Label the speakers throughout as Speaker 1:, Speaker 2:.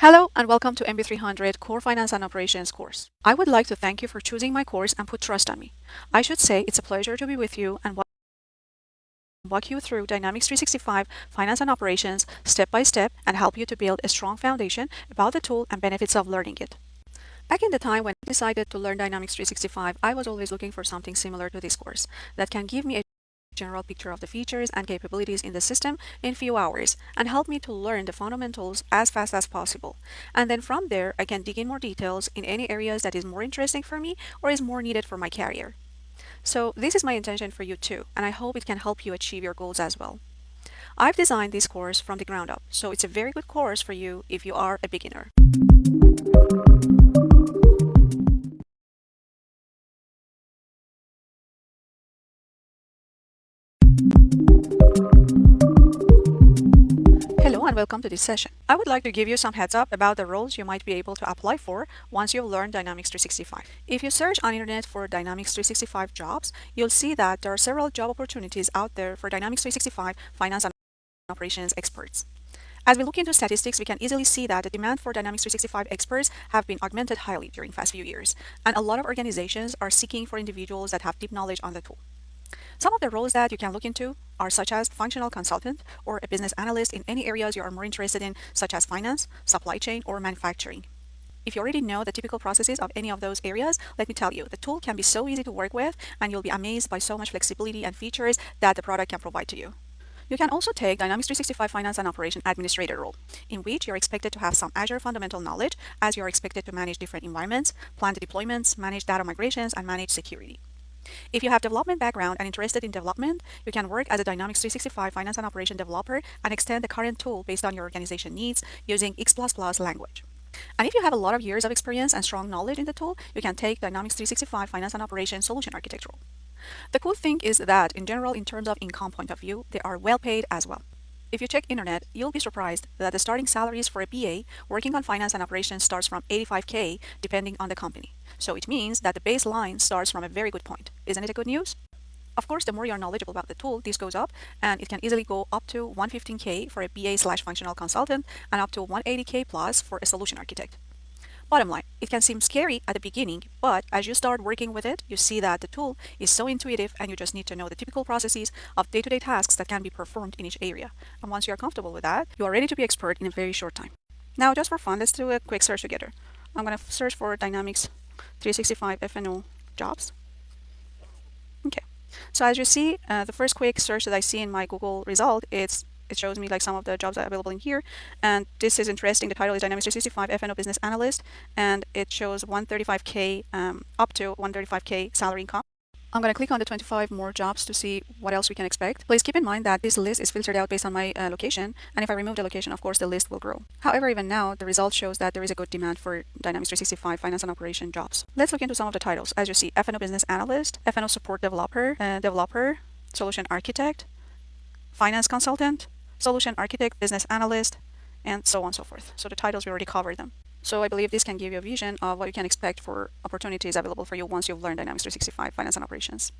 Speaker 1: Hello and welcome to MB300 Core Finance and Operations course. I would like to thank you for choosing my course and put trust on me. I should say it's a pleasure to be with you and walk you through Dynamics 365 Finance and Operations step by step and help you to build a strong foundation about the tool and benefits of learning it. Back in the time when I decided to learn Dynamics 365, I was always looking for something similar to this course that can give me a general picture of the features and capabilities in the system in few hours and help me to learn the fundamentals as fast as possible. And then from there, I can dig in more details in any areas that is more interesting for me or is more needed for my career. So this is my intention for you too, and I hope it can help you achieve your goals as well. I've designed this course from the ground up, so it's a very good course for you if you are a beginner. Hello and welcome to this session. I would like to give you some heads up about the roles you might be able to apply for once you've learned Dynamics 365. If you search on internet for Dynamics 365 jobs, you'll see that there are several job opportunities out there for Dynamics 365 finance and operations experts. As we look into statistics, we can easily see that the demand for Dynamics 365 experts have been augmented highly during the past few years, and a lot of organizations are seeking for individuals that have deep knowledge on the tool. Some of the roles that you can look into are such as functional consultant or a business analyst in any areas you are more interested in, such as finance, supply chain, or manufacturing. If you already know the typical processes of any of those areas, let me tell you, the tool can be so easy to work with, and you'll be amazed by so much flexibility and features that the product can provide to you. You can also take Dynamics 365 Finance and Operation Administrator role, in which you're expected to have some Azure fundamental knowledge, as you're expected to manage different environments, plan the deployments, manage data migrations, and manage security. If you have development background and interested in development, you can work as a Dynamics 365 Finance and Operation developer and extend the current tool based on your organization needs using X++ language. And if you have a lot of years of experience and strong knowledge in the tool, you can take Dynamics 365 Finance and Operation Solution Architect role. The cool thing is that in general, in terms of income point of view, they are well paid as well. If you check internet, you'll be surprised that the starting salaries for a BA working on finance and operations starts from 85K depending on the company. So it means that the baseline starts from a very good point. Isn't it a good news? Of course, the more you're knowledgeable about the tool, this goes up, and it can easily go up to 115K for a BA/functional consultant and up to 180K plus for a solution architect. Bottom line, it can seem scary at the beginning, but as you start working with it, you see that the tool is so intuitive and you just need to know the typical processes of day-to-day tasks that can be performed in each area. And once you're comfortable with that, you are ready to be expert in a very short time. Now, just for fun, let's do a quick search together. I'm going to search for Dynamics 365 F&O jobs. Okay. So as you see, the first quick search that I see in my Google result, it shows me like some of the jobs that are available in here, and this is interesting. The title is Dynamics 365 F&O Business Analyst, and it shows 135K up to 135K salary income. I'm going to click on the 25 more jobs to see what else we can expect. Please keep in mind that this list is filtered out based on my location, and if I remove the location, of course, the list will grow. However, even now, the result shows that there is a good demand for Dynamics 365 Finance and Operation jobs. Let's look into some of the titles. As you see, F&O Business Analyst, F&O Support Developer, Solution Architect, Finance Consultant, Solution Architect, Business Analyst, and so on and so forth. So the titles, we already covered them. So I believe this can give you a vision of what you can expect for opportunities available for you once you've learned Dynamics 365 Finance and Operations.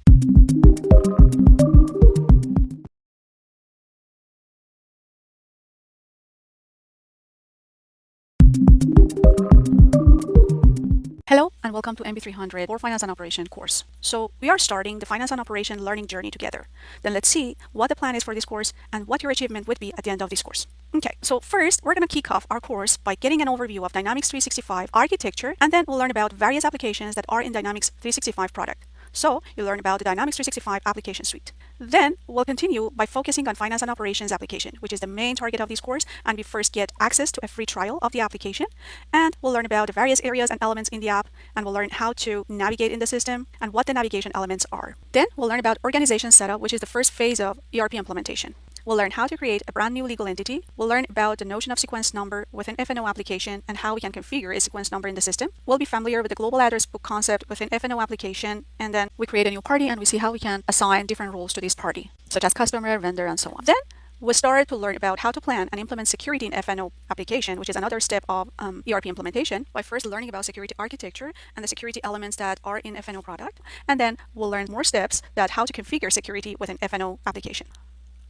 Speaker 1: Hello and welcome to MB300 for Finance and Operation course. So we are starting the Finance and Operation learning journey together. Then let's see what the plan is for this course and what your achievement would be at the end of this course. Okay, so first we're going to kick off our course by getting an overview of Dynamics 365 architecture, and then we'll learn about various applications that are in Dynamics 365 product. So you'll learn about the Dynamics 365 application suite. Then we'll continue by focusing on Finance and Operations application, which is the main target of this course, and we first get access to a free trial of the application, and we'll learn about the various areas and elements in the app, and we'll learn how to navigate in the system and what the navigation elements are. Then we'll learn about organization setup, which is the first phase of ERP implementation. We'll learn how to create a brand new legal entity. We'll learn about the notion of sequence number within F&O application and how we can configure a sequence number in the system. We'll be familiar with the global address book concept within F&O application, and then we create a new party and we see how we can assign different roles to this party, such as customer, vendor, and so on. Then we started to learn about how to plan and implement security in F&O application, which is another step of ERP implementation, by first learning about security architecture and the security elements that are in F&O product. And then we'll learn more steps about how to configure security within F&O application.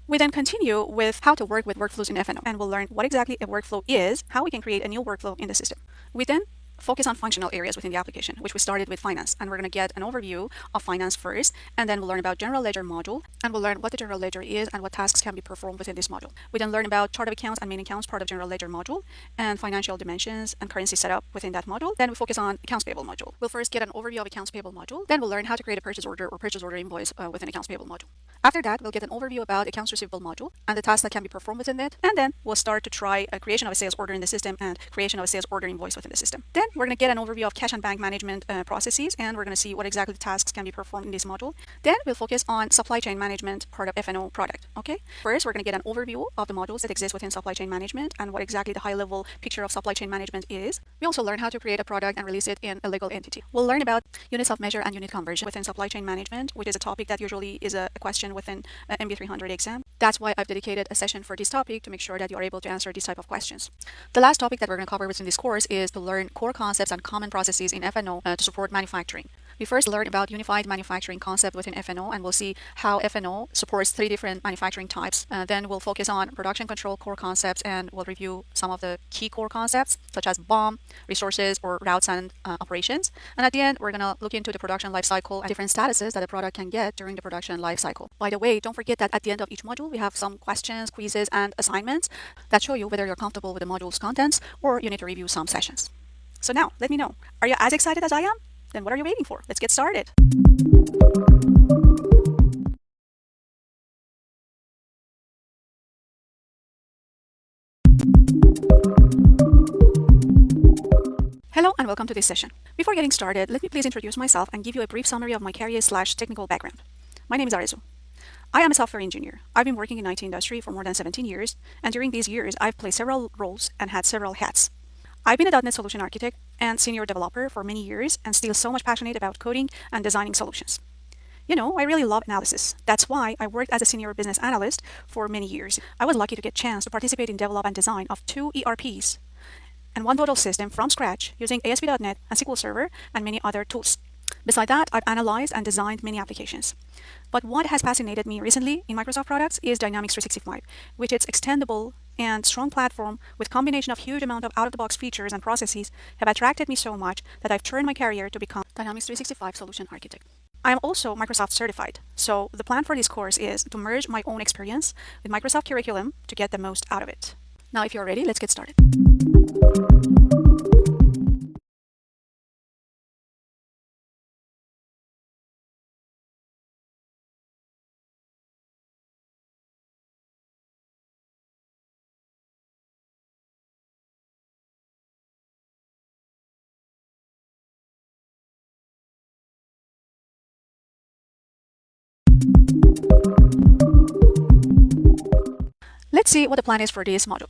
Speaker 1: We then continue with how to work with workflows in FNO, and we'll learn what exactly a workflow is, how we can create a new workflow in the system. We then focus on functional areas within the application, which we started with finance. And we're going to get an overview of finance first, and then we'll learn about general ledger module, and we'll learn what the general ledger is and what tasks can be performed within this module. We then learn about chart of accounts and main accounts, part of general ledger module, and financial dimensions and currency setup within that module. Then we focus on accounts payable module. We'll first get an overview of accounts payable module. Then we'll learn how to create a purchase order or purchase order invoice within accounts payable module. After that, we'll get an overview about accounts receivable module and the tasks that can be performed within it. And then we'll start to try a creation of a sales order in the system and creation of a sales order invoice within the system. Then we're going to get an overview of cash and bank management processes, and we're going to see what exactly the tasks can be performed in this module. Then we'll focus on supply chain management, part of FNO product. Okay. First, we're going to get an overview of the modules that exist within supply chain management and what exactly the high-level picture of supply chain management is. We also learn how to create a product and release it in a legal entity. We'll learn about units of measure and unit conversion within supply chain management, which is a topic that usually is a question within MB300 exam. That's why I've dedicated a session for this topic to make sure that you are able to answer these type of questions. The last topic that we're going to cover within this course is to learn core concepts and common processes in FNO to support manufacturing. We first learn about unified manufacturing concept within FNO, and we'll see how FNO supports 3 different manufacturing types. Then we'll focus on production control core concepts, and we'll review some of the key core concepts such as BOM, resources, or routes and operations. And at the end, we're going to look into the production life cycle and different statuses that a product can get during the production life cycle. By the way, don't forget that at the end of each module, we have some questions, quizzes, and assignments that show you whether you're comfortable with the module's contents or you need to review some sessions. So now, let me know. Are you as excited as I am? Then what are you waiting for? Let's get started. Hello and welcome to this session. Before getting started, let me please introduce myself and give you a brief summary of my career/technical background. My name is Arezou. I am a software engineer. I've been working in IT industry for more than 17 years, and during these years, I've played several roles and had several hats. I've been a .NET solution architect and senior developer for many years and still so much passionate about coding and designing solutions. You know, I really love analysis. That's why I worked as a senior business analyst for many years. I was lucky to get a chance to participate in develop and design of 2 ERPs and 1 total system from scratch using ASP.NET and SQL Server and many other tools. Beside that, I've analyzed and designed many applications. But what has fascinated me recently in Microsoft products is Dynamics 365, which its extendable and strong platform with combination of huge amount of out-of-the-box features and processes have attracted me so much that I've turned my career to become Dynamics 365 solution architect. I am also Microsoft certified, so the plan for this course is to merge my own experience with Microsoft curriculum to get the most out of it. Now, if you're ready, let's get started. Let's see what the plan is for this module.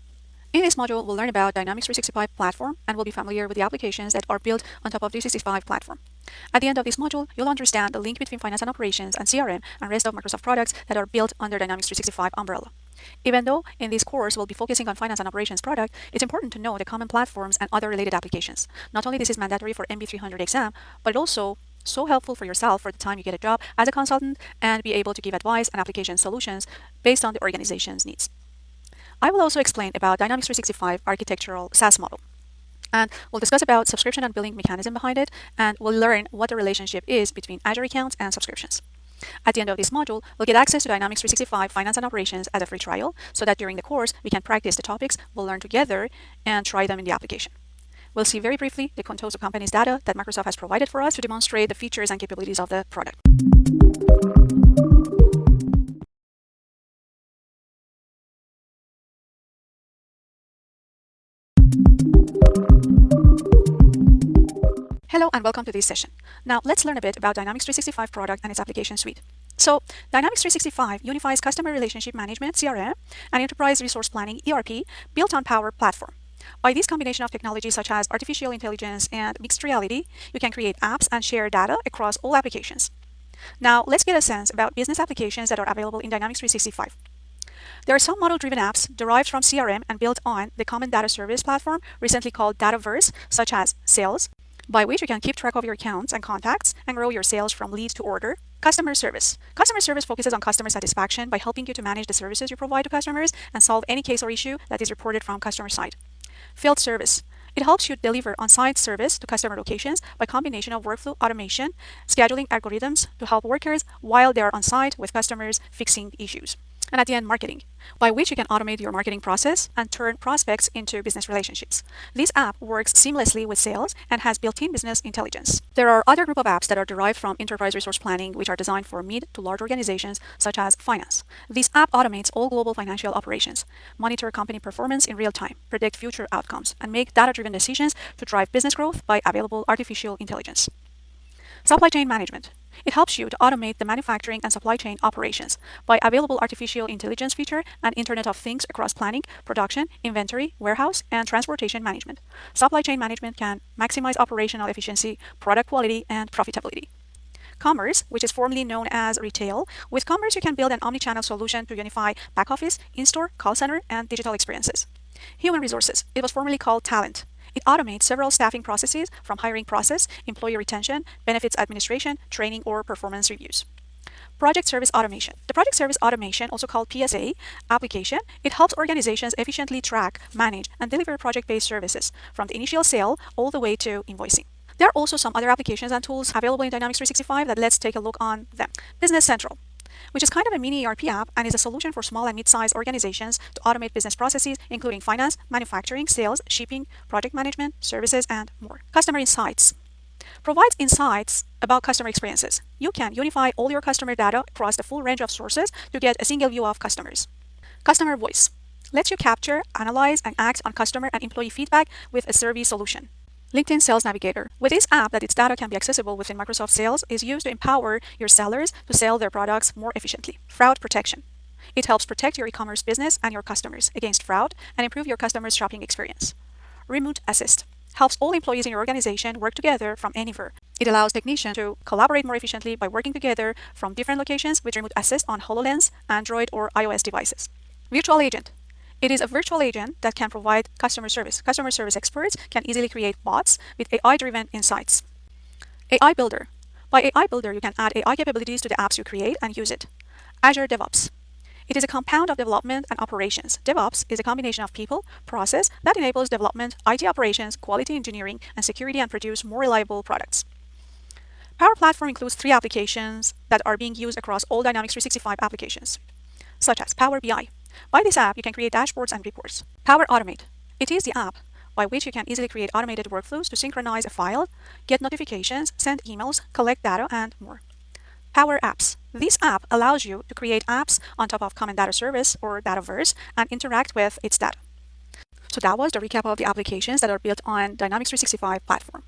Speaker 1: In this module, we'll learn about Dynamics 365 platform and we'll be familiar with the applications that are built on top of 365 platform. At the end of this module, you'll understand the link between finance and operations and CRM and rest of Microsoft products that are built under Dynamics 365 umbrella. Even though in this course we'll be focusing on finance and operations product, it's important to know the common platforms and other related applications. Not only this is mandatory for MB300 exam, but also so helpful for yourself for the time you get a job as a consultant and be able to give advice and application solutions based on the organization's needs. I will also explain about Dynamics 365 architectural SaaS model. And we'll discuss about subscription and billing mechanism behind it, and we'll learn what the relationship is between Azure accounts and subscriptions. At the end of this module, we'll get access to Dynamics 365 Finance and Operations as a free trial, so that during the course, we can practice the topics we'll learn together and try them in the application. We'll see very briefly the Contoso company's data that Microsoft has provided for us to demonstrate the features and capabilities of the product. Hello and welcome to this session. Now let's learn a bit about Dynamics 365 product and its application suite. So Dynamics 365 unifies customer relationship management, CRM, and enterprise resource planning, ERP, built on Power Platform. By this combination of technologies such as artificial intelligence and mixed reality, you can create apps and share data across all applications. Now let's get a sense about business applications that are available in Dynamics 365. There are some model-driven apps derived from CRM and built on the common data service platform, recently called Dataverse, such as Sales, by which you can keep track of your accounts and contacts and grow your sales from lead to order. Customer service. Customer service focuses on customer satisfaction by helping you to manage the services you provide to customers and solve any case or issue that is reported from customer side. Field service. It helps you deliver on-site service to customer locations by combination of workflow automation, scheduling algorithms to help workers while they are on site with customers fixing issues. And at the end, marketing, by which you can automate your marketing process and turn prospects into business relationships. This app works seamlessly with sales and has built-in business intelligence. There are other group of apps that are derived from enterprise resource planning, which are designed for mid to large organizations, such as finance. This app automates all global financial operations, monitor company performance in real time, predict future outcomes, and make data-driven decisions to drive business growth by available artificial intelligence. Supply chain management. It helps you to automate the manufacturing and supply chain operations by available artificial intelligence feature and Internet of Things across planning, production, inventory, warehouse, and transportation management. Supply chain management can maximize operational efficiency, product quality, and profitability. Commerce, which is formerly known as retail. With Commerce, you can build an omnichannel solution to unify back office, in-store, call center, and digital experiences. Human resources. It was formerly called talent. It automates several staffing processes from hiring process, employee retention, benefits administration, training, or performance reviews. Project Service Automation. The Project Service Automation, also called PSA, application, it helps organizations efficiently track, manage, and deliver project-based services from the initial sale all the way to invoicing. There are also some other applications and tools available in Dynamics 365 that let's take a look on them. Business Central, which is kind of a mini ERP app and is a solution for small and mid-sized organizations to automate business processes, including finance, manufacturing, sales, shipping, project management, services, and more. Customer Insights provides insights about customer experiences. You can unify all your customer data across the full range of sources to get a single view of customers. Customer Voice lets you capture, analyze, and act on customer and employee feedback with a survey solution. LinkedIn Sales Navigator. With this app that its data can be accessible within Microsoft Sales is used to empower your sellers to sell their products more efficiently. Fraud Protection. It helps protect your e-commerce business and your customers against fraud and improve your customers' shopping experience. Remote Assist helps all employees in your organization work together from anywhere. It allows technicians to collaborate more efficiently by working together from different locations with Remote Assist on HoloLens, Android, or iOS devices. Virtual Agent. It is a virtual agent that can provide customer service. Customer service experts can easily create bots with AI-driven insights. AI Builder. By AI Builder, you can add AI capabilities to the apps you create and use it. Azure DevOps. It is a compound of development and operations. DevOps is a combination of people, process that enables development, IT operations, quality engineering, and security and produce more reliable products. Power Platform includes 3 applications that are being used across all Dynamics 365 applications, such as Power BI. By this app, you can create dashboards and reports. Power Automate. It is the app by which you can easily create automated workflows to synchronize a file, get notifications, send emails, collect data, and more. Power Apps. This app allows you to create apps on top of Common Data Service or Dataverse and interact with its data. So that was the recap of the applications that are built on Dynamics 365 platform.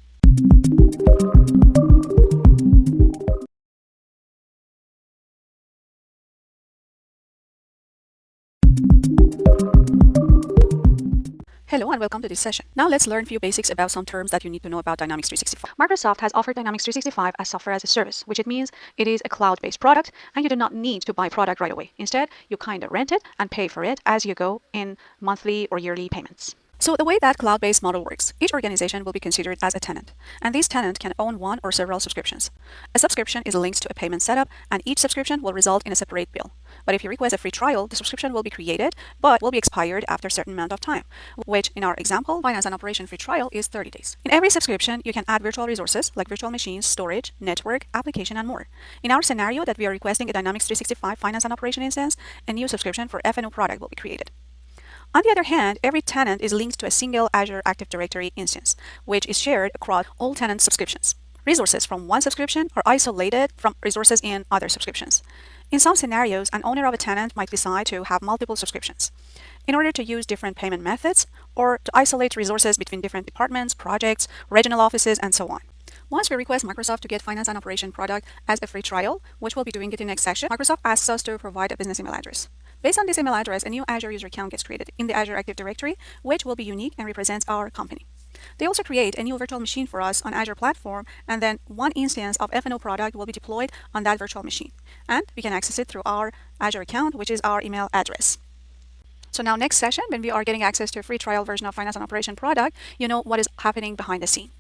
Speaker 1: Hello and welcome to this session. Now let's learn a few basics about some terms that you need to know about Dynamics 365. Microsoft has offered Dynamics 365 as software as a service, which it means it is a cloud-based product and you do not need to buy product right away. Instead, you kind of rent it and pay for it as you go in monthly or yearly payments. So the way that cloud-based model works, each organization will be considered as a tenant, and this tenant can own one or several subscriptions. A subscription is linked to a payment setup, and each subscription will result in a separate bill. But if you request a free trial, the subscription will be created, but will be expired after a certain amount of time, which in our example, finance and operation free trial is 30 days. In every subscription, you can add virtual resources like virtual machines, storage, network, application, and more. In our scenario that we are requesting a Dynamics 365 finance and operation instance, a new subscription for F&O product will be created. On the other hand, every tenant is linked to a single Azure Active Directory instance, which is shared across all tenant subscriptions. Resources from one subscription are isolated from resources in other subscriptions. In some scenarios, an owner of a tenant might decide to have multiple subscriptions in order to use different payment methods or to isolate resources between different departments, projects, regional offices, and so on. Once we request Microsoft to get finance and operation product as a free trial, which we'll be doing it in the next session, Microsoft asks us to provide a business email address. Based on this email address, a new Azure user account gets created in the Azure Active Directory, which will be unique and represents our company. They also create a new virtual machine for us on Azure platform, and then one instance of F&O product will be deployed on that virtual machine. And we can access it through our Azure account, which is our email address. So now next session, when we are getting access to a free trial version of finance and operation product, you know what is happening behind the scene.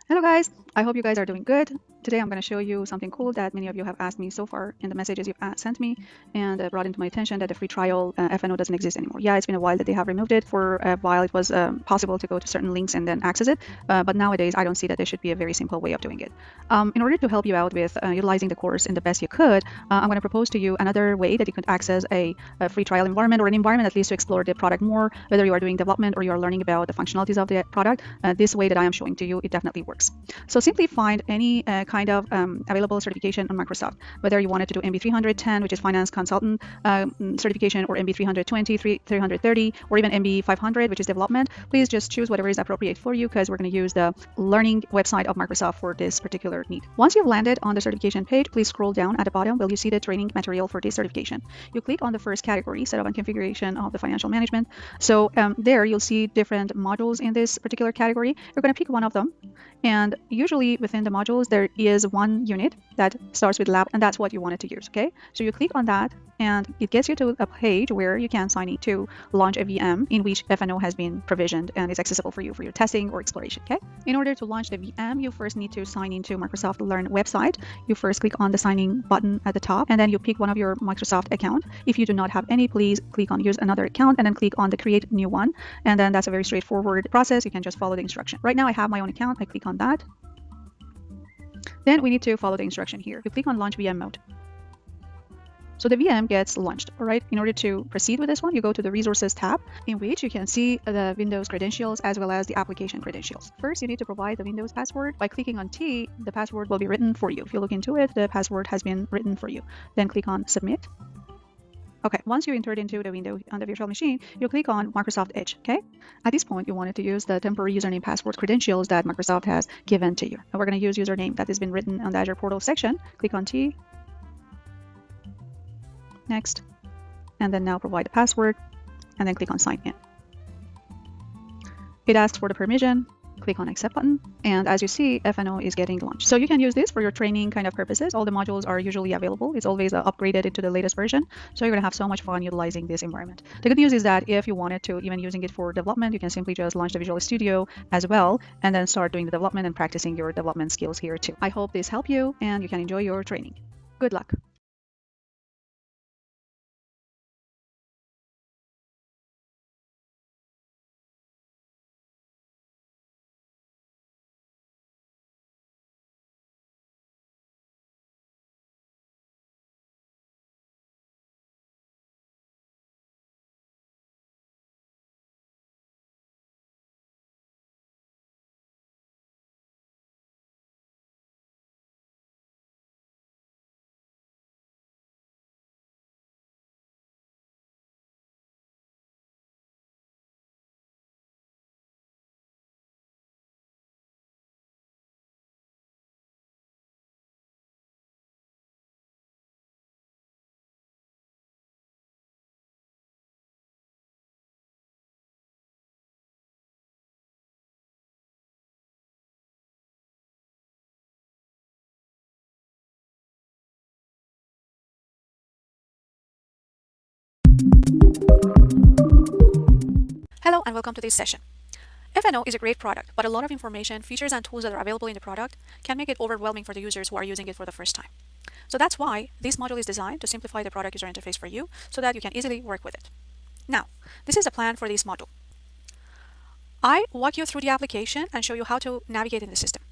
Speaker 1: Hello guys, I hope you guys are doing good. Today I'm going to show you something cool that many of you have asked me so far in the messages you've sent me, and brought into my attention that the free trial FNO doesn't exist anymore. Yeah, it's been a while that they have removed it. For a while it was possible to go to certain links and then access it, but nowadays I don't see that there should be a very simple way of doing it. In order to help you out with utilizing the course in the best you could, I'm going to propose to you another way that you could access a free trial environment, or an environment at least to explore the product more, whether you are doing development or you are learning about the functionalities of the product. This way that I am showing to you, it definitely works. So simply find any kind of available certification on Microsoft, whether you wanted to do MB310, which is Finance Consultant certification, or MB320, 330, or even MB500, which is Development. Please just choose whatever is appropriate for you, because we're going to use the learning website of Microsoft for this particular need. Once you've landed on the certification page, please scroll down at the bottom where you see the training material for this certification. You click on the first category, Setup and Configuration of the Financial Management. So there you'll see different modules in this particular category. You're going to pick one of them, and usually within the modules there is one unit that starts with lab, and that's what you wanted to use. Okay, so you click on that and it gets you to a page where you can sign in to launch a VM in which FNO has been provisioned and is accessible for you for your testing or exploration. Okay, in order to launch the VM, you first need to sign into Microsoft Learn website. You first click on the signing button at the top, and then you pick one of your Microsoft account. If you do not have any, please click on use another account and then click on the create new one, and then that's a very straightforward process. You can just follow the instruction. Right now I have my own account. I click on that. Then we need to follow the instruction here. You click on launch VM mode. So the VM gets launched. All right, in order to proceed with this one, you go to the resources tab, in which you can see the Windows credentials as well as the application credentials. First, you need to provide the Windows password. By clicking on T, the password will be written for you. If you look into it, the password has been written for you. Then click on submit. Okay, once you entered into the window on the virtual machine, you click on Microsoft Edge. Okay, at this point, you wanted to use the temporary username password credentials that Microsoft has given to you. Now we're going to use username that has been written on the Azure portal section. Click on T. Next, and then now provide the password, and then click on sign in. It asks for the permission. Click on accept button, and as you see, FNO is getting launched. So you can use this for your training kind of purposes. All the modules are usually available. It's always upgraded into the latest version, so you're gonna have so much fun utilizing this environment. The good news is that if you wanted to even using it for development, you can simply just launch the Visual Studio as well, and then start doing the development and practicing your development skills here too. I hope this helped you and you can enjoy your training. Good luck. Hello and welcome to this session. FNO is a great product, but a lot of information, features, and tools that are available in the product can make it overwhelming for the users who are using it for the first time. So that's why this module is designed to simplify the product user interface for you so that you can easily work with it. Now, this is the plan for this module. I walk you through the application and show you how to navigate in the system.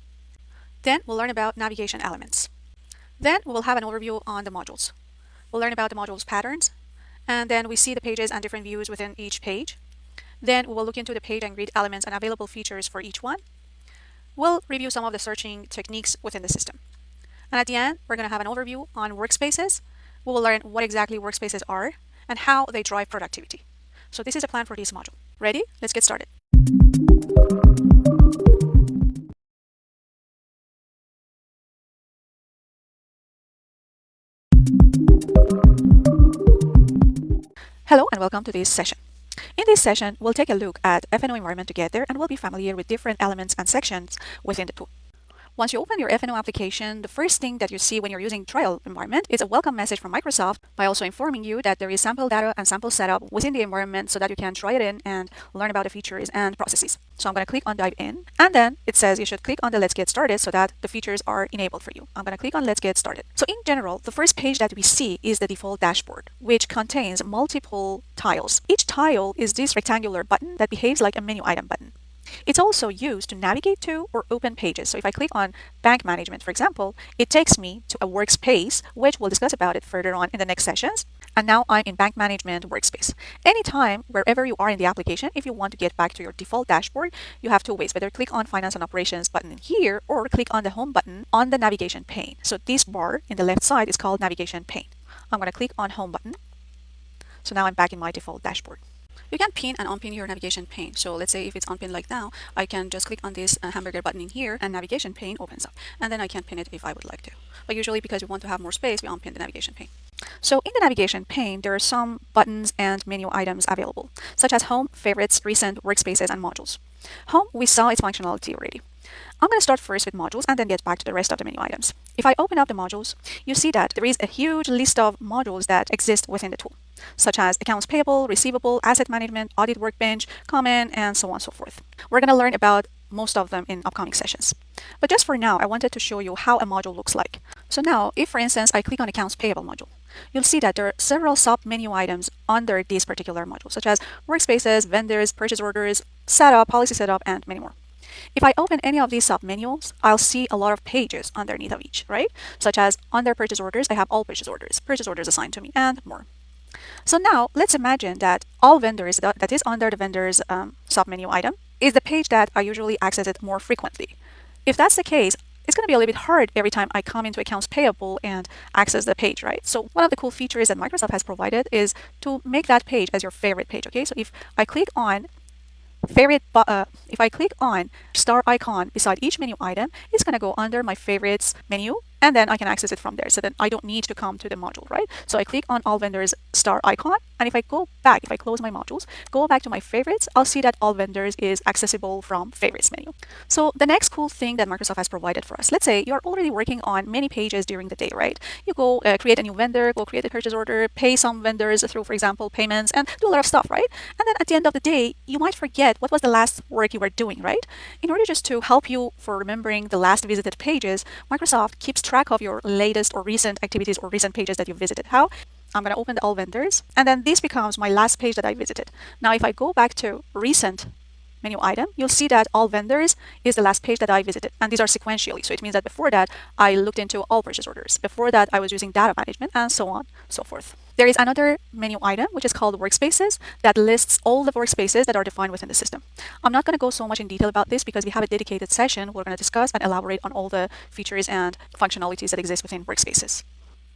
Speaker 1: Then we'll learn about navigation elements. Then we will have an overview on the modules. We'll learn about the modules patterns, and then we see the pages and different views within each page. Then we will look into the page and grid elements and available features for each one. We'll review some of the searching techniques within the system. And at the end, we're going to have an overview on workspaces. We will learn what exactly workspaces are and how they drive productivity. So this is a plan for this module. Ready? Let's get started. Hello and welcome to this session. In this session, we'll take a look at FNO environment together and we'll be familiar with different elements and sections within the tool. Once you open your F&O application, the first thing that you see when you're using trial environment is a welcome message from Microsoft by also informing you that there is sample data and sample setup within the environment so that you can try it in and learn about the features and processes. So I'm going to click on dive in, and then it says you should click on the let's get started so that the features are enabled for you. I'm going to click on let's get started. So in general, the first page that we see is the default dashboard, which contains multiple tiles. Each tile is this rectangular button that behaves like a menu item button. It's also used to navigate to or open pages. So if I click on bank management, for example, it takes me to a workspace, which we'll discuss about it further on in the next sessions. And now I'm in bank management workspace. Anytime, wherever you are in the application, if you want to get back to your default dashboard, you have two ways, whether click on finance and operations button in here or click on the home button on the navigation pane. So this bar in the left side is called navigation pane. I'm going to click on home button. So now I'm back in my default dashboard. You can pin and unpin your navigation pane. So let's say if it's unpinned like now, I can just click on this hamburger button in here and navigation pane opens up. And then I can pin it if I would like to. But usually because we want to have more space, we unpin the navigation pane. So in the navigation pane, there are some buttons and menu items available, such as home, favorites, recent, workspaces, and modules. Home, we saw its functionality already. I'm going to start first with modules and then get back to the rest of the menu items. If I open up the modules, you see that there is a huge list of modules that exist within the tool, such as accounts payable, receivable, asset management, audit workbench, common, and so on and so forth. We're going to learn about most of them in upcoming sessions. But just for now, I wanted to show you how a module looks like. So now, if for instance, I click on accounts payable module, you'll see that there are several sub-menu items under this particular module, such as workspaces, vendors, purchase orders, setup, policy setup, and many more. If I open any of these sub-menus, I'll see a lot of pages underneath of each, right? Such as under purchase orders, I have all purchase orders assigned to me, and more. So now let's imagine that all vendors that is under the vendors sub-menu item is the page that I usually access it more frequently. If that's the case, it's going to be a little bit hard every time I come into accounts payable and access the page, right? So one of the cool features that Microsoft has provided is to make that page as your favorite page, okay? So if I click on if I click on star icon beside each menu item, it's going to go under my favorites menu, and then I can access it from there. So then I don't need to come to the module, right? So I click on all vendors star icon, and if I close my modules, go back to my favorites, I'll see that all vendors is accessible from favorites menu. So the next cool thing that Microsoft has provided for us, let's say you're already working on many pages during the day, right? You go create a new vendor, go create a purchase order, pay some vendors through, for example, payments, and do a lot of stuff, right? And then at the end of the day, you might forget what was the last work you were doing, right? In order just to help you for remembering the last visited pages, Microsoft keeps track of your latest or recent activities or recent pages that you visited. How? I'm going to open the all vendors, and then this becomes my last page that I visited. Now, if I go back to recent menu item, you'll see that all vendors is the last page that I visited, and these are sequentially. So it means that before that, I looked into all purchase orders. Before that, I was using data management, and so on, so forth. There is another menu item, which is called workspaces, that lists all the workspaces that are defined within the system. I'm not going to go so much in detail about this because we have a dedicated session we're going to discuss and elaborate on all the features and functionalities that exist within workspaces.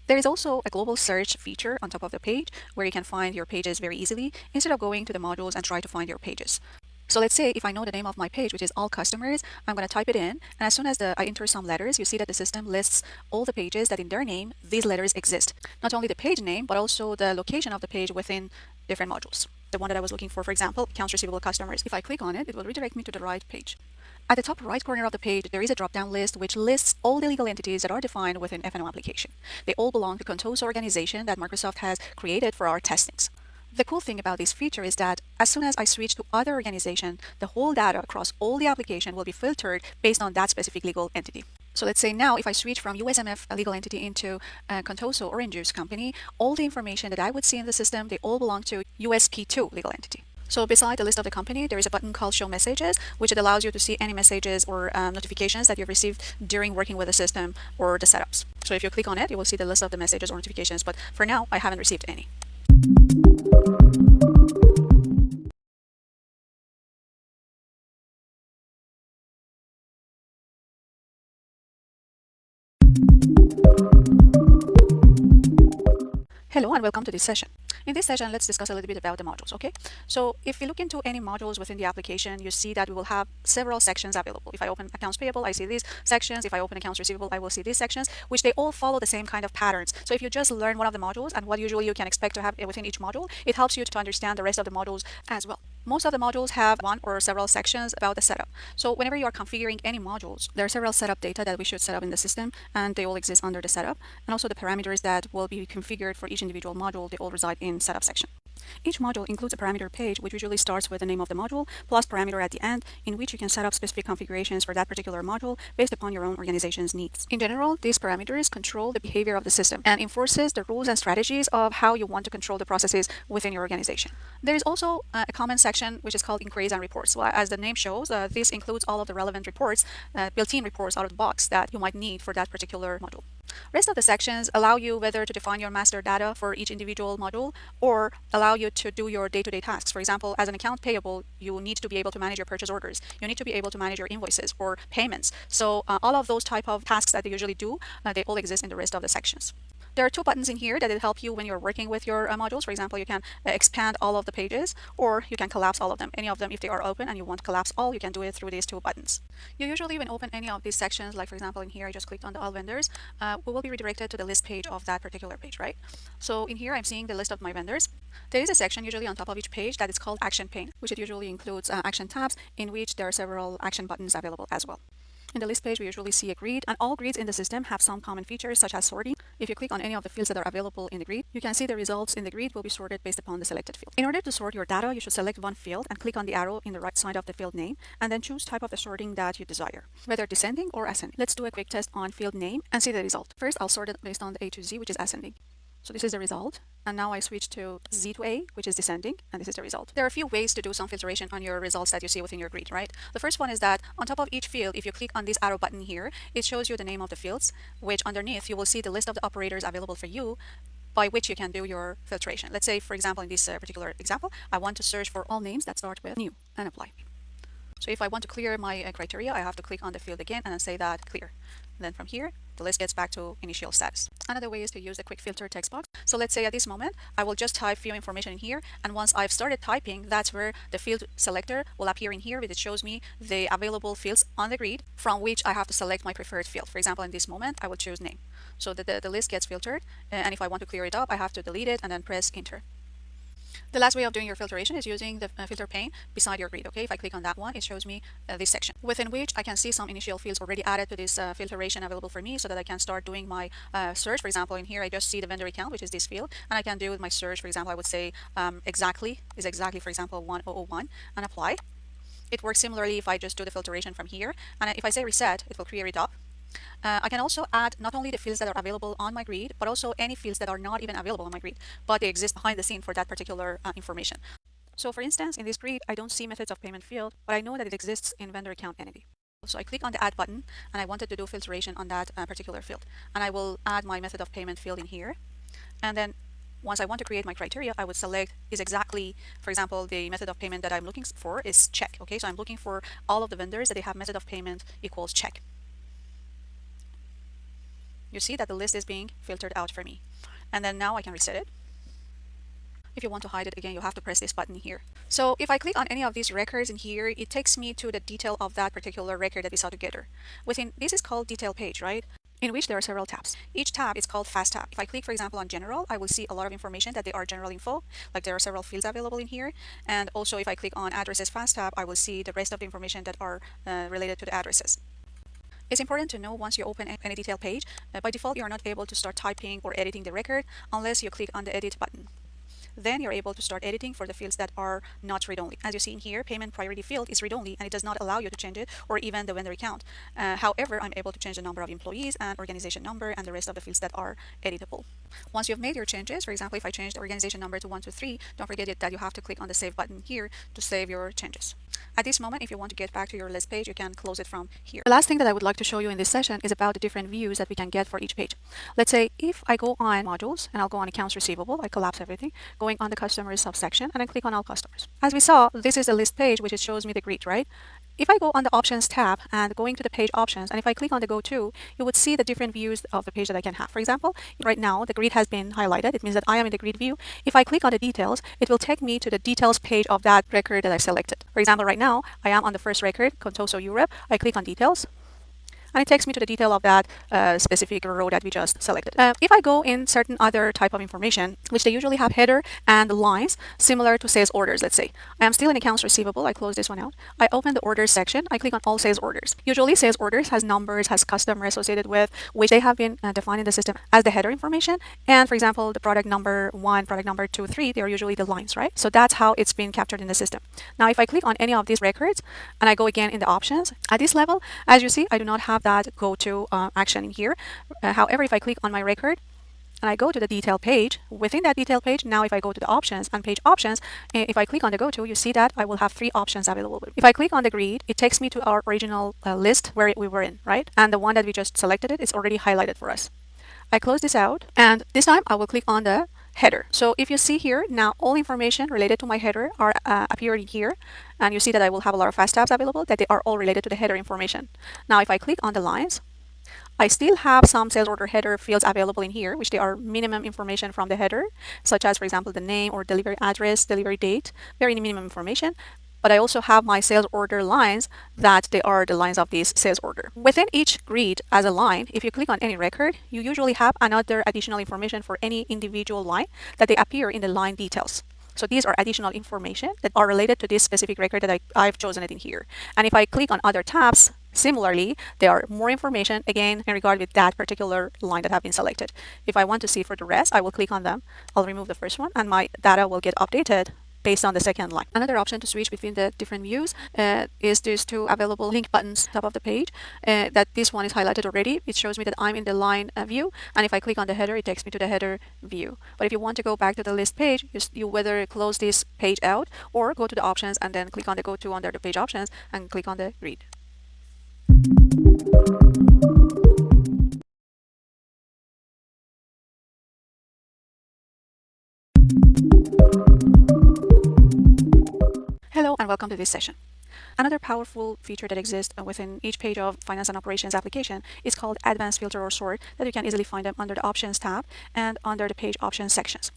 Speaker 1: There is also a global search feature on top of the page where you can find your pages very easily instead of going to the modules and try to find your pages. So let's say if I know the name of my page, which is all customers, I'm going to type it in. And as soon as I enter some letters, you see that the system lists all the pages that in their name, these letters exist. Not only the page name, but also the location of the page within different modules. The one that I was looking for example, accounts receivable customers. If I click on it, it will redirect me to the right page. At the top right corner of the page, there is a drop-down list which lists all the legal entities that are defined within F&O application. They all belong to Contoso organization that Microsoft has created for our testings. The cool thing about this feature is that as soon as I switch to other organization, the whole data across all the application will be filtered based on that specific legal entity. So let's say now if I switch from USMF legal entity into Contoso Orange Juice company, all the information that I would see in the system, they all belong to USP2 legal entity. So beside the list of the company, there is a button called Show Messages, which it allows you to see any messages or notifications that you've received during working with the system or the setups. So if you click on it, you will see the list of the messages or notifications, but for now, I haven't received any. Hello and welcome to this session. In this session, let's discuss a little bit about the modules, okay? So if you look into any modules within the application, you see that we will have several sections available. If I open accounts payable, I see these sections. If I open accounts receivable, I will see these sections, which they all follow the same kind of patterns. So if you just learn one of the modules and what usually you can expect to have within each module, it helps you to understand the rest of the modules as well. Most of the modules have one or several sections about the setup. So whenever you are configuring any modules, there are several setup data that we should set up in the system, and they all exist under the setup. And also the parameters that will be configured for each individual module, they all reside in setup section. Each module includes a parameter page, which usually starts with the name of the module, plus parameter at the end, in which you can set up specific configurations for that particular module based upon your own organization's needs. In general, these parameters control the behavior of the system and enforces the rules and strategies of how you want to control the processes within your organization. There is also a comment section which is called inquiries and reports. Well, as the name shows, this includes all of the relevant reports, built-in reports out of the box that you might need for that particular module. Rest of the sections allow you whether to define your master data for each individual module or allow you to do your day-to-day tasks. For example, as an account payable, you need to be able to manage your purchase orders. You need to be able to manage your invoices or payments. So all of those type of tasks that they usually do, they all exist in the rest of the sections. There are two buttons in here that will help you when you're working with your modules. For example, you can expand all of the pages, or you can collapse all of them. Any of them, if they are open and you want to collapse all, you can do it through these two buttons. You usually, when open any of these sections, like for example in here, I just clicked on the all vendors, we will be redirected to the list page of that particular page, right? So in here, I'm seeing the list of my vendors. There is a section usually on top of each page that is called action pane, which it usually includes action tabs in which there are several action buttons available as well. In the list page, we usually see a grid, and all grids in the system have some common features such as sorting. If you click on any of the fields that are available in the grid, you can see the results in the grid will be sorted based upon the selected field. In order to sort your data, you should select one field and click on the arrow in the right side of the field name, and then choose type of the sorting that you desire, whether descending or ascending. Let's do a quick test on field name and see the result. First, I'll sort it based on the A to Z, which is ascending. So this is the result. And now I switch to Z to A, which is descending, and this is the result. There are a few ways to do some filtration on your results that you see within your grid, right? The first one is that on top of each field, if you click on this arrow button here, it shows you the name of the fields, which underneath you will see the list of the operators available for you by which you can do your filtration. Let's say, for example, in this particular example, I want to search for all names that start with new and apply. So if I want to clear my criteria, I have to click on the field again and then say that clear. And then from here, the list gets back to initial status. Another way is to use a quick filter text box. So let's say at this moment, I will just type few information in here. And once I've started typing, that's where the field selector will appear in here, which it shows me the available fields on the grid from which I have to select my preferred field. For example, in this moment, I will choose name. So the list gets filtered. And if I want to clear it up, I have to delete it and then press enter. The last way of doing your filtration is using the filter pane beside your grid. Okay, if I click on that one, it shows me this section within which I can see some initial fields already added to this filtration available for me so that I can start doing my search. For example, in here, I just see the vendor account, which is this field, and I can do my search. For example, I would say exactly, for example, 1001 and apply. It works similarly if I just do the filtration from here. And if I say reset, it will clear it up. I can also add not only the fields that are available on my grid, but also any fields that are not even available on my grid, but they exist behind the scene for that particular information. So for instance, in this grid, I don't see methods of payment field, but I know that it exists in vendor account entity. So I click on the add button and I wanted to do filtration on that particular field. And I will add my method of payment field in here. And then once I want to create my criteria, I would select is exactly, for example, the method of payment that I'm looking for is check. Okay, so I'm looking for all of the vendors that they have method of payment equals check. You see that the list is being filtered out for me. And then now I can reset it. If you want to hide it again, you have to press this button here. So if I click on any of these records in here, it takes me to the detail of that particular record that we saw together. This is called detail page, right? In which there are several tabs. Each tab is called fast tab. If I click, for example, on general, I will see a lot of information that they are general info, like there are several fields available in here. And also if I click on addresses fast tab, I will see the rest of the information that are related to the addresses. It's important to know once you open any detail page, by default, you are not able to start typing or editing the record unless you click on the edit button. Then you're able to start editing for the fields that are not read-only. As you see in here, payment priority field is read-only and it does not allow you to change it or even the vendor account. However, I'm able to change the number of employees and organization number and the rest of the fields that are editable. Once you've made your changes, for example, if I change the organization number to 123, don't forget that you have to click on the save button here to save your changes. At this moment, if you want to get back to your list page, you can close it from here. The last thing that I would like to show you in this session is about the different views that we can get for each page. Let's say if I go on modules and I'll go on accounts receivable, I collapse everything, going on the customers subsection and then click on all customers. As we saw, this is a list page which shows me the grid, right? If I go on the options tab and going to the page options, and if I click on the go to, you would see the different views of the page that I can have. For example, right now the grid has been highlighted. It means that I am in the grid view. If I click on the details, it will take me to the details page of that record that I selected. For example, right now I am on the first record, Contoso Europe. I click on details. and it takes me to the detail of that specific row that we just selected. If I go in certain other type of information, which they usually have header and lines similar to sales orders, let's say. I am still in accounts receivable. I close this one out. I open the orders section. I click on all sales orders. Usually sales orders has numbers, has customer associated with, which they have been defined in the system as the header information. And for example, the product number 1, product number 2, 3, they are usually the lines, right? So that's how it's been captured in the system. Now, if I click on any of these records and I go again in the options, at this level, as you see, I do not have that go to action in here. However, if I click on my record, and I go to the detail page, within that detail page, now if I go to the options and page options, if I click on the go to, you see that I will have 3 options available. If I click on the grid, it takes me to our original list where we were in, right? And the one that we just selected is already highlighted for us. I close this out, and this time I will click on the header. So if you see here, now all information related to my header are appearing here, and you see that I will have a lot of fast tabs available that they are all related to the header information. Now if I click on the lines, I still have some sales order header fields available in here, which they are minimum information from the header, such as, for example, the name or delivery address, delivery date, very minimum information. But I also have my sales order lines that they are the lines of this sales order. Within each grid as a line, if you click on any record, you usually have another additional information for any individual line that they appear in the line details. So these are additional information that are related to this specific record that I've chosen it in here. And if I click on other tabs, similarly, there are more information, again, in regard with that particular line that have been selected. If I want to see for the rest, I will click on them. I'll remove the first one, and my data will get updated based on the second line. Another option to switch between the different views is these 2 available link buttons top of the page. That this one is highlighted already. It shows me that I'm in the line view, and if I click on the header, it takes me to the header view. But if you want to go back to the list page, you whether close this page out or go to the options and then click on the go to under the page options and click on the grid. Hello and welcome to this session. Another powerful feature that exists within each page of Finance and Operations application is called Advanced Filter or Sort, that you can easily find them under the Options tab and under the Page Options sections.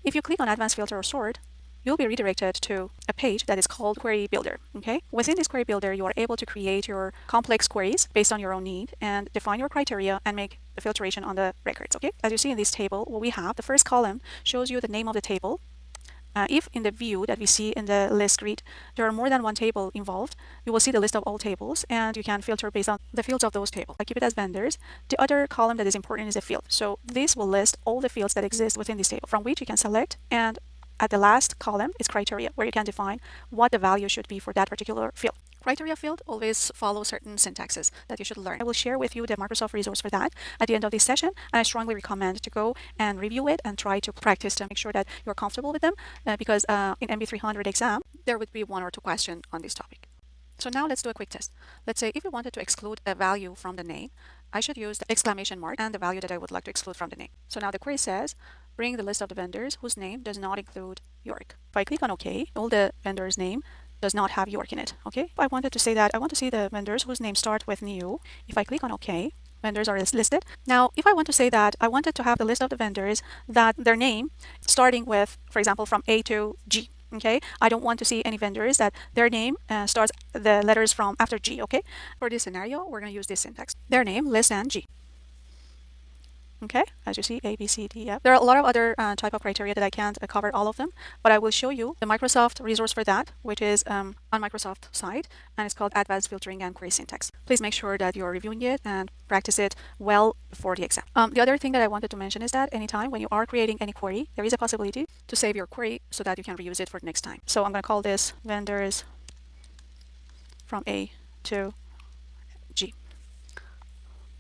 Speaker 1: If you click on Advanced Filter or Sort, you'll be redirected to a page that is called Query Builder. Okay? Within this Query Builder, you are able to create your complex queries based on your own need and define your criteria and make the filtration on the records. Okay? As you see in this table, what we have, the first column shows you the name of the table. If in the view that we see in the list grid, there are more than one table involved, you will see the list of all tables, and you can filter based on the fields of those tables. I keep it as vendors. The other column that is important is a field. So this will list all the fields that exist within this table, from which you can select, and at the last column is criteria, where you can define what the value should be for that particular field. Criteria field always follows certain syntaxes that you should learn. I will share with you the Microsoft resource for that at the end of this session, and I strongly recommend to go and review it and try to practice to make sure that you're comfortable with them, because in MB300 exam, there would be 1 or 2 questions on this topic. So now let's do a quick test. Let's say if you wanted to exclude a value from the name, I should use the exclamation mark and the value that I would like to exclude from the name. So now the query says, bring the list of the vendors whose name does not include York. If I click on OK, all the vendors' name does not have York in it. Okay, if I wanted to say that I want to see the vendors whose names start with new, if I click on OK, vendors are listed. Now, if I want to say that I wanted to have the list of the vendors that their name starting with, for example, from A to G. Okay, I don't want to see any vendors that their name starts the letters from after G. Okay, for this scenario, we're going to use this syntax: their name less than G. Okay, as you see, A, B, C, D, F. There are a lot of other type of criteria that I can't cover all of them, but I will show you the Microsoft resource for that, which is on Microsoft site, and it's called Advanced Filtering and Query Syntax. Please make sure that you're reviewing it and practice it well before the exam. The other thing that I wanted to mention is that anytime when you are creating any query, there is a possibility to save your query so that you can reuse it for the next time. So I'm going to call this vendors from A to G.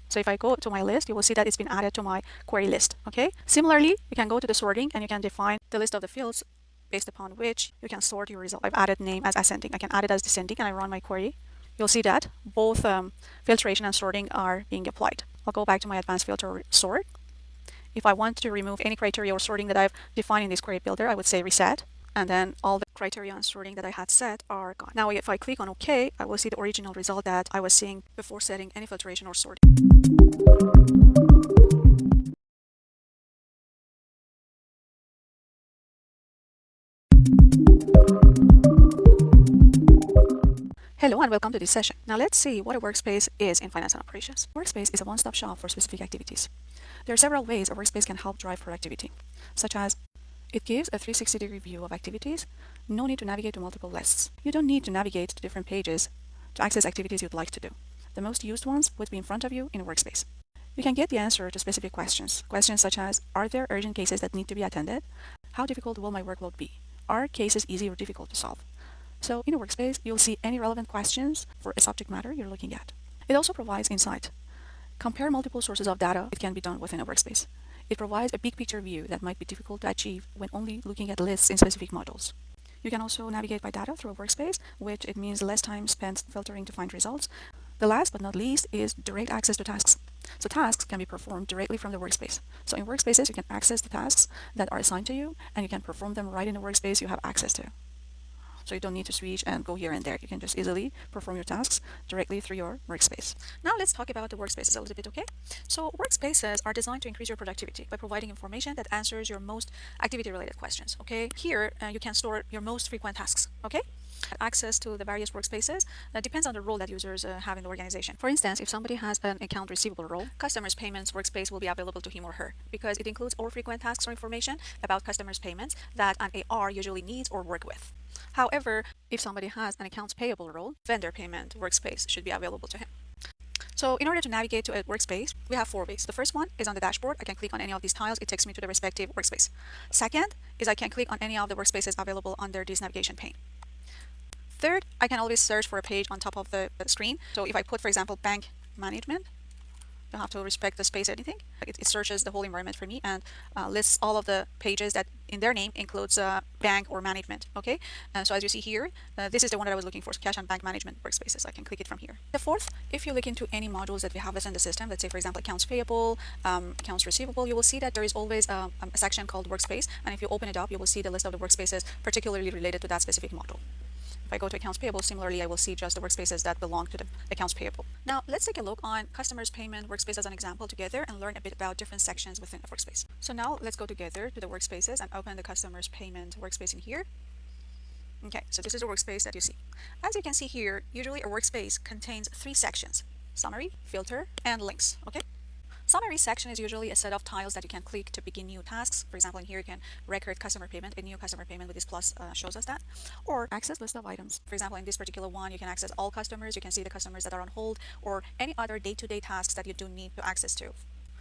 Speaker 1: So if I go to my list, you will see that it's been added to my query list. Okay. Similarly, you can go to the sorting and you can define the list of the fields based upon which you can sort your result. I've added name as ascending. I can add it as descending, and I run my query. You'll see that both filtration and sorting are being applied. I'll go back to my advanced filter or sort. If I want to remove any criteria or sorting that I've defined in this query builder, I would say reset. And then all the criteria and sorting that I had set are gone. Now, if I click on OK, I will see the original result that I was seeing before setting any filtration or sorting. Hello and welcome to this session. Now let's see what a workspace is in finance and operations. Workspace is a one-stop shop for specific activities. There are several ways a workspace can help drive productivity, such as it gives a 360-degree view of activities, no need to navigate to multiple lists. You don't need to navigate to different pages to access activities you'd like to do. The most used ones would be in front of you in a workspace. You can get the answer to specific questions. Questions such as, are there urgent cases that need to be attended? How difficult will my workload be? Are cases easy or difficult to solve? So in a workspace, you'll see any relevant questions for a subject matter you're looking at. It also provides insight. Compare multiple sources of data. It can be done within a workspace. It provides a big picture view that might be difficult to achieve when only looking at lists in specific modules. You can also navigate by data through a workspace, which it means less time spent filtering to find results. The last but not least is direct access to tasks. So tasks can be performed directly from the workspace. So in workspaces, you can access the tasks that are assigned to you, and you can perform them right in the workspace you have access to. So you don't need to switch and go here and there. You can just easily perform your tasks directly through your workspace. Now let's talk about the workspaces a little bit, okay? So workspaces are designed to increase your productivity by providing information that answers your most activity-related questions, okay? Here, you can store your most frequent tasks, okay? Access to the various workspaces that depends on the role that users have in the organization. For instance, if somebody has an account receivable role, customers payments workspace will be available to him or her because it includes all frequent tasks or information about customers payments that an AR usually needs or work with. However, if somebody has an accounts payable role, vendor payment workspace should be available to him. So in order to navigate to a workspace, we have four ways. The first one is on the dashboard. I can click on any of these tiles. It takes me to the respective workspace. Second is I can click on any of the workspaces available under this navigation pane. Third, I can always search for a page on top of the screen. So if I put, for example, bank management, you have to respect the space anything. It searches the whole environment for me and lists all of the pages that in their name includes bank or management, okay? So as you see here, this is the one that I was looking for, so cash and bank management workspaces. I can click it from here. The fourth, if you look into any modules that we have within the system, let's say for example accounts payable, accounts receivable, you will see that there is always a section called workspace, and if you open it up, you will see the list of the workspaces particularly related to that specific module. If I go to accounts payable, similarly, I will see just the workspaces that belong to the accounts payable. Now, let's take a look on customers payment workspace as an example together and learn a bit about different sections within a workspace. So now let's go together to the workspaces and open the customers payment workspace in here. Okay, so this is the workspace that you see. As you can see here, usually a workspace contains three sections: summary, filter, and links, okay? Summary section is usually a set of tiles that you can click to begin new tasks. For example, in here you can record customer payment. A new customer payment with this plus shows us that. Or access list of items. For example, in this particular one, you can access all customers. You can see the customers that are on hold or any other day-to-day tasks that you do need to access to.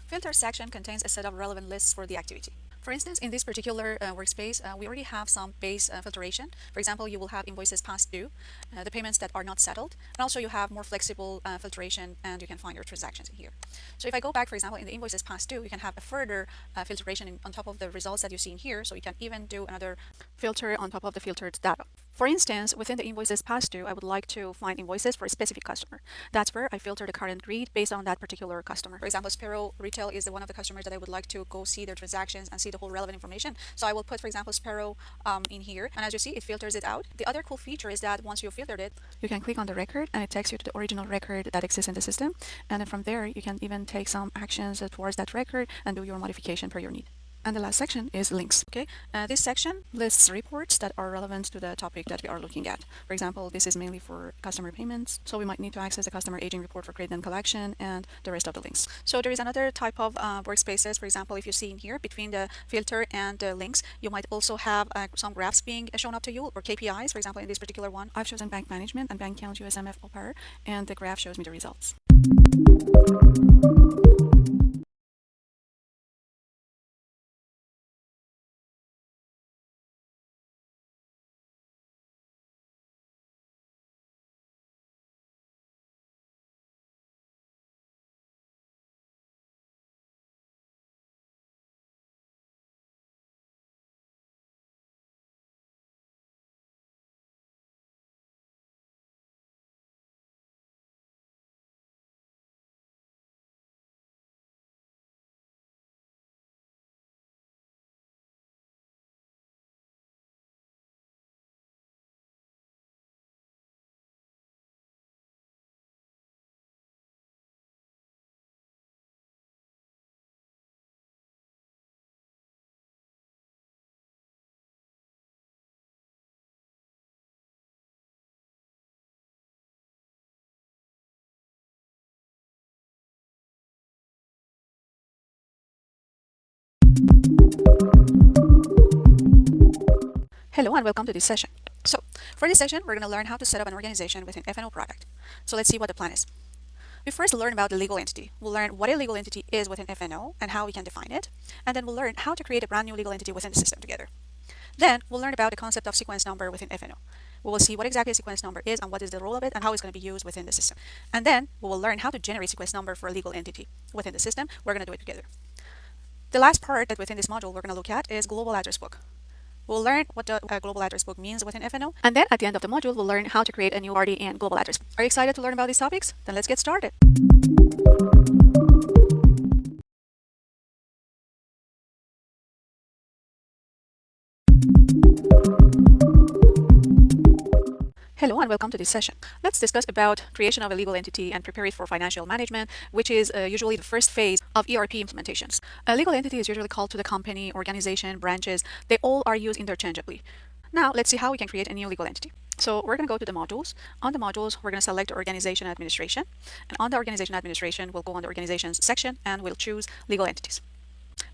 Speaker 1: Filter section contains a set of relevant lists for the activity. For instance, in this particular workspace, we already have some base filtration. For example, you will have invoices past due, the payments that are not settled, and also you have more flexible filtration, and you can find your transactions in here. So if I go back, for example, in the invoices past due, you can have a further filtration on top of the results that you see in here. So you can even do another filter on top of the filtered data. For instance, within the invoices past due, I would like to find invoices for a specific customer. That's where I filter the current grid based on that particular customer. For example, Sparrow Retail is the one of the customers that I would like to go see their transactions and see the whole relevant information. So I will put, for example, Sparrow in here. And as you see, it filters it out. The other cool feature is that once you've filtered it, you can click on the record and it takes you to the original record that exists in the system. And then from there, you can even take some actions towards that record and do your modification per your need. And the last section is links, okay? This section lists reports that are relevant to the topic that we are looking at. For example, this is mainly for customer payments, so we might need to access the customer aging report for credit and collection and the rest of the links. So there is another type of workspaces. For example, if you see in here between the filter and the links, you might also have some graphs being shown up to you or KPIs. For example, in this particular one, I've chosen bank management and bank account USMF OPER, and the graph shows me the results. Hello and welcome to this session. So, for this session, we're going to learn how to set up an organization with an F&O product. So let's see what the plan is. We first learn about the legal entity. We'll learn what a legal entity is within F&O and how we can define it. And then we'll learn how to create a brand new legal entity within the system together. Then we'll learn about the concept of sequence number within F&O. We will see what exactly a sequence number is and what is the role of it and how it's going to be used within the system. And then we will learn how to generate sequence number for a legal entity within the system. We're going to do it together. The last part that within this module we're going to look at is global address book. We'll learn what the global address book means within F&O. And then at the end of the module, we'll learn how to create a new party in global address book. Are you excited to learn about these topics? Then let's get started. Hello and welcome to this session. Let's discuss about creation of a legal entity and prepare it for financial management, which is usually the first phase of ERP implementations. A legal entity is usually called to the company, organization, branches. They all are used interchangeably. Now let's see how we can create a new legal entity. So we're going to go to the modules. On the modules, we're going to select organization administration. And on the organization administration, we'll go on the organizations section and we'll choose legal entities.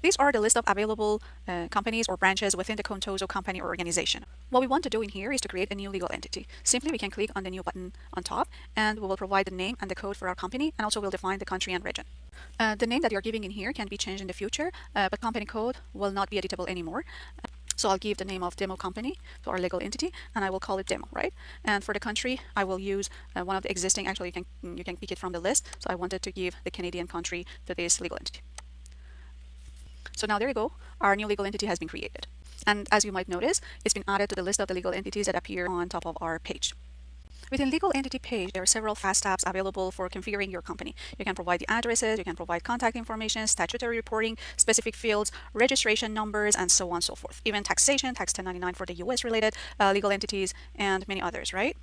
Speaker 1: These are the list of available companies or branches within the Contoso company or organization. What we want to do in here is to create a new legal entity. Simply, we can click on the new button on top and we will provide the name and the code for our company, and also we'll define the country and region. The name that you're giving in here can be changed in the future, but company code will not be editable anymore. So I'll give the name of demo company to our legal entity and I will call it demo, right? And for the country, I will use one of the existing, actually you can pick it from the list. So I wanted to give the Canadian country to this legal entity. So now there you go, our new legal entity has been created. And as you might notice, it's been added to the list of the legal entities that appear on top of our page. Within legal entity page, there are several fast tabs available for configuring your company. You can provide the addresses, you can provide contact information, statutory reporting, specific fields, registration numbers, and so on and so forth. Even taxation, tax 1099 for the US related legal entities, and many others, right?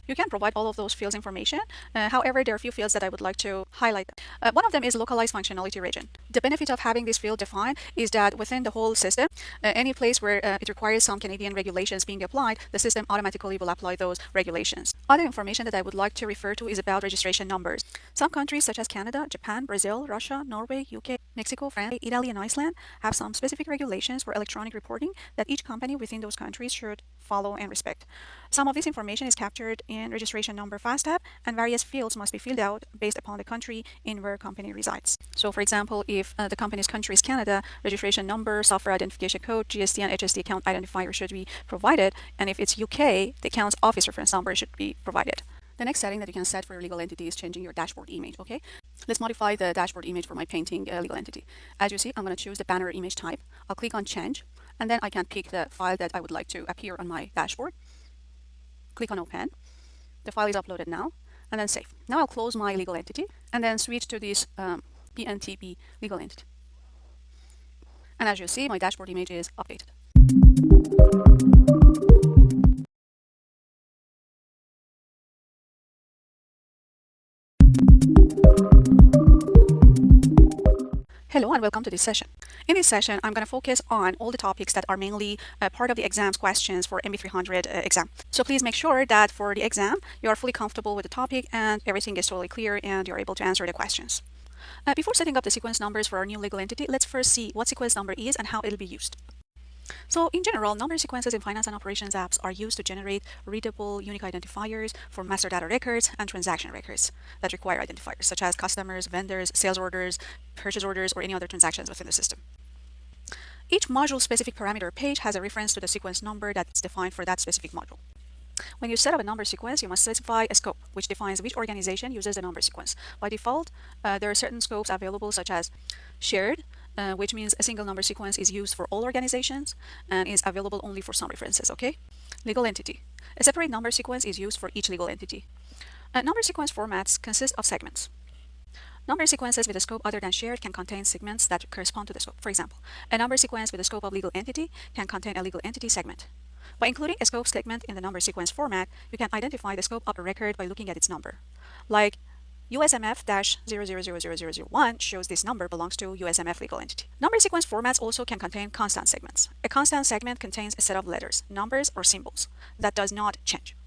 Speaker 1: You can provide all of those fields information. However, there are a few fields that I would like to highlight. One of them is localized functionality region. The benefit of having this field defined is that within the whole system, any place where it requires some Canadian regulations being applied, the system automatically will apply those regulations. Other information that I would like to refer to is about registration numbers. Some countries such as Canada, Japan, Brazil, Russia, Norway, UK, Mexico, France, Italy, and Iceland have some specific regulations for electronic reporting that each company within those countries should follow and respect. Some of this information is captured in registration number fast tab, and various fields must be filled out based upon the country in where company resides. So for example, if the company's country is Canada, registration number, software identification code, GST and HST account identifier should be provided, and if it's UK, the account's office reference number should be provided. The next setting that you can set for your legal entity is changing your dashboard image, okay? Let's modify the dashboard image for my painting legal entity. As you see, I'm going to choose the banner image type. I'll click on change, and then I can pick the file that I would like to appear on my dashboard. Click on open. The file is uploaded now, and then save. Now I'll close my legal entity and then switch to this PNTP legal entity. And as you see, my dashboard image is updated. Hello and welcome to this session. In this session, I'm going to focus on all the topics that are mainly part of the exam's questions for MB300 exam. So please make sure that for the exam, you are fully comfortable with the topic and everything is totally clear and you're able to answer the questions. Before setting up the sequence numbers for our new legal entity, let's first see what sequence number is and how it'll be used. So in general, number sequences in finance and operations apps are used to generate readable unique identifiers for master data records and transaction records that require identifiers, such as customers, vendors, sales orders, purchase orders, or any other transactions within the system. Each module-specific parameter page has a reference to the sequence number that's defined for that specific module. When you set up a number sequence, you must specify a scope, which defines which organization uses the number sequence. By default, there are certain scopes available, such as shared, which means a single number sequence is used for all organizations and is available only for some references, okay? Legal entity. A separate number sequence is used for each legal entity. Number sequence formats consist of segments. Number sequences with a scope other than shared can contain segments that correspond to the scope. For example, a number sequence with a scope of legal entity can contain a legal entity segment. By including a scope segment in the number sequence format, you can identify the scope of a record by looking at its number. Like USMF-000001 shows this number belongs to USMF legal entity. Number sequence formats also can contain constant segments. A constant segment contains a set of letters, numbers, or symbols that does not change.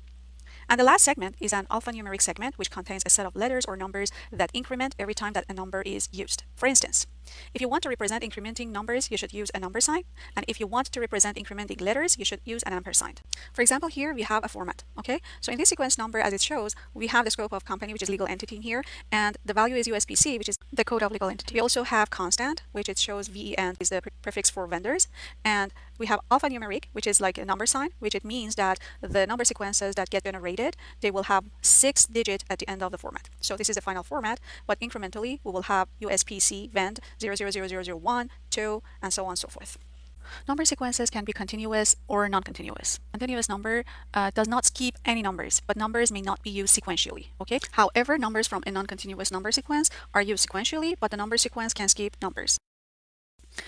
Speaker 1: And the last segment is an alphanumeric segment, which contains a set of letters or numbers that increment every time that a number is used. For instance, if you want to represent incrementing numbers, you should use a number sign. And if you want to represent incrementing letters, you should use an ampersand. For example, here we have a format, okay? So in this sequence number, as it shows, we have the scope of company, which is legal entity in here, and the value is USPC, which is the code of legal entity. We also have constant, which it shows VEN is the prefix for vendors, and we have alphanumeric, which is like a number sign, which it means that the number sequences that get generated, they will have 6 digits at the end of the format. So this is the final format, but incrementally we will have USPC vend 000001, 2, and so on and so forth. Number sequences can be continuous or non-continuous. Continuous number does not skip any numbers, but numbers may not be used sequentially, okay? However, numbers from a non-continuous number sequence are used sequentially, but the number sequence can skip numbers.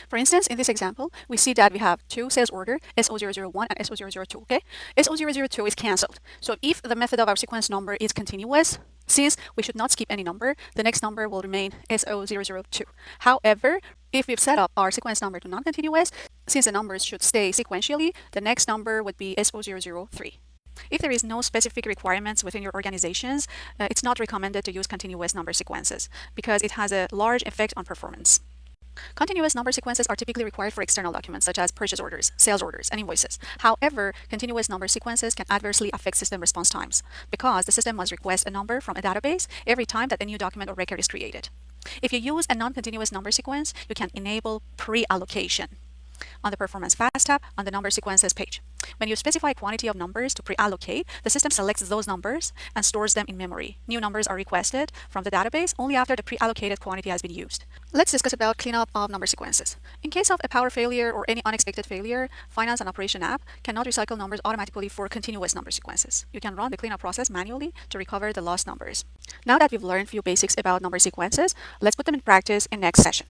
Speaker 1: For instance, in this example, we see that we have two sales order, SO001 and SO002, okay? SO002 is canceled. So if the method of our sequence number is continuous, since we should not skip any number, the next number will remain SO002. However, if we've set up our sequence number to non-continuous, since the numbers should stay sequentially, the next number would be SO003. If there is no specific requirements within your organizations, it's not recommended to use continuous number sequences because it has a large effect on performance. Continuous number sequences are typically required for external documents such as purchase orders, sales orders, and invoices. However, continuous number sequences can adversely affect system response times because the system must request a number from a database every time that a new document or record is created. If you use a non-continuous number sequence, you can enable pre-allocation on the Performance Fast tab on the number sequences page. When you specify a quantity of numbers to pre-allocate, the system selects those numbers and stores them in memory. New numbers are requested from the database only after the pre-allocated quantity has been used. Let's discuss about cleanup of number sequences. In case of a power failure or any unexpected failure, Finance and Operation app cannot recycle numbers automatically for continuous number sequences. You can run the cleanup process manually to recover the lost numbers. Now that we've learned a few basics about number sequences, let's put them in practice in next session.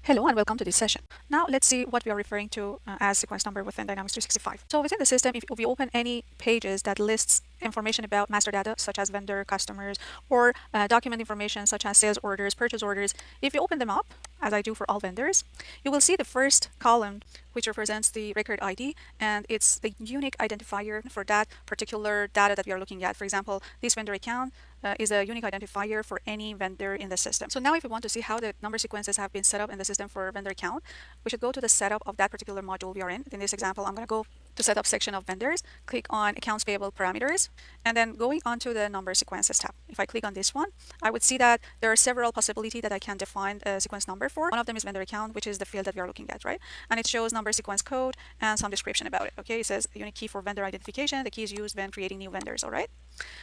Speaker 1: Hello and welcome to this session. Now let's see what we are referring to as sequence number within Dynamics 365. So within the system, if we open any pages that lists information about master data such as vendor, customers, or document information such as sales orders, purchase orders, if you open them up, as I do for all vendors, you will see the first column which represents the record ID, and it's the unique identifier for that particular data that we are looking at. For example, this vendor account is a unique identifier for any vendor in the system. So now if we want to see how the number sequences have been set up in the system for vendor account, we should go to the setup of that particular module we are in. In this example, I'm going to go to setup section of vendors, click on accounts payable parameters, and then going on to the number sequences tab. If I click on this one, I would see that there are several possibilities that I can define a sequence number for. One of them is vendor account, which is the field that we are looking at, right? And it shows number sequence code and some description about it. Okay, it says unique key for vendor identification. The key is used when creating new vendors. All right.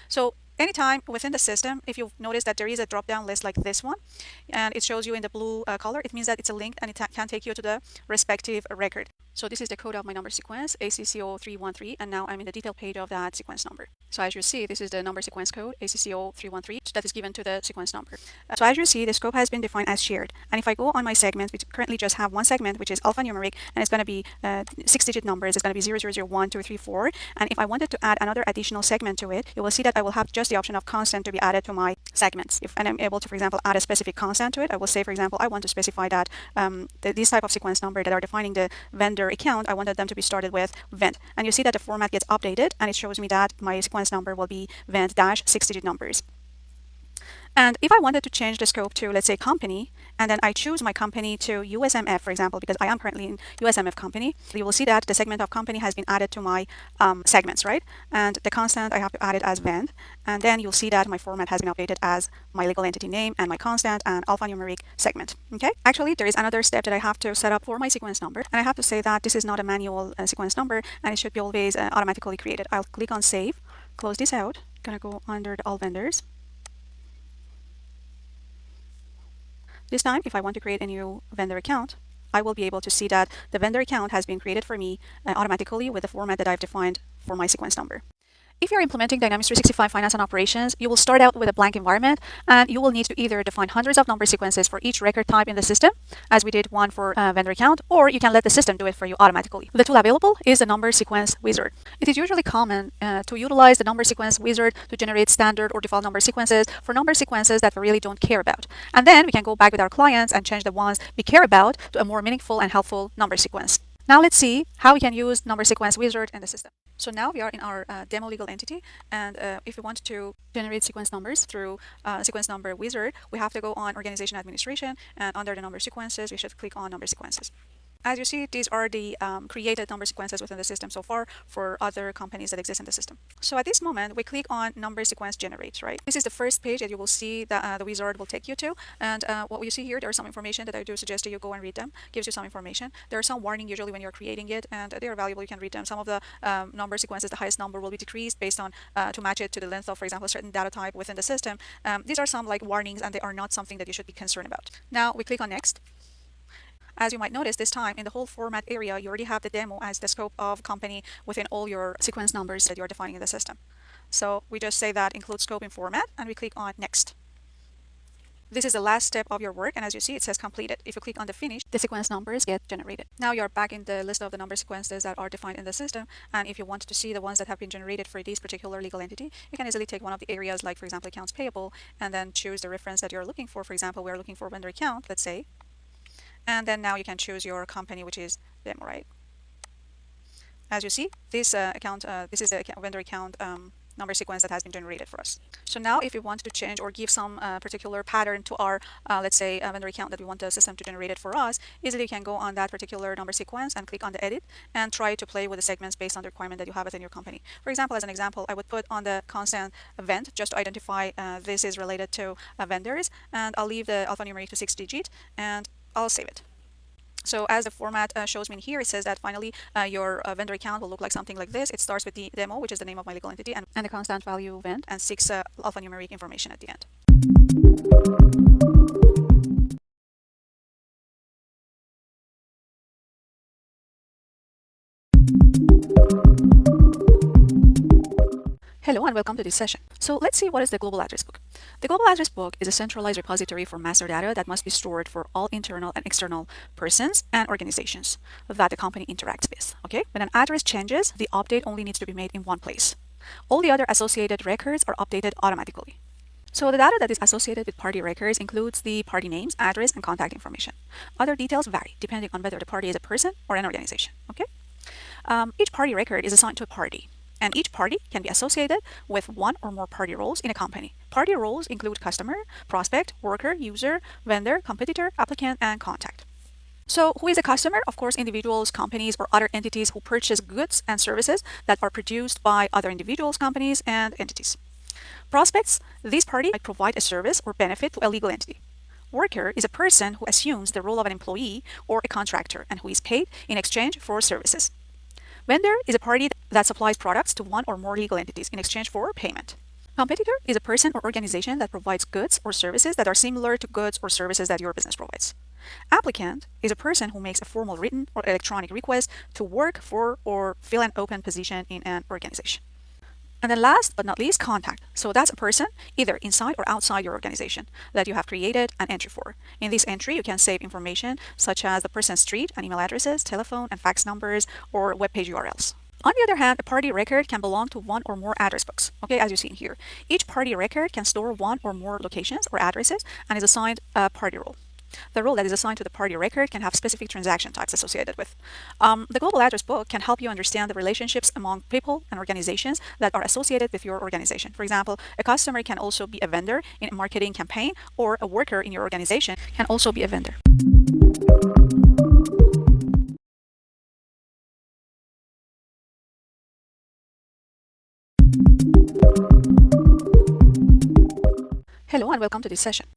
Speaker 1: So anytime within the system, if you've noticed that there is a drop-down list like this one, and it shows you in the blue color, it means that it's a link and it can take you to the respective record. So this is the code of my number sequence, ACCO313, and now I'm in the detail page of that sequence number. So as you see, this is the number sequence code, ACCO313, that is given to the sequence number. So as you see, the scope has been defined as shared. And if I go on my segment, we currently just have one segment, which is alphanumeric, and it's going to be 6-digit numbers. It's going to be 0001, 2, 3, 4. And if I wanted to add another additional segment to it, you will see that I will have just the option of constant to be added to my segments. And I'm able to, for example, add a specific constant to it, I will say, for example, I want to specify that these type of sequence number that are defining the vendor account, I wanted them to be started with vend. And you see that the format gets updated and it shows me that my sequence number will be vend-6-digit numbers. And if I wanted to change the scope to, let's say, company, and then I choose my company to USMF, for example, because I am currently in USMF company, you will see that the segment of company has been added to my segments, right? And the constant, I have to add it as vend. And then you'll see that my format has been updated as my legal entity name and my constant and alphanumeric segment, okay? Actually, there is another step that I have to set up for my sequence number. And I have to say that this is not a manual sequence number, and it should be always automatically created. I'll click on save, close this out, gonna go under the all vendors. This time, if I want to create a new vendor account, I will be able to see that the vendor account has been created for me automatically with the format that I've defined for my sequence number. If you're implementing Dynamics 365 Finance and Operations, you will start out with a blank environment, and you will need to either define hundreds of number sequences for each record type in the system, as we did one for vendor account, or you can let the system do it for you automatically. The tool available is the number sequence wizard. It is usually common to utilize the number sequence wizard to generate standard or default number sequences for number sequences that we really don't care about. And then we can go back with our clients and change the ones we care about to a more meaningful and helpful number sequence. Now let's see how we can use number sequence wizard in the system. So now we are in our demo legal entity, and if we want to generate sequence numbers through sequence number wizard, we have to go on organization administration, and under the number sequences, we should click on number sequences. As you see, these are the created number sequences within the system so far for other companies that exist in the system. So at this moment, we click on number sequence generate, right? This is the first page that you will see that the wizard will take you to. And what you see here, there's some information that I do suggest that you go and read them. Gives you some information. There are some warning usually when you're creating it, and they are valuable. You can read them. Some of the number sequences, the highest number will be decreased based on to match it to the length of, for example, a certain data type within the system. These are some like warnings, and they are not something that you should be concerned about. Now we click on next. As you might notice this time in the whole format area, you already have the demo as the scope of company within all your sequence numbers that you're defining in the system. So we just say that include scope in format, and we click on next. This is the last step of your work, and as you see, it says completed. If you click on the finish, the sequence numbers get generated. Now you're back in the list of the number sequences that are defined in the system, and if you want to see the ones that have been generated for this particular legal entity, you can easily take one of the areas like, for example, accounts payable, and then choose the reference that you're looking for. For example, we're looking for vendor account, let's say. And then now you can choose your company, which is demo, right? As you see, this this is the vendor account number sequence that has been generated for us. So now if you want to change or give some particular pattern to our, let's say, vendor account that we want the system to generate it for us, easily you can go on that particular number sequence and click on the edit and try to play with the segments based on the requirement that you have within your company. For example, as an example, I would put on the constant event just to identify this is related to vendors, and I'll leave the alphanumeric to 6 digit, and I'll save it. So as the format shows me here, it says that finally your vendor account will look like something like this. It starts with the demo, which is the name of my legal entity, and the constant value event, and 6 alphanumeric information at the end. Hello and welcome to this session. So let's see what is the global address book. The global address book is a centralized repository for master data that must be stored for all internal and external persons and organizations that the company interacts with. Okay, when an address changes, the update only needs to be made in one place. All the other associated records are updated automatically. So the data that is associated with party records includes the party names, address, and contact information. Other details vary depending on whether the party is a person or an organization. Okay, each party record is assigned to a party, and each party can be associated with one or more party roles in a company. Party roles include customer, prospect, worker, user, vendor, competitor, applicant, and contact. So who is a customer? Of course, individuals, companies, or other entities who purchase goods and services that are produced by other individuals, companies, and entities. Prospects, this party might provide a service or benefit to a legal entity. Worker is a person who assumes the role of an employee or a contractor and who is paid in exchange for services. Vendor is a party that supplies products to one or more legal entities in exchange for payment. Competitor is a person or organization that provides goods or services that are similar to goods or services that your business provides. Applicant is a person who makes a formal written or electronic request to work for or fill an open position in an organization. And then last but not least, contact. So that's a person either inside or outside your organization that you have created an entry for. In this entry, you can save information such as the person's street and email addresses, telephone and fax numbers, or web page URLs. On the other hand, a party record can belong to one or more address books, okay, as you see in here. Each party record can store one or more locations or addresses and is assigned a party role. The role that is assigned to the party record can have specific transaction types associated with. The global address book can help you understand the relationships among people and organizations that are associated with your organization. For example, a customer can also be a vendor in a marketing campaign, or a worker in your organization can also be a vendor. Hello and welcome to this session.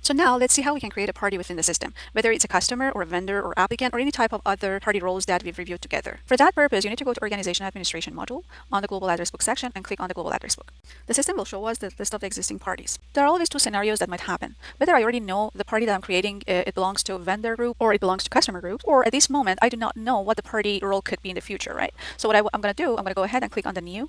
Speaker 1: So now let's see how we can create a party within the system, whether it's a customer or a vendor or applicant or any type of other party roles that we've reviewed together. For that purpose, you need to go to Organization Administration module on the Global Address Book section and click on the Global Address Book. The system will show us the list of the existing parties. There are always two scenarios that might happen. Whether I already know the party that I'm creating, it belongs to a vendor group or it belongs to customer group, or at this moment, I do not know what the party role could be in the future, right? So what I'm going to do, I'm going to go ahead and click on the New,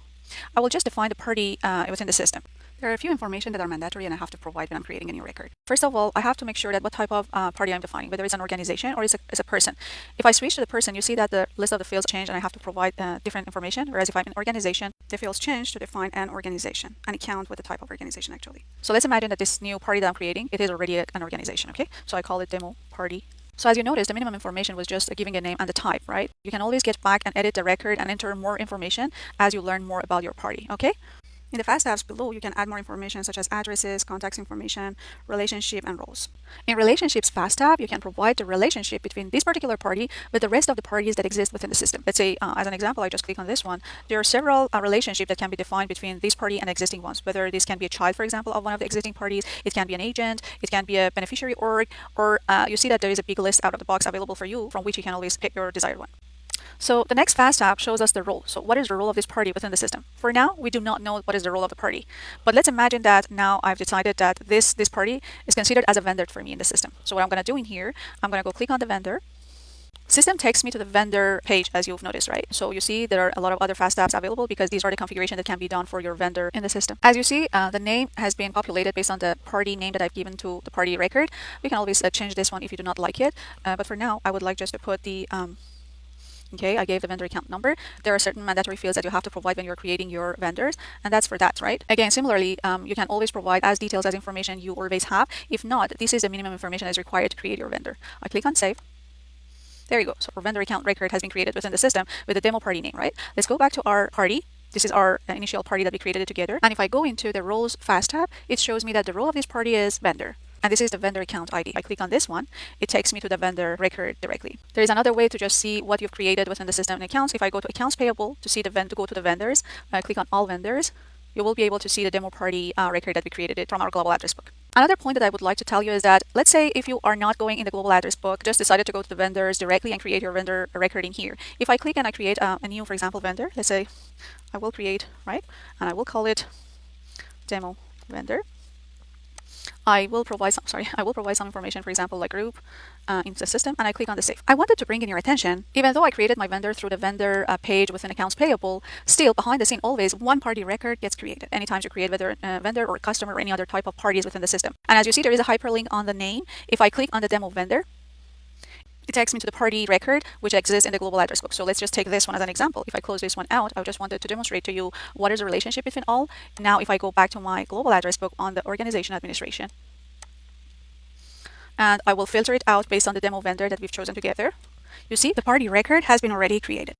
Speaker 1: I will just define the party within the system. There are a few information that are mandatory and I have to provide when I'm creating a new record. First of all, I have to make sure that what type of party I'm defining, whether it's an organization or it's a person. If I switch to the person, you see that the list of the fields change and I have to provide different information. Whereas if I'm an organization, the fields change to define an organization and account with the type of organization actually. So let's imagine that this new party that I'm creating, it is already an organization, okay? So I call it demo party. So as you notice, the minimum information was just giving a name and the type, right? You can always get back and edit the record and enter more information as you learn more about your party, okay? In the fast tabs below, you can add more information such as addresses, contacts information, relationship, and roles. In relationships fast tab, you can provide the relationship between this particular party with the rest of the parties that exist within the system. Let's say, as an example, I just click on this one. There are several relationships that can be defined between this party and existing ones. Whether this can be a child, for example, of one of the existing parties, it can be an agent, it can be a beneficiary org, or you see that there is a big list out of the box available for you from which you can always pick your desired one. So the next fast tab shows us the role. So what is the role of this party within the system? For now, we do not know what is the role of the party. But let's imagine that now I've decided that this party is considered as a vendor for me in the system. So what I'm going to do in here, I'm going to go click on the vendor. System takes me to the vendor page, as you've noticed, right? So you see there are a lot of other fast tabs available because these are the configuration that can be done for your vendor in the system. As you see, the name has been populated based on the party name that I've given to the party record. We can always change this one if you do not like it. But for now, I would like just to put the okay, I gave the vendor account number. There are certain mandatory fields that you have to provide when you're creating your vendors, and that's for that, right? Again, similarly, you can always provide as details as information you always have. If not, this is the minimum information that is required to create your vendor. I click on save. There you go. So our vendor account record has been created within the system with the demo party name, right? Let's go back to our party. This is our initial party that we created together. And if I go into the roles fast tab, it shows me that the role of this party is vendor. And this is the vendor account ID. I click on this one, it takes me to the vendor record directly. There is another way to just see what you've created within the system and accounts. If I go to accounts payable to see the to go to the vendors, I click on all vendors, you will be able to see the demo party record that we created it from our global address book. Another point that I would like to tell you is that let's say if you are not going in the global address book, just decided to go to the vendors directly and create your vendor record in here. If I click and I create a new, for example, vendor, let's say I will create, right? And I will call it demo vendor. I will provide some information, for example, like group into the system, and I click on the save. I wanted to bring in your attention, even though I created my vendor through the vendor page within accounts payable, still behind the scene, always one party record gets created. Anytime you create whether a vendor or customer or any other type of parties within the system. And as you see, there is a hyperlink on the name. If I click on the demo vendor, it takes me to the party record, which exists in the global address book. So let's just take this one as an example. If I close this one out, I just wanted to demonstrate to you what is the relationship between all. Now, if I go back to my global address book on the organization administration, and I will filter it out based on the demo vendor that we've chosen together, you see the party record has been already created.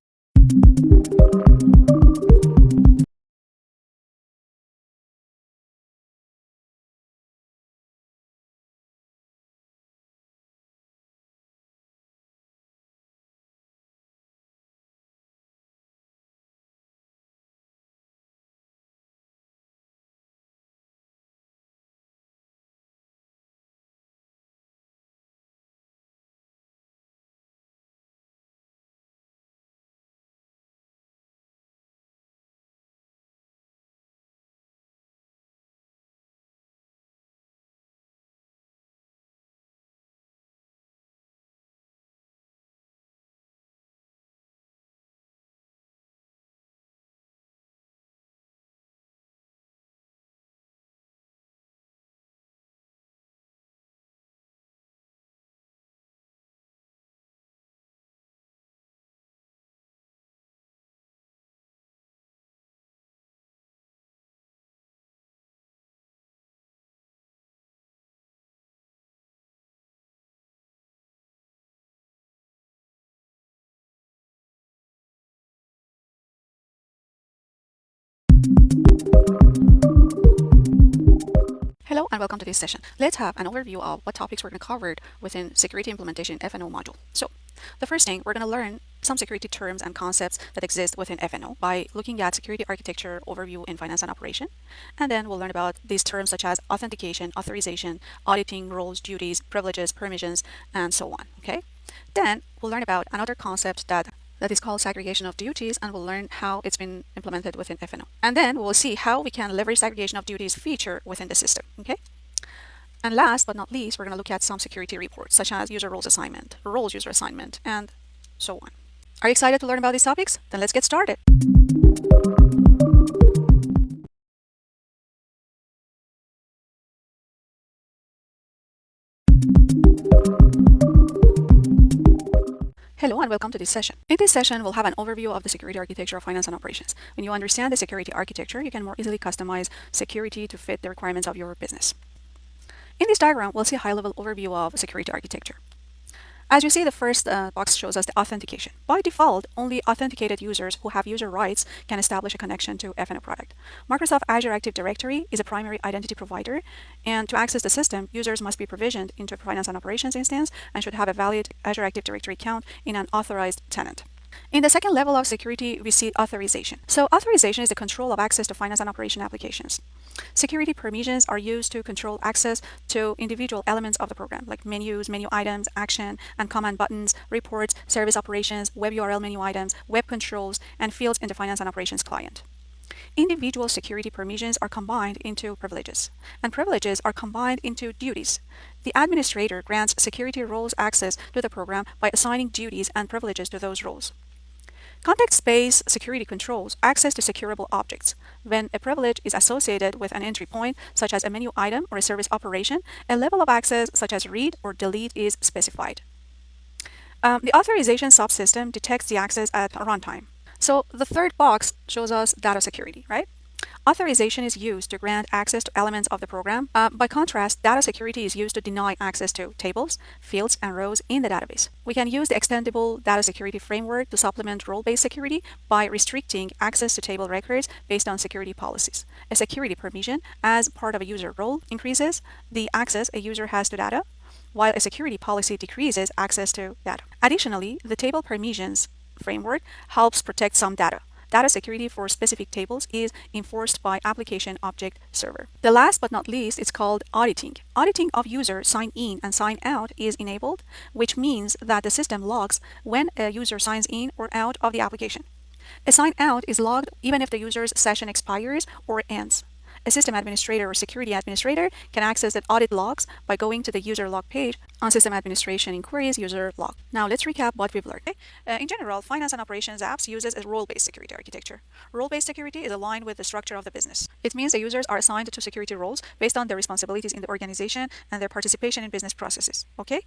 Speaker 1: Hello and welcome to this session. Let's have an overview of what topics we're going to cover within Security Implementation FNO module. So the first thing, we're going to learn some security terms and concepts that exist within FNO by looking at security architecture overview in finance and operation. And then we'll learn about these terms such as authentication, authorization, auditing, roles, duties, privileges, permissions, and so on. Okay. Then we'll learn about another concept that is called segregation of duties, and we'll learn how it's been implemented within FNO. And then we'll see how we can leverage segregation of duties feature within the system, okay? And last but not least, we're going to look at some security reports, such as user roles assignment, roles user assignment, and so on. Are you excited to learn about these topics? Then let's get started. Hello and welcome to this session. In this session, we'll have an overview of the security architecture of finance and operations. When you understand the security architecture, you can more easily customize security to fit the requirements of your business. In this diagram, we'll see a high-level overview of security architecture. As you see, the first box shows us the authentication. By default, only authenticated users who have user rights can establish a connection to F&O product. Microsoft Azure Active Directory is a primary identity provider, and to access the system, users must be provisioned into a finance and operations instance and should have a valid Azure Active Directory account in an authorized tenant. In the second level of security, we see authorization. So authorization is the control of access to finance and operation applications. Security permissions are used to control access to individual elements of the program, like menus, menu items, action and command buttons, reports, service operations, web URL menu items, web controls, and fields in the finance and operations client. Individual security permissions are combined into privileges, and privileges are combined into duties. The administrator grants security roles access to the program by assigning duties and privileges to those roles. Context-based security controls access to securable objects. When a privilege is associated with an entry point, such as a menu item or a service operation, a level of access such as read or delete is specified. The authorization subsystem detects the access at runtime. So the third box shows us data security, right? Authorization is used to grant access to elements of the program. By contrast, data security is used to deny access to tables, fields, and rows in the database. We can use the extendable data security framework to supplement role-based security by restricting access to table records based on security policies. A security permission as part of a user role increases the access a user has to data, while a security policy decreases access to data. Additionally, the table permissions framework helps protect some data. Data security for specific tables is enforced by application object server. The last but not least is called auditing. Auditing of user sign in and sign out is enabled, which means that the system logs when a user signs in or out of the application. A sign out is logged even if the user's session expires or ends. A system administrator or security administrator can access the audit logs by going to the user log page on System Administration Inquiries User Log. Now let's recap what we've learned. In general, finance and operations apps uses a role-based security architecture. Role-based security is aligned with the structure of the business. It means the users are assigned to security roles based on their responsibilities in the organization and their participation in business processes. Okay?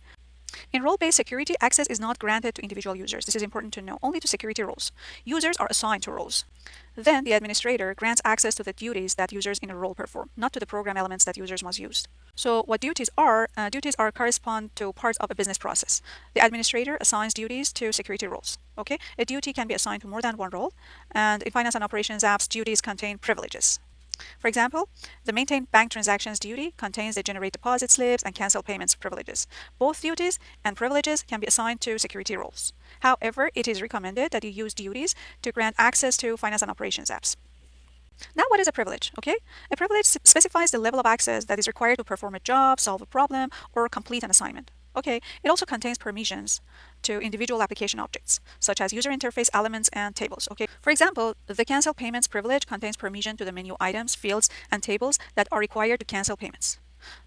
Speaker 1: In role-based security, access is not granted to individual users. This is important to know, only to security roles. Users are assigned to roles. Then the administrator grants access to the duties that users in a role perform, not to the program elements that users must use. So what duties are correspond to parts of a business process. The administrator assigns duties to security roles. Okay, a duty can be assigned to more than one role, and in finance and operations apps, duties contain privileges. For example, the maintain bank transactions duty contains the generate deposit slips and cancel payments privileges. Both duties and privileges can be assigned to security roles. However, it is recommended that you use duties to grant access to finance and operations apps. Now, what is a privilege? Okay, a privilege specifies the level of access that is required to perform a job, solve a problem, or complete an assignment. Okay, it also contains permissions to individual application objects, such as user interface elements and tables. Okay, for example, the cancel payments privilege contains permission to the menu items, fields, and tables that are required to cancel payments.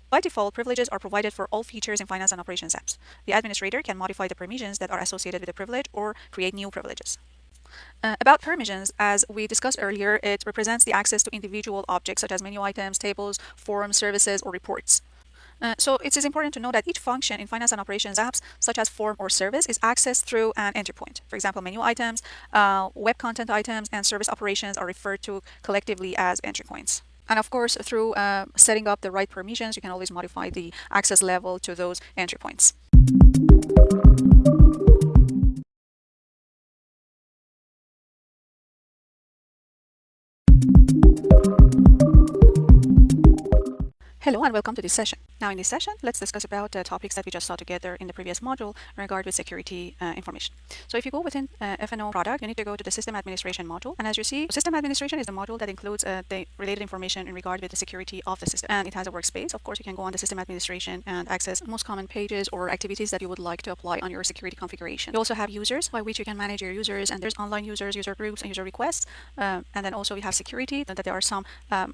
Speaker 1: By default, privileges are provided for all features in finance and operations apps. The administrator can modify the permissions that are associated with the privilege or create new privileges. About permissions, as we discussed earlier, it represents the access to individual objects such as menu items, tables, forms, services, or reports. So it is important to know that each function in finance and operations apps, such as form or service, is accessed through an entry point. For example, menu items, web content items, and service operations are referred to collectively as entry points. And of course, through setting up the right permissions, you can always modify the access level to those entry points. Hello and welcome to this session. Now in this session, let's discuss about the topics that we just saw together in the previous module in regard with security information. So if you go within F&O product, you need to go to the system administration module. And as you see, system administration is the module that includes the related information in regard with the security of the system. And it has a workspace. Of course, you can go on the system administration and access most common pages or activities that you would like to apply on your security configuration. You also have users by which you can manage your users, and there's online users, user groups, and user requests. And then also you have security, that there are some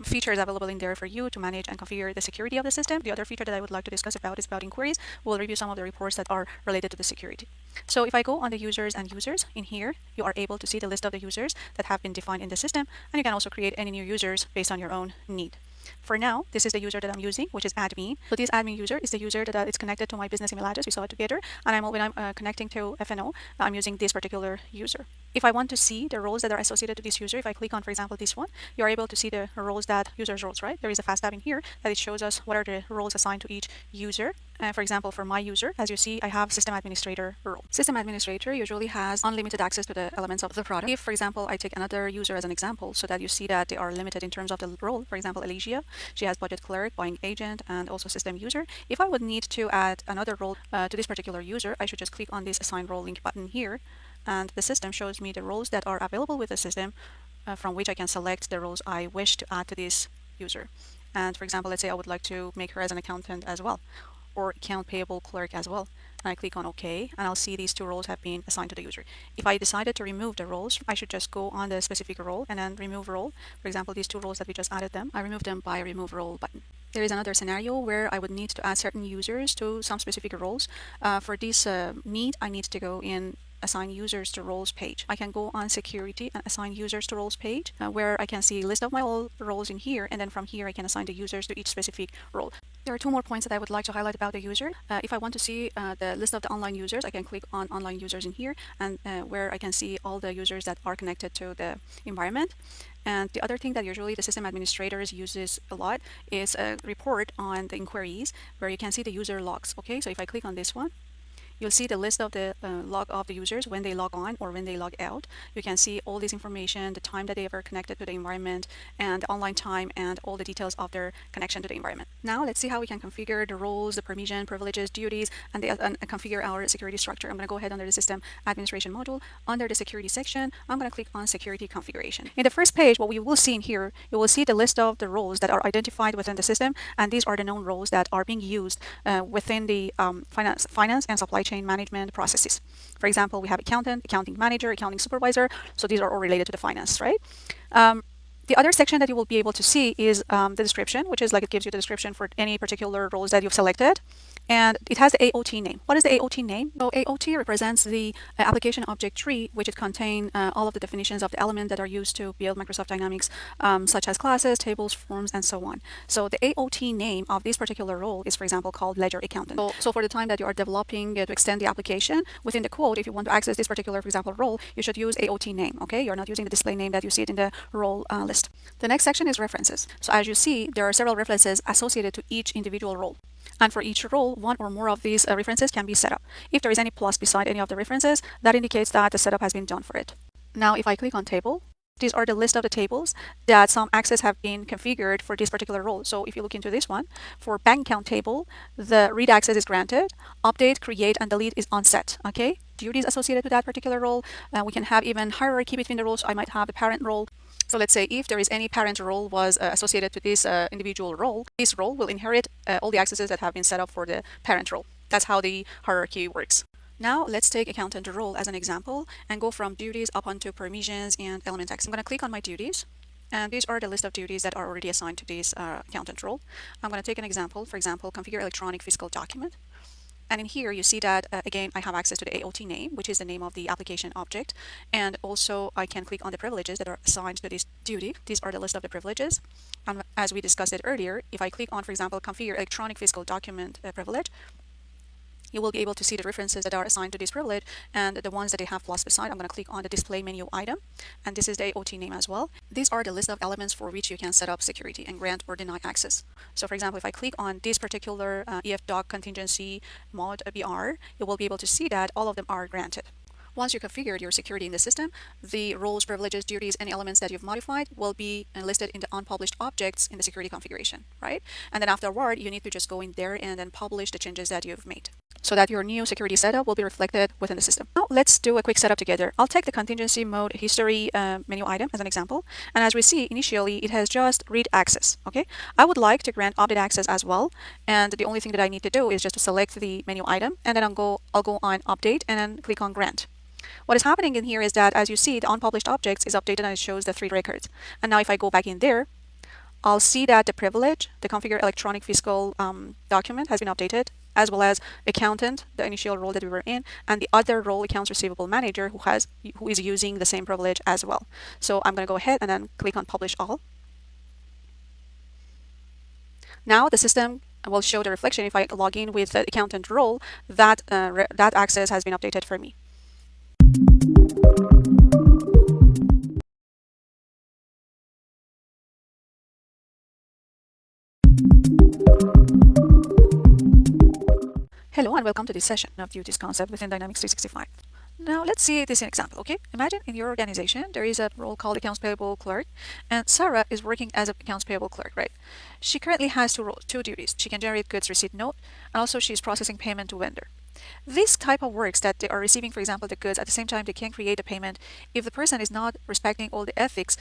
Speaker 1: features available in there for you to manage and configure the security of the system. The other feature that I would like to discuss about is about inquiries. We'll review some of the reports that are related to the security. So if I go on the users and users, in here you are able to see the list of the users that have been defined in the system, and you can also create any new users based on your own need. For now, this is the user that I'm using, which is admin. So this admin user is the user that is connected to my business email address. We saw it together. And when I'm connecting to FNO, I'm using this particular user. If I want to see the roles that are associated to this user, if I click on, for example, this one, you're able to see the roles that users roles, right? There is a fast tab in here that it shows us what are the roles assigned to each user. For example, for my user, as you see, I have system administrator role. System administrator usually has unlimited access to the elements of the product. If, for example, I take another user as an example so that you see that they are limited in terms of the role, for example, Alicia, she has budget clerk, buying agent, and also system user. If I would need to add another role to this particular user, I should just click on this assign role link button here, and the system shows me the roles that are available with the system from which I can select the roles I wish to add to this user. And for example, let's say I would like to make her as an accountant as well, or account payable clerk as well. And I click on OK, and I'll see these two roles have been assigned to the user. If I decided to remove the roles, I should just go on the specific role and then remove role. For example, these two roles that we just added them, I remove them by remove role button. There is another scenario where I would need to add certain users to some specific roles. For this need, I need to go in assign users to roles page. I can go on security and assign users to roles page where I can see a list of my all roles in here, and then from here I can assign the users to each specific role. There are two more points that I would like to highlight about the user. If I want to see the list of the online users, I can click on online users in here, and where I can see all the users that are connected to the environment. And the other thing that usually the system administrators uses a lot is a report on the inquiries where you can see the user logs. Okay, so if I click on this one, you'll see the list of the log of the users when they log on or when they log out. You can see all this information, the time that they ever connected to the environment, and the online time, and all the details of their connection to the environment. Now let's see how we can configure the roles, the permission, privileges, duties, and configure our security structure. I'm going to go ahead under the system administration module. Under the security section, I'm going to click on security configuration. In the first page, what we will see in here, you will see the list of the roles that are identified within the system, and these are the known roles that are being used within the finance and supply chain management processes. For example, we have accountant, accounting manager, accounting supervisor. So these are all related to the finance, right? The other section that you will be able to see is the description, which is like it gives you the description for any particular roles that you've selected. And it has the AOT name. What is the AOT name? So AOT represents the application object tree, which it contains all of the definitions of the elements that are used to build Microsoft Dynamics, such as classes, tables, forms, and so on. So the AOT name of this particular role is, for example, called Ledger Accountant. So for the time that you are developing to extend the application within the code, if you want to access this particular, for example, role, you should use AOT name. Okay, you're not using the display name that you see it in the role list. The next section is references. So as you see, there are several references associated to each individual role. And for each role, one or more of these references can be set up. If there is any plus beside any of the references, that indicates that the setup has been done for it. Now, if I click on table, these are the list of the tables that some access have been configured for this particular role. So if you look into this one, for bank account table, the read access is granted, update, create, and delete is on set. Okay, duties associated with that particular role. We can have even hierarchy between the roles. I might have the parent role. So let's say if there is any parent role was associated to this individual role, this role will inherit all the accesses that have been set up for the parent role. That's how the hierarchy works. Now let's take accountant role as an example and go from duties up onto permissions and element access. I'm going to click on my duties. And these are the list of duties that are already assigned to this accountant role. I'm going to take an example. For example, configure electronic fiscal document. And in here, you see that, again, I have access to the AOT name, which is the name of the application object. And also, I can click on the privileges that are assigned to this duty. These are the list of the privileges. And as we discussed it earlier, if I click on, for example, configure electronic fiscal document privilege, you will be able to see the references that are assigned to this privilege and the ones that they have plus beside. I'm going to click on the display menu item, and this is the AOT name as well. These are the list of elements for which you can set up security and grant or deny access. So for example, if I click on this particular EFDoc contingency mod BR, you will be able to see that all of them are granted. Once you configured your security in the system, the roles, privileges, duties, and elements that you've modified will be listed in the unpublished objects in the security configuration, right? And then afterward, you need to just go in there and then publish the changes that you've made so that your new security setup will be reflected within the system. Now, let's do a quick setup together. I'll take the contingency mode history menu item as an example. And as we see, initially, it has just read access, okay? I would like to grant update access as well. And the only thing that I need to do is just to select the menu item, and then I'll go on update and then click on grant. What is happening in here is that, as you see, the unpublished objects is updated and it shows the 3 records. And now if I go back in there, I'll see that the privilege, the configure electronic fiscal document has been updated, as well as accountant, the initial role that we were in, and the other role, accounts receivable manager, who is using the same privilege as well. So I'm going to go ahead and then click on publish all. Now the system will show the reflection if I log in with the accountant role that that access has been updated for me. Hello and welcome to this session of duties concept within Dynamics 365. Now let's see this in example, okay? Imagine in your organization there is a role called accounts payable clerk, and Sarah is working as an accounts payable clerk, right? She currently has two duties. She can generate goods receipt note, and also she's processing payment to vendor. This type of works that they are receiving, for example, the goods at the same time they can create a payment. If the person is not respecting all the ethics,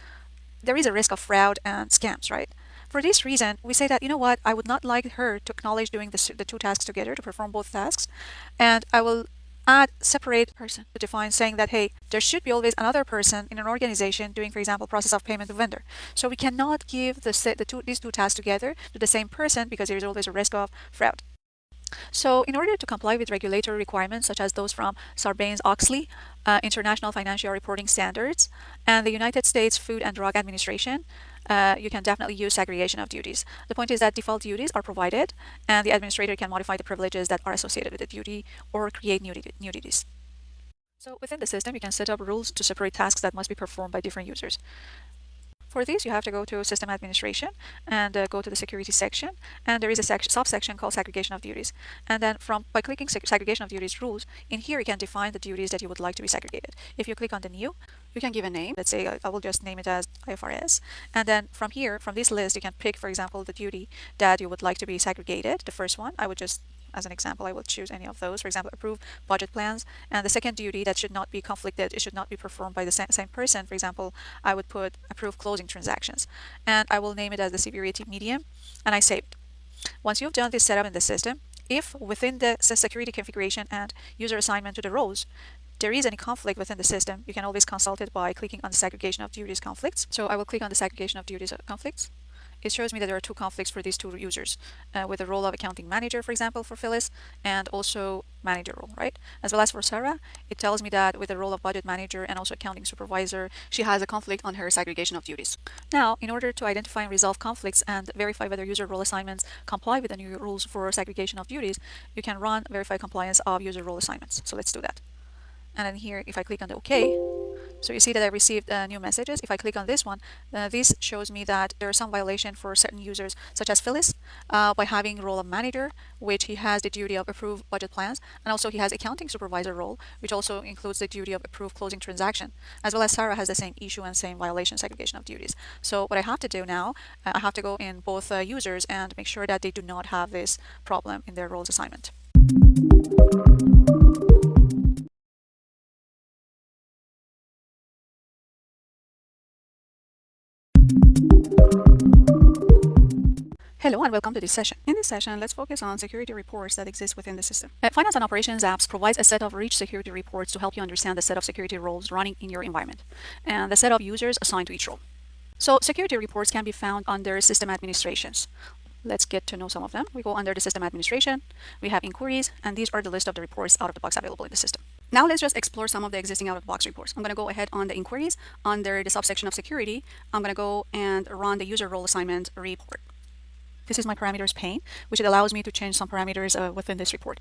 Speaker 1: there is a risk of fraud and scams, right? For this reason, we say that, you know what, I would not like her to acknowledge doing the two tasks together to perform both tasks. And I will add separate person to define saying that, hey, there should be always another person in an organization doing, for example, process of payment to vendor. So we cannot give these two tasks together to the same person because there is always a risk of fraud. So in order to comply with regulatory requirements such as those from Sarbanes-Oxley, International Financial Reporting Standards, and the United States Food and Drug Administration, you can definitely use segregation of duties. The point is that default duties are provided, and the administrator can modify the privileges that are associated with the duty or create new duties. So within the system, you can set up rules to separate tasks that must be performed by different users. For this, you have to go to System Administration and go to the Security section, and there is a subsection called Segregation of Duties. And then by clicking Segregation of Duties Rules, in here you can define the duties that you would like to be segregated. If you click on the New, you can give a name. Let's say I will just name it as IFRS. And then from here, from this list, you can pick, for example, the duty that you would like to be segregated. The first one, I would just, as an example, I will choose any of those. For example, approve budget plans. And the second duty that should not be conflicted, it should not be performed by the same person. For example, I would put approve closing transactions. And I will name it as the severity medium, and I save it. Once you've done this setup in the system, if within the security configuration and user assignment to the roles, there is any conflict within the system, you can always consult it by clicking on the segregation of duties conflicts. So I will click on the segregation of duties conflicts. It shows me that there are two conflicts for these two users, with the role of accounting manager, for example, for Phyllis, and also manager role, right? As well as for Sarah, it tells me that with the role of budget manager and also accounting supervisor, she has a conflict on her segregation of duties. Now, in order to identify and resolve conflicts and verify whether user role assignments comply with the new rules for segregation of duties, you can run verify compliance of user role assignments. So let's do that. And then here, if I click on the OK, so you see that I received new messages. If I click on this one, this shows me that there are some violation for certain users, such as Phyllis, by having role of manager, which he has the duty of approve budget plans, and also he has accounting supervisor role, which also includes the duty of approve closing transaction, as well as Sarah has the same issue and same violation segregation of duties. So what I have to do now, I have to go in both users and make sure that they do not have this problem in their roles assignment. Hello and welcome to this session. In this session, let's focus on security reports that exist within the system. Finance and Operations Apps provides a set of rich security reports to help you understand the set of security roles running in your environment and the set of users assigned to each role. So security reports can be found under System Administrations. Let's get to know some of them. We go under the System Administration, we have Inquiries, and these are the list of the reports out of the box available in the system. Now let's just explore some of the existing out-of-the-box reports. I'm going to go ahead on the Inquiries. Under the subsection of Security, I'm going to go and run the User Role Assignment report. This is my parameters pane, which it allows me to change some parameters within this report.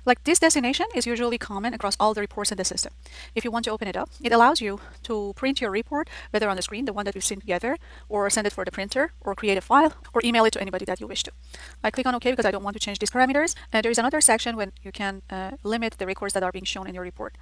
Speaker 1: Like this destination is usually common across all the reports in the system. If you want to open it up, it allows you to print your report, whether on the screen, the one that we've seen together, or send it for the printer, or create a file, or email it to anybody that you wish to. I click on OK because I don't want to change these parameters. There is another section when you can limit the records that are being shown in your report.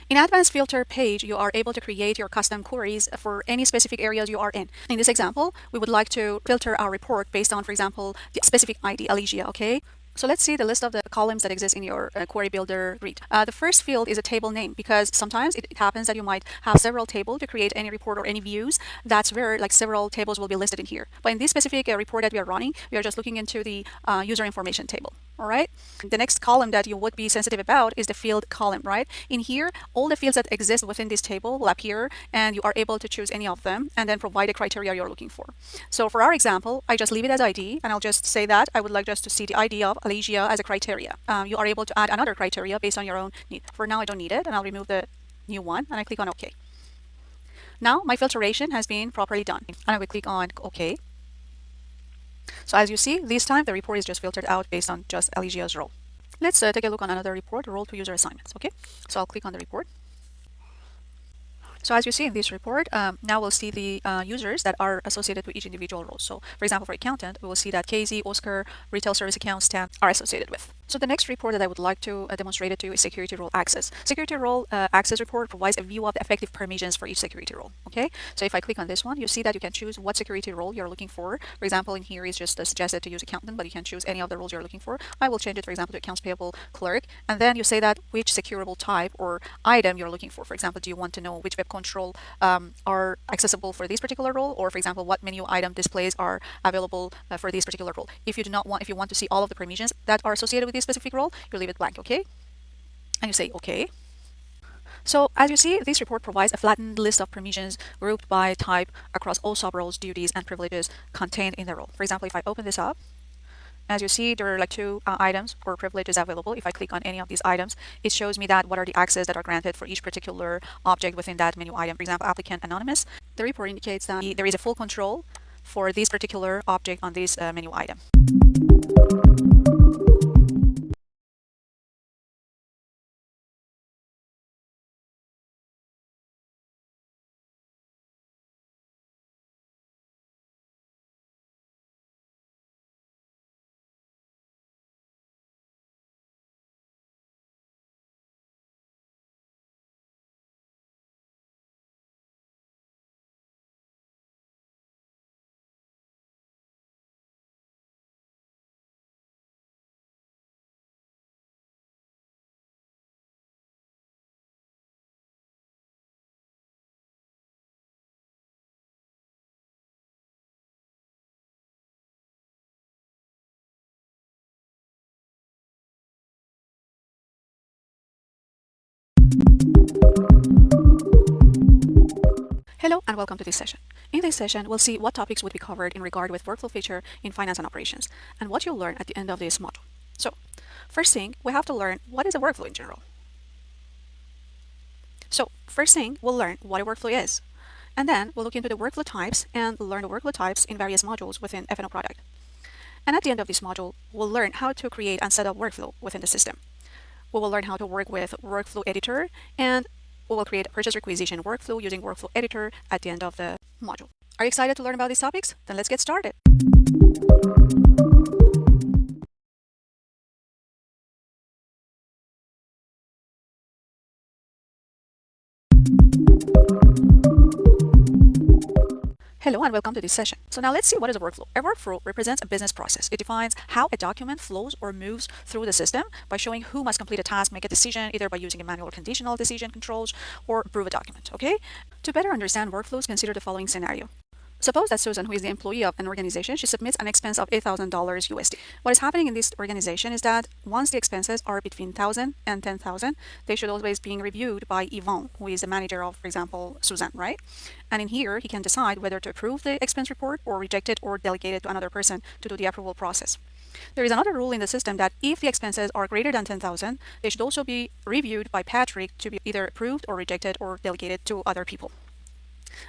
Speaker 1: In Advanced Filter page, you are able to create your custom queries for any specific areas you are in. In this example, we would like to filter our report based on, for example, the specific ID, Alicia, okay? So let's see the list of the columns that exist in your query builder read. The first field is a table name, because sometimes it happens that you might have several tables to create any report or any views. That's where like several tables will be listed in here. But in this specific report that we are running, we are just looking into the user information table. All right. The next column that you would be sensitive about is the field column, right? In here, all the fields that exist within this table will appear, and you are able to choose any of them and then provide the criteria you're looking for. So for our example, I just leave it as ID, and I'll just say that I would like just to see the ID of Alicia as a criteria. You are able to add another criteria based on your own need. For now, I don't need it, and I'll remove the new one, and I click on OK. Now my filtration has been properly done, and I will click on OK. So as you see, this time the report is just filtered out based on just Eligia's role. Let's take a look on another report, role to user assignments. Okay, so I'll click on the report. So as you see in this report, now we'll see the users that are associated with each individual role. So for example, for accountant, we will see that Casey, Oscar, retail service account, Stan are associated with. So the next report that I would like to demonstrate it to you is security role access. Security role access report provides a view of the effective permissions for each security role. Okay, so if I click on this one, you see that you can choose what security role you're looking for. For example, in here is just suggested to use accountant, but you can choose any of the roles you're looking for. I will change it, for example, to accounts payable clerk, and then you say that which securable type or item you're looking for. For example, do you want to know which web control are accessible for this particular role, or for example, what menu item displays are available for this particular role. If you want to see all of the permissions that are associated with this specific role, you leave it blank, okay? And you say okay. So as you see, this report provides a flattened list of permissions grouped by type across all sub-roles, duties, and privileges contained in the role. For example, if I open this up, as you see, there are like two items or privileges available. If I click on any of these items, it shows me that what are the access that are granted for each particular object within that menu item. For example, applicant anonymous. The report indicates that there is a full control for this particular object on this menu item. Hello and welcome to this session. In this session, we'll see what topics would be covered in regard with workflow feature in finance and operations, and what you'll learn at the end of this module. So, first thing, we have to learn what is a workflow in general. So, first thing, we'll learn what a workflow is. And then we'll look into the workflow types and learn the workflow types in various modules within F&O product. And at the end of this module, we'll learn how to create and set up workflow within the system. We will learn how to work with workflow editor, and we will create a purchase requisition workflow using workflow editor at the end of the module. Are you excited to learn about these topics? Then let's get started. Hello and welcome to this session. So now let's see what is a workflow. A workflow represents a business process. It defines how a document flows or moves through the system by showing who must complete a task, make a decision, either by using a manual or conditional decision controls, or approve a document, okay? To better understand workflows, consider the following scenario. Suppose that Susan, who is the employee of an organization, she submits an expense of $8,000 USD. What is happening in this organization is that once the expenses are between 1,000 and 10,000, they should always be reviewed by Yvon, who is the manager of, for example, Susan, right? And in here, he can decide whether to approve the expense report or reject it or delegate it to another person to do the approval process. There is another rule in the system that if the expenses are greater than 10,000, they should also be reviewed by Patrick to be either approved or rejected or delegated to other people.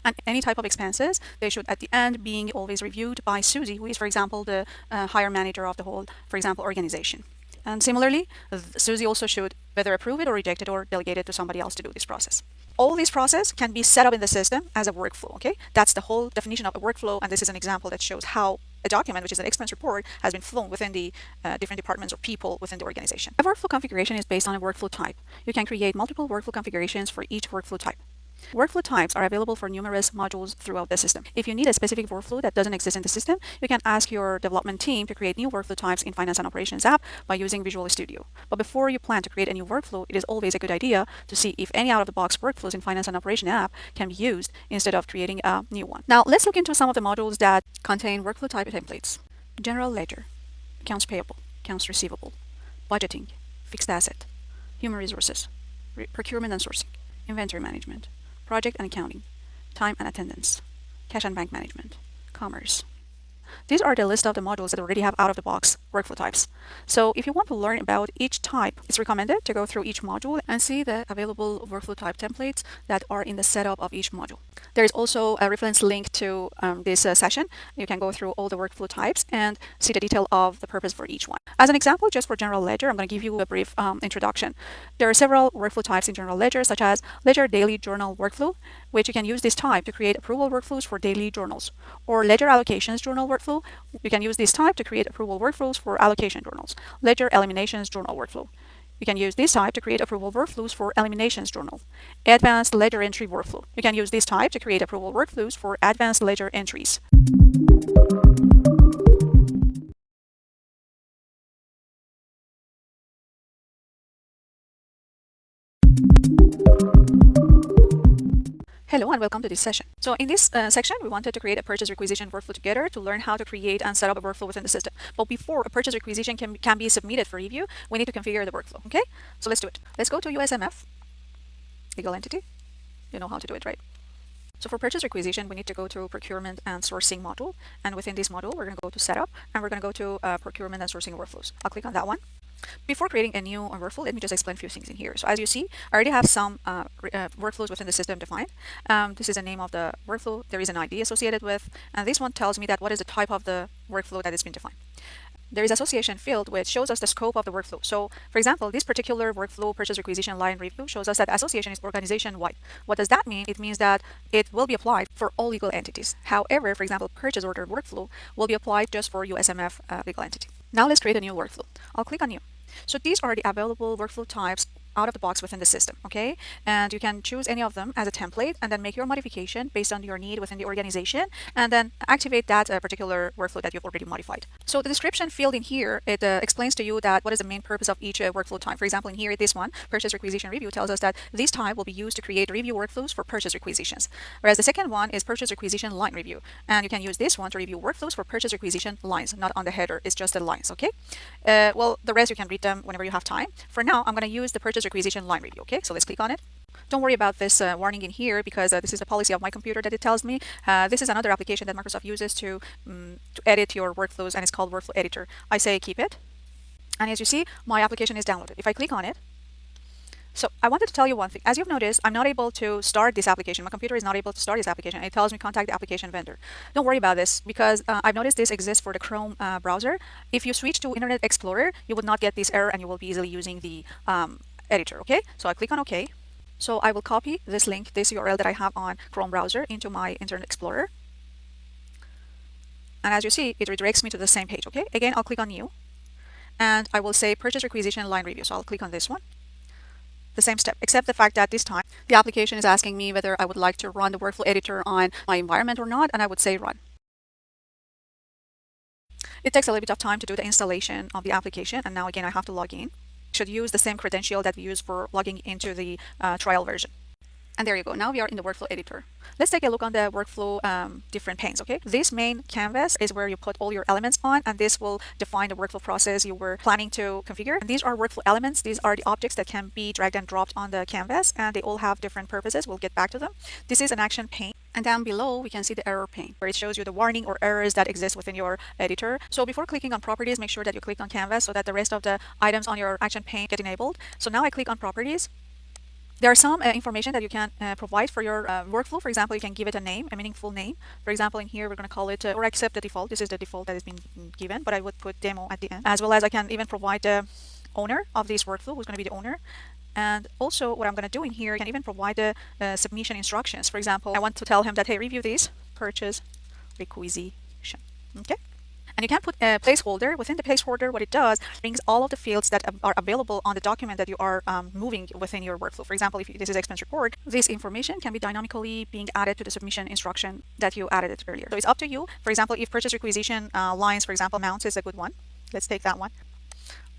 Speaker 1: And any type of expenses, they should at the end being always reviewed by Susie, who is, for example, the higher manager of the whole, for example, organization. And similarly, Susie also should whether approve it or reject it or delegate it to somebody else to do this process. All these processes can be set up in the system as a workflow, okay? That's the whole definition of a workflow, and this is an example that shows how a document, which is an expense report, has been flown within the different departments or people within the organization. A workflow configuration is based on a workflow type. You can create multiple workflow configurations for each workflow type. Workflow types are available for numerous modules throughout the system. If you need a specific workflow that doesn't exist in the system, you can ask your development team to create new workflow types in Finance and Operations app by using Visual Studio. But before you plan to create a new workflow, it is always a good idea to see if any out-of-the-box workflows in Finance and Operations app can be used instead of creating a new one. Now, let's look into some of the modules that contain workflow type templates. General ledger, accounts payable, accounts receivable, budgeting, fixed asset, human resources, procurement and sourcing, inventory management, project and accounting, time and attendance, cash and bank management, commerce. These are the list of the modules that already have out-of-the-box workflow types. So if you want to learn about each type, it's recommended to go through each module and see the available workflow type templates that are in the setup of each module. There is also a reference link to this session. You can go through all the workflow types and see the detail of the purpose for each one. As an example, just for General Ledger, I'm going to give you a brief introduction. There are several workflow types in General Ledger, such as Ledger Daily Journal Workflow, which you can use this type to create approval workflows for daily journals, or Ledger Allocations Journal Workflow. You can use this type to create approval workflows for allocation journals. Ledger Eliminations Journal Workflow. You can use this type to create approval workflows for eliminations journal. Advanced ledger entry workflow. You can use this type to create approval workflows for advanced ledger entries. Hello and welcome to this session. So in this section, we wanted to create a purchase requisition workflow together to learn how to create and set up a workflow within the system. But before a purchase requisition can be submitted for review, we need to configure the workflow, okay? So let's do it. Let's go to USMF, legal entity. You know how to do it, right? So for purchase requisition, we need to go to procurement and sourcing module. And within this module, we're going to go to setup and we're going to go to procurement and sourcing workflows. I'll click on that one. Before creating a new workflow, let me just explain a few things in here. So as you see, I already have some workflows within the system defined. This is the name of the workflow. There is an ID associated with, and this one tells me that what is the type of the workflow that has been defined. There is association field which shows us the scope of the workflow. So for example, this particular workflow purchase requisition line review shows us that association is organization wide. What does that mean? It means that it will be applied for all legal entities. However, for example, purchase order workflow will be applied just for USMF legal entity. Now let's create a new workflow. I'll click on new. So these are the available workflow types out of the box within the system, okay? And you can choose any of them as a template and then make your modification based on your need within the organization and then activate that particular workflow that you've already modified. So the description field in here, it explains to you that what is the main purpose of each workflow type. For example, in here, this one, purchase requisition review, tells us that this type will be used to create review workflows for purchase requisitions. Whereas the second one is purchase requisition line review. And you can use this one to review workflows for purchase requisition lines, not on the header, it's just the lines, okay? Well, the rest you can read them whenever you have time. For now, I'm going to use the purchase requisition line review. Okay, so let's click on it. Don't worry about this warning in here because this is a policy of my computer that it tells me. This is another application that Microsoft uses to edit your workflows, and it's called Workflow Editor. I say keep it. And as you see, my application is downloaded. If I click on it, so I wanted to tell you one thing. As you've noticed, I'm not able to start this application. My computer is not able to start this application. It tells me contact the application vendor. Don't worry about this because I've noticed this exists for the Chrome browser. If you switch to Internet Explorer, you would not get this error and you will be easily using the editor, okay? So I click on OK. So I will copy this link, this URL that I have on Chrome browser into my Internet Explorer. And as you see, it redirects me to the same page, okay? Again, I'll click on New. And I will say Purchase Requisition Line Review. So I'll click on this one. The same step, except the fact that this time the application is asking me whether I would like to run the workflow editor on my environment or not, and I would say run. It takes a little bit of time to do the installation of the application, and now again I have to log in. Should use the same credential that we use for logging into the trial version. And there you go. Now we are in the workflow editor. Let's take a look on the workflow different panes, okay? This main canvas is where you put all your elements on, and this will define the workflow process you were planning to configure. And these are workflow elements. These are the objects that can be dragged and dropped on the canvas, and they all have different purposes. We'll get back to them. This is an action pane. And down below, we can see the error pane, where it shows you the warning or errors that exist within your editor. So before clicking on properties, make sure that you click on canvas so that the rest of the items on your action pane get enabled. So now I click on properties. There are some information that you can provide for your workflow. For example, you can give it a name, a meaningful name. For example, in here, we're going to call it, or accept the default. This is the default that has been given, but I would put demo at the end. As well as I can even provide the owner of this workflow, who's going to be the owner. And also what I'm going to do in here, I can even provide the submission instructions. For example, I want to tell him that, hey, review this purchase requisition. Okay. And you can put a placeholder. Within the placeholder, what it does, brings all of the fields that are available on the document that you are moving within your workflow. For example, if this is expense report, this information can be dynamically being added to the submission instruction that you added it earlier. So it's up to you. For example, if purchase requisition lines, for example, amounts is a good one. Let's take that one.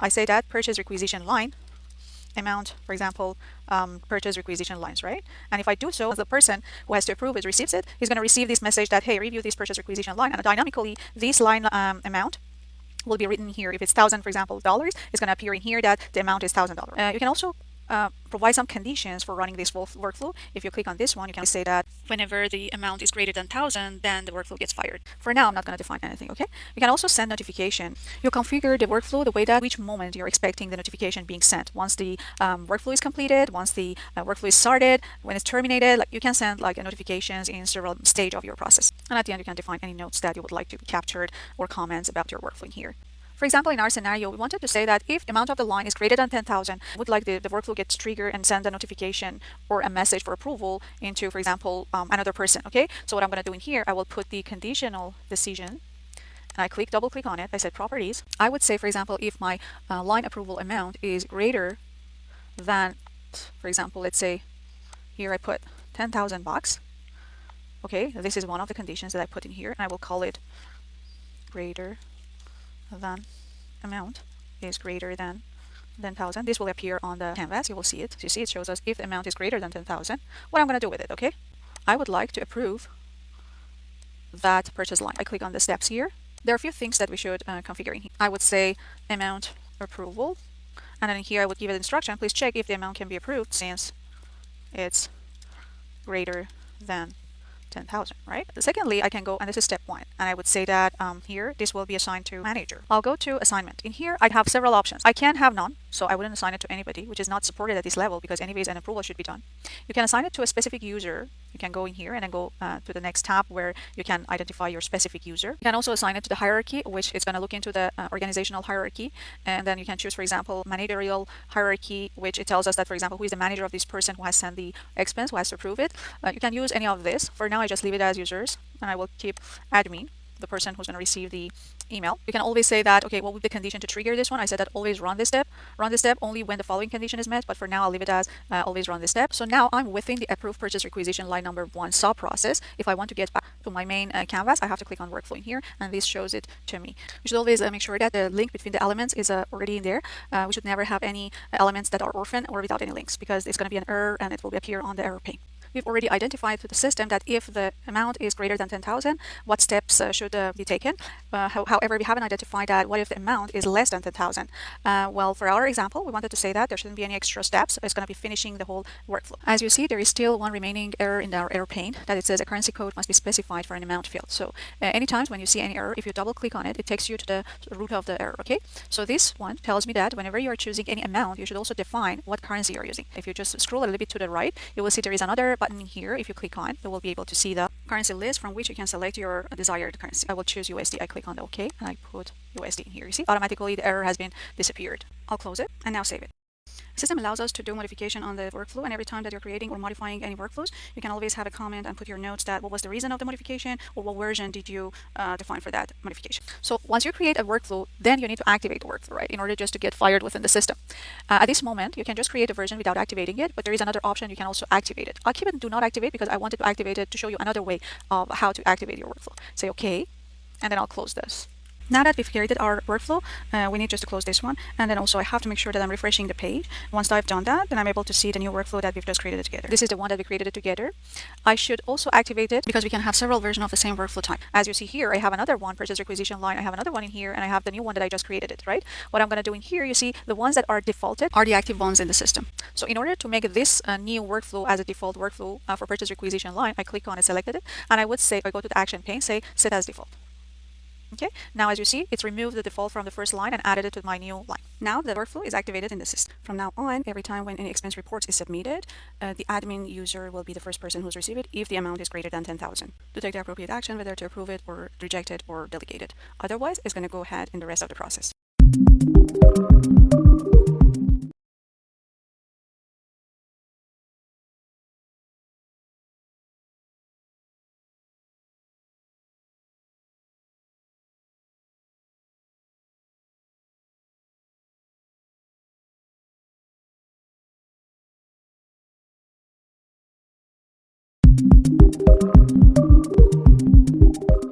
Speaker 1: I say that purchase requisition line amount, for example, purchase requisition lines, right? And if I do so, the person who has to approve it receives it. He's going to receive this message that, hey, review this purchase requisition line. And dynamically, this line amount will be written here. If it's $1,000, for example, dollars, it's going to appear in here that the amount is $1,000. You can also provide some conditions for running this workflow. If you click on this one, you can say that whenever the amount is greater than 1,000, then the workflow gets fired. For now, I'm not going to define anything, okay? You can also send notification. You configure the workflow the way that which moment you're expecting the notification being sent. Once the workflow is completed, once the workflow is started, when it's terminated, like you can send like notifications in several stage of your process. And at the end, you can define any notes that you would like to be captured or comments about your workflow in here. For example, in our scenario, we wanted to say that if the amount of the line is greater than 10,000, would like the workflow gets triggered and send a notification or a message for approval into, for example, another person, okay? So what I'm going to do in here, I will put the conditional decision, and I double click on it. I said properties. I would say, for example, if my line approval amount is greater than, for example, let's say here I put 10,000 bucks. Okay, this is one of the conditions that I put in here, and I will call it greater than amount is greater than 10,000. This will appear on the canvas. You will see it. So you see it shows us if the amount is greater than 10,000, what I'm going to do with it, okay? I would like to approve that purchase line. I click on the steps here. There are a few things that we should configure in here. I would say amount approval, and then here I would give it instruction. Please check if the amount can be approved since it's greater than 10,000, right? Secondly, I can go, and this is step 1, and I would say that here, this will be assigned to manager. I'll go to assignment. In here, I'd have several options. I can have none, so I wouldn't assign it to anybody, which is not supported at this level because anyways an approval should be done. You can assign it to a specific user. You can go in here and then go to the next tab where you can identify your specific user. You can also assign it to the hierarchy, which is going to look into the organizational hierarchy, and then you can choose, for example, managerial hierarchy, which it tells us that, for example, who is the manager of this person who has sent the expense, who has to approve it. You can use any of this. For now, I just leave it as users, and I will keep admin, the person who's going to receive the email. You can always say that, okay, what would be the condition to trigger this one? I said that always run this step. Run this step only when the following condition is met, but for now I'll leave it as always run this step. So now I'm within the approved purchase requisition line number 1 sub process. If I want to get back to my main canvas, I have to click on workflow in here, and this shows it to me. We should always make sure that the link between the elements is already in there. We should never have any elements that are orphan or without any links, because it's going to be an error and it will appear on the error pane. We've already identified to the system that if the amount is greater than 10,000, what steps should be taken. However, we haven't identified that what if the amount is less than 10,000. Well, for our example, we wanted to say that there shouldn't be any extra steps. It's going to be finishing the whole workflow. As you see, there is still one remaining error in our error pane, that it says a currency code must be specified for an amount field. So anytime when you see any error, if you double click on it, it takes you to the root of the error, okay? So this one tells me that whenever you are choosing any amount, you should also define what currency you're using. If you just scroll a little bit to the right, you will see there is another button here. If you click on, you will be able to see the currency list from which you can select your desired currency. I will choose USD. I click on the OK, and I put USD in here. You see, automatically the error has been disappeared. I'll close it and now save it. The system allows us to do modification on the workflow, and every time that you're creating or modifying any workflows, you can always have a comment and put your notes that what was the reason of the modification or what version did you define for that modification. So once you create a workflow, then you need to activate the workflow, right, in order just to get fired within the system. At this moment, you can just create a version without activating it, but there is another option. You can also activate it. I'll keep it do not activate because I wanted to activate it to show you another way of how to activate your workflow. Say OK, and then I'll close this. Now that we've created our workflow, we need just to close this one, and then also I have to make sure that I'm refreshing the page. Once I've done that, then I'm able to see the new workflow that we've just created together. This is the one that we created together. I should also activate it because we can have several versions of the same workflow type. As you see here, I have another one, purchase requisition line. I have another one in here, and I have the new one that I just created it, right? What I'm going to do in here, you see the ones that are defaulted are the active ones in the system. So in order to make this new workflow as a default workflow for purchase requisition line, I click on it, selected it, and I would say, I go to the action pane, say set as default. Okay, now as you see, it's removed the default from the first line and added it to my new line. Now the workflow is activated in the system. From now on, every time when any expense reports is submitted, the admin user will be the first person who's received it if the amount is greater than 10,000 to take the appropriate action, whether to approve it or reject it or delegate it. Otherwise, it's going to go ahead in the rest of the process.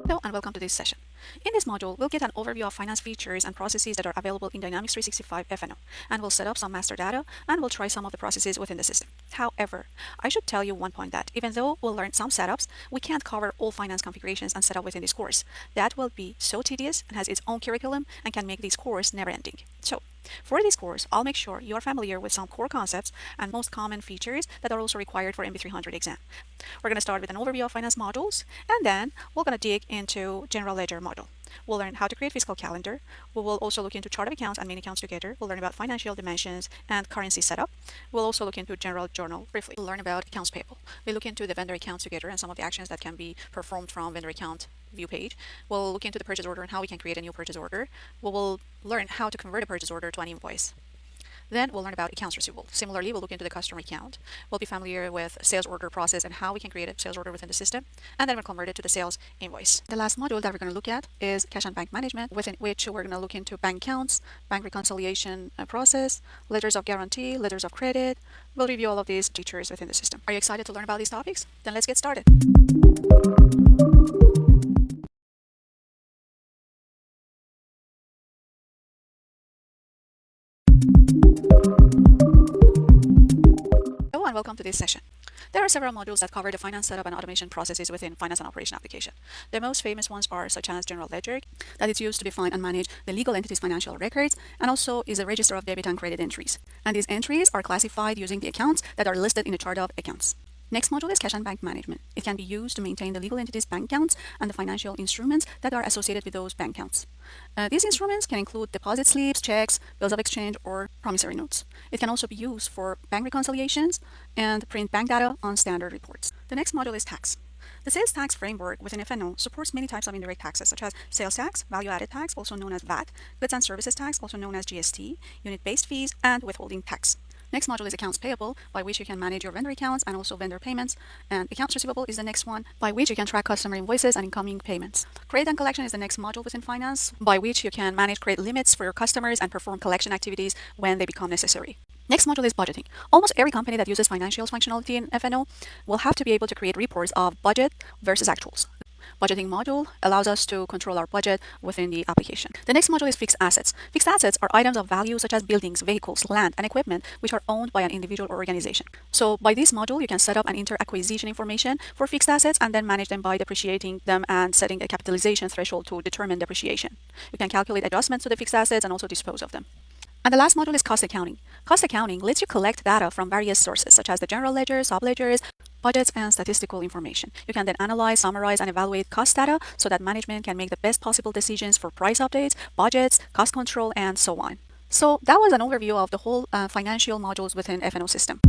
Speaker 1: Hello and welcome to this session. In this module, we'll get an overview of finance features and processes that are available in Dynamics 365 F&O, and we'll set up some master data, and we'll try some of the processes within the system. However, I should tell you one point that even though we'll learn some setups, we can't cover all finance configurations and setup within this course. That will be so tedious and has its own curriculum and can make this course never ending. So For this course, I'll make sure you are familiar with some core concepts and most common features that are also required for MB300 exam. We're going to start with an overview of finance modules, and then we're going to dig into general ledger module. We'll learn how to create fiscal calendar. We will also look into chart of accounts and main accounts together. We'll learn about financial dimensions and currency setup. We'll also look into general journal briefly. We'll learn about accounts payable. We'll look into the vendor accounts together and some of the actions that can be performed from vendor account view page. We'll look into the purchase order and how we can create a new purchase order. We will learn how to convert a purchase order to an invoice. Then we'll learn about accounts receivable. Similarly, we'll look into the customer account. We'll be familiar with sales order process and how we can create a sales order within the system, and then we'll convert it to the sales invoice. The last module that we're going to look at is cash and bank management, within which we're going to look into bank accounts, bank reconciliation process, letters of guarantee, letters of credit. We'll review all of these features within the system. Are you excited to learn about these topics? Then let's get started. Hello and welcome to this session. There are several modules that cover the finance setup and automation processes within finance and operation application. The most famous ones are such as general ledger, that is used to define and manage the legal entity's financial records, and also is a register of debit and credit entries. And these entries are classified using the accounts that are listed in the chart of accounts. Next module is cash and bank management. It can be used to maintain the legal entity's bank accounts and the financial instruments that are associated with those bank accounts. These instruments can include deposit slips, checks, bills of exchange, or promissory notes. It can also be used for bank reconciliations and print bank data on standard reports. The next module is tax. The sales tax framework within FNO supports many types of indirect taxes, such as sales tax, value-added tax, also known as VAT, goods and services tax, also known as GST, unit-based fees, and withholding tax. Next module is accounts payable, by which you can manage your vendor accounts and also vendor payments. And accounts receivable is the next one, by which you can track customer invoices and incoming payments. Credit and collection is the next module within finance, by which you can manage credit limits for your customers and perform collection activities when they become necessary. Next module is budgeting. Almost every company that uses financials functionality in FNO will have to be able to create reports of budget versus actuals. Budgeting module allows us to control our budget within the application. The next module is fixed assets. Fixed assets are items of value such as buildings, vehicles, land, and equipment which are owned by an individual or organization. So by this module, you can set up and enter acquisition information for fixed assets and then manage them by depreciating them and setting a capitalization threshold to determine depreciation. You can calculate adjustments to the fixed assets and also dispose of them. And the last module is cost accounting. Cost accounting lets you collect data from various sources, such as the general ledger, sub-ledgers, budgets, and statistical information. You can then analyze, summarize, and evaluate cost data so that management can make the best possible decisions for price updates, budgets, cost control, and so on. So that was an overview of the whole financial modules within FNO system.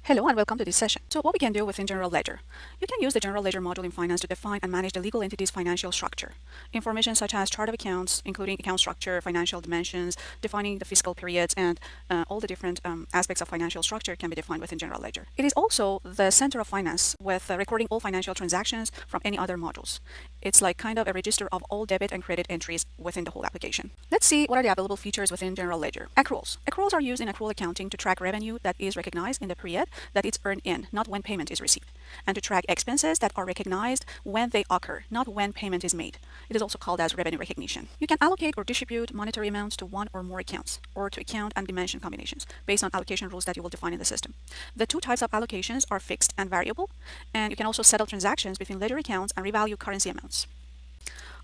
Speaker 1: Hello and welcome to this session. So what we can do within General Ledger. You can use the General Ledger module in finance to define and manage the legal entity's financial structure. Information such as chart of accounts, including account structure, financial dimensions, defining the fiscal periods, and all the different aspects of financial structure can be defined within General Ledger. It is also the center of finance with recording all financial transactions from any other modules. It's like kind of a register of all debit and credit entries within the whole application. Let's see what are the available features within General Ledger. Accruals. Accruals are used in accrual accounting to track revenue that is recognized in the period that it's earned in, not when payment is received, and to track expenses that are recognized when they occur, not when payment is made. It is also called as revenue recognition. You can allocate or distribute monetary amounts to one or more accounts, or to account and dimension combinations, based on allocation rules that you will define in the system. The two types of allocations are fixed and variable, and you can also settle transactions between ledger accounts and revalue currency amounts.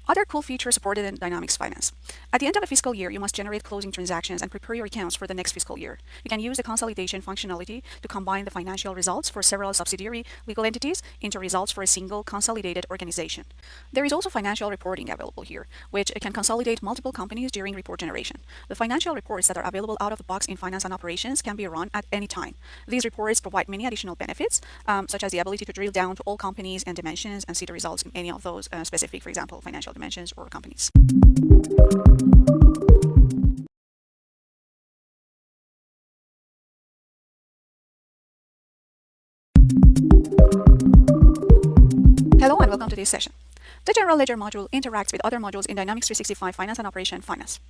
Speaker 1: Other cool features supported in Dynamics Finance. At the end of a fiscal year, you must generate closing transactions and prepare your accounts for the next fiscal year. You can use the consolidation functionality to combine the financial results for several subsidiary legal entities into results for a single consolidated organization. There is also financial reporting available here, which can consolidate multiple companies during report generation. The financial reports that are available out of the box in finance and operations can be run at any time. These reports provide many additional benefits, such as the ability to drill down to all companies and dimensions and see the results in any of those specific, for example, financial dimensions or companies. Hello and welcome to this session. The General Ledger module interacts with other modules in Dynamics 365 Finance and Operation Finance.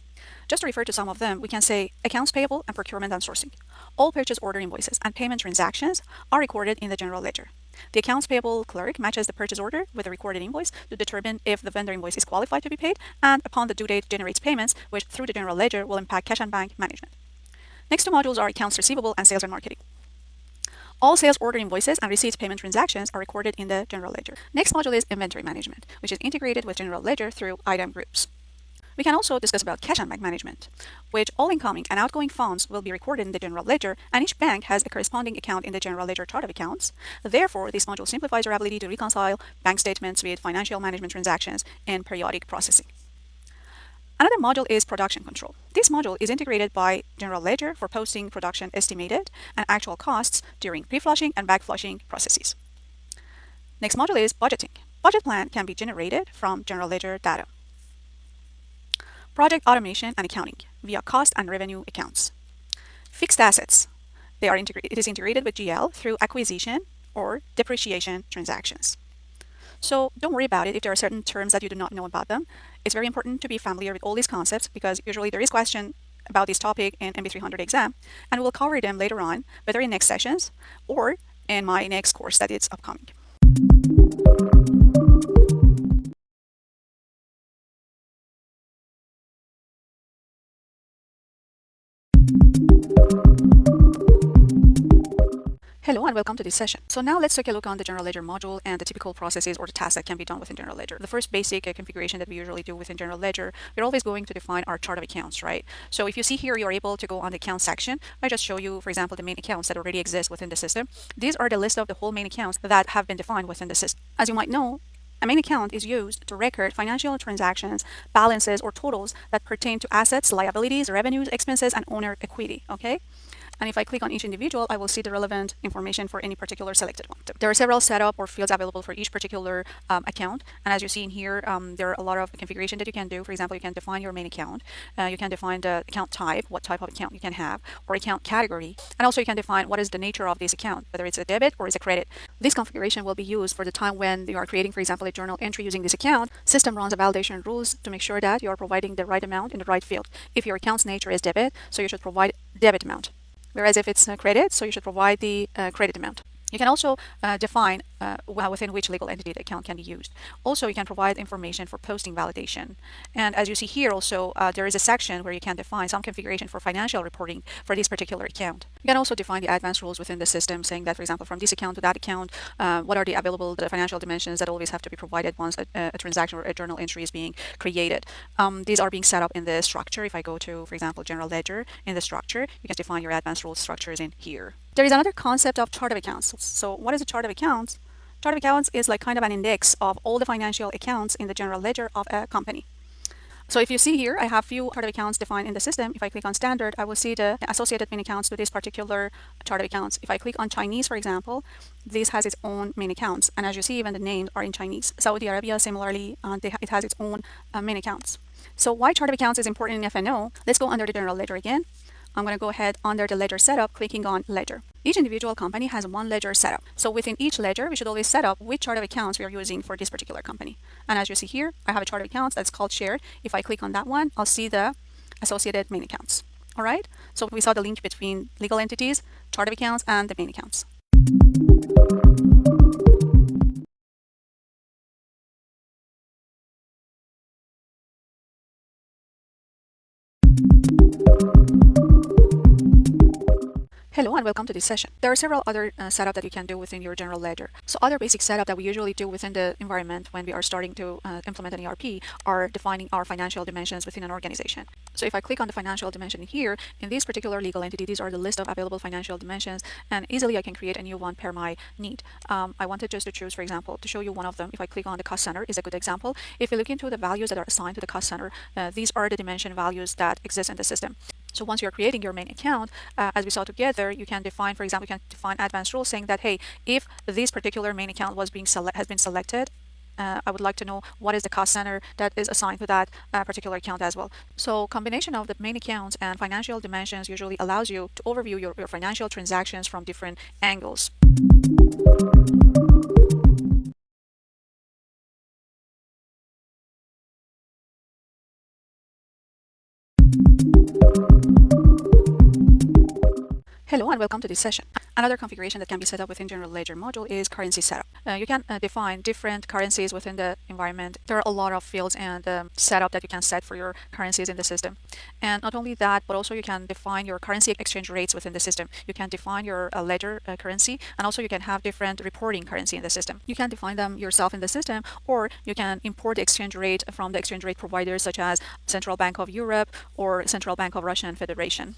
Speaker 1: Just to refer to some of them, we can say accounts payable and procurement and sourcing. All purchase order invoices and payment transactions are recorded in the General Ledger. The accounts payable clerk matches the purchase order with the recorded invoice to determine if the vendor invoice is qualified to be paid, and upon the due date generates payments, which through the General Ledger will impact cash and bank management. Next two modules are accounts receivable and sales and marketing. All sales order invoices and receipts payment transactions are recorded in the general ledger. Next module is inventory management, which is integrated with general ledger through item groups. We can also discuss about cash and bank management, which all incoming and outgoing funds will be recorded in the general ledger, and each bank has a corresponding account in the general ledger chart of accounts. Therefore, this module simplifies your ability to reconcile bank statements with financial management transactions and periodic processing. Another module is production control. This module is integrated by general ledger for posting production estimated and actual costs during pre-flushing and back-flushing processes. Next module is budgeting. Budget plan can be generated from general ledger data. Project automation and accounting via cost and revenue accounts. Fixed assets. It is integrated with GL through acquisition or depreciation transactions. So don't worry about it if there are certain terms that you do not know about them. It's very important to be familiar with all these concepts because usually there is question about this topic in MB300 exam, and we will cover them later on, whether in next sessions or in my next course that is upcoming. Hello and welcome to this session. So now let's take a look on the general ledger module and the typical processes or the tasks that can be done within general ledger. The first basic configuration that we usually do within general ledger, we're always going to define our chart of accounts, right? So if you see here, you're able to go on the account section. I just show you, for example, the main accounts that already exist within the system. These are the list of the whole main accounts that have been defined within the system. As you might know, a main account is used to record financial transactions, balances, or totals that pertain to assets, liabilities, revenues, expenses, and owner equity, okay? And if I click on each individual, I will see the relevant information for any particular selected one. There are several setup or fields available for each particular account. And as you see in here, there are a lot of configuration that you can do. For example, you can define your main account. You can define the account type, what type of account you can have, or account category. And also you can define what is the nature of this account, whether it's a debit or it's a credit. This configuration will be used for the time when you are creating, for example, a journal entry using this account. System runs a validation rules to make sure that you are providing the right amount in the right field. If your account's nature is debit, so you should provide debit amount. Whereas if it's credit, so you should provide the credit amount. You can also define within which legal entity the account can be used. Also, you can provide information for posting validation. And as you see here also, there is a section where you can define some configuration for financial reporting for this particular account. You can also define the advanced rules within the system, saying that, for example, from this account to that account, what are the available financial dimensions that always have to be provided once a transaction or a journal entry is being created. These are being set up in the structure. If I go to, for example, general ledger, in the structure, you can define your advanced rules structures in here. There is another concept of chart of accounts. So what is a chart of accounts? Chart of accounts is like kind of an index of all the financial accounts in the general ledger of a company. So if you see here, I have few chart of accounts defined in the system. If I click on standard, I will see the associated main accounts to this particular chart of accounts. If I click on Chinese, for example, this has its own main accounts. And as you see, even the names are in Chinese. Saudi Arabia, similarly, it has its own main accounts. So why chart of accounts is important in F&O? Let's go under the general ledger again. I'm going to go ahead under the ledger setup, clicking on ledger. Each individual company has one ledger setup. So within each ledger, we should always set up which chart of accounts we are using for this particular company. And as you see here, I have a chart of accounts that's called shared. If I click on that one, I'll see the associated main accounts. All right. So we saw the link between legal entities, chart of accounts, and the main accounts. Hello and welcome to this session. There are several other setup that you can do within your general ledger. So other basic setup that we usually do within the environment when we are starting to implement an ERP are defining our financial dimensions within an organization. So if I click on the financial dimension here, in this particular legal entity, these are the list of available financial dimensions, and easily I can create a new one per my need. I wanted just to choose, for example, to show you one of them. If I click on the cost center is a good example. If you look into the values that are assigned to the cost center, these are the dimension values that exist in the system. So once you're creating your main account, as we saw together, you can define, for example, you can define advanced rules saying that, hey, if this particular main account has been selected, I would like to know what is the cost center that is assigned to that particular account as well. So combination of the main accounts and financial dimensions usually allows you to overview your financial transactions from different angles. Hello and welcome to this session. Another configuration that can be set up within General Ledger module is currency setup. You can define different currencies within the environment. There are a lot of fields and setup that you can set for your currencies in the system. And not only that, but also you can define your currency exchange rates within the system. You can define your ledger currency, and also you can have different reporting currency in the system. You can define them yourself in the system, or you can import the exchange rate from the exchange rate providers such as Central Bank of Europe or Central Bank of Russian Federation.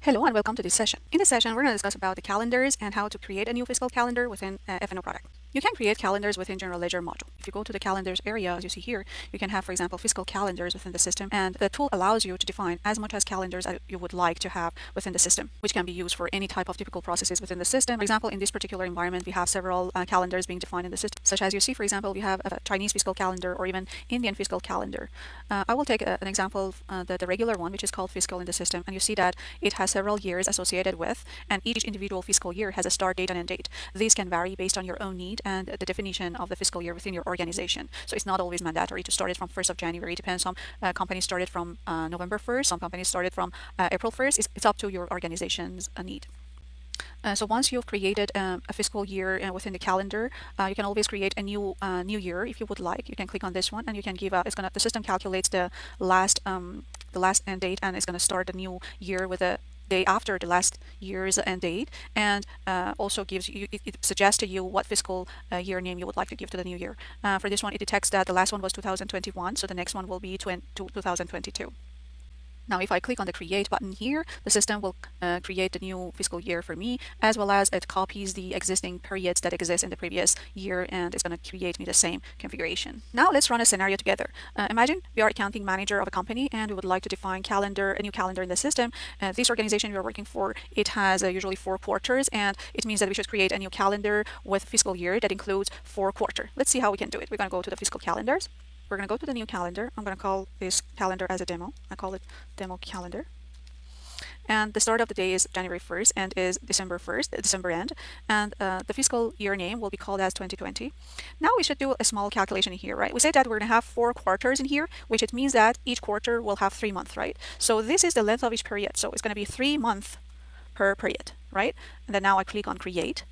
Speaker 1: Hello and welcome to this session. In this session, we're going to discuss about the calendars and how to create a new fiscal calendar within FNO product. You can create calendars within General Ledger module. If you go to the calendars area, as you see here, you can have, for example, fiscal calendars within the system, and the tool allows you to define as much as calendars as you would like to have within the system, which can be used for any type of typical processes within the system. For example, in this particular environment, we have several calendars being defined in the system, such as you see, for example, we have a Chinese fiscal calendar or even Indian fiscal calendar. I will take an example of the regular one, which is called fiscal in the system, and you see that it has several years associated with, and each individual fiscal year has a start date and end date. These can vary based on your own need and the definition of the fiscal year within your organization. So it's not always mandatory to start it from 1st of January. It depends. Some companies started from November 1st. Some companies started from April 1st. It's up to your organization's need. So once you've created a fiscal year within the calendar, you can always create a new year if you would like. You can click on this one, and you can give the system calculates the last end date, and it's gonna start the new year with a day after the last year's end date, and also gives you, it suggests to you what fiscal year name you would like to give to the new year. For this one, it detects that the last one was 2021, so the next one will be 2022. Now, if I click on the create button here, the system will create the new fiscal year for me, as well as it copies the existing periods that exist in the previous year, and it's going to create me the same configuration. Now let's run a scenario together. Imagine we are accounting manager of a company, and we would like to define a new calendar in the system. This organization we are working for, it has usually 4 quarters, and it means that we should create a new calendar with fiscal year that includes 4 quarters. Let's see how we can do it. We're going to go to the fiscal calendars. We're going to go to the new calendar. I'm going to call this calendar as a demo. I call it demo calendar. And the start of the day is January 1st and is December 1st, December end. And the fiscal year name will be called as 2020. Now we should do a small calculation here, right? We said that we're going to have 4 quarters in here, which it means that each quarter will have 3 months, right? So this is the length of each period. So it's going to be 3 months per period, right? And then now I click on create.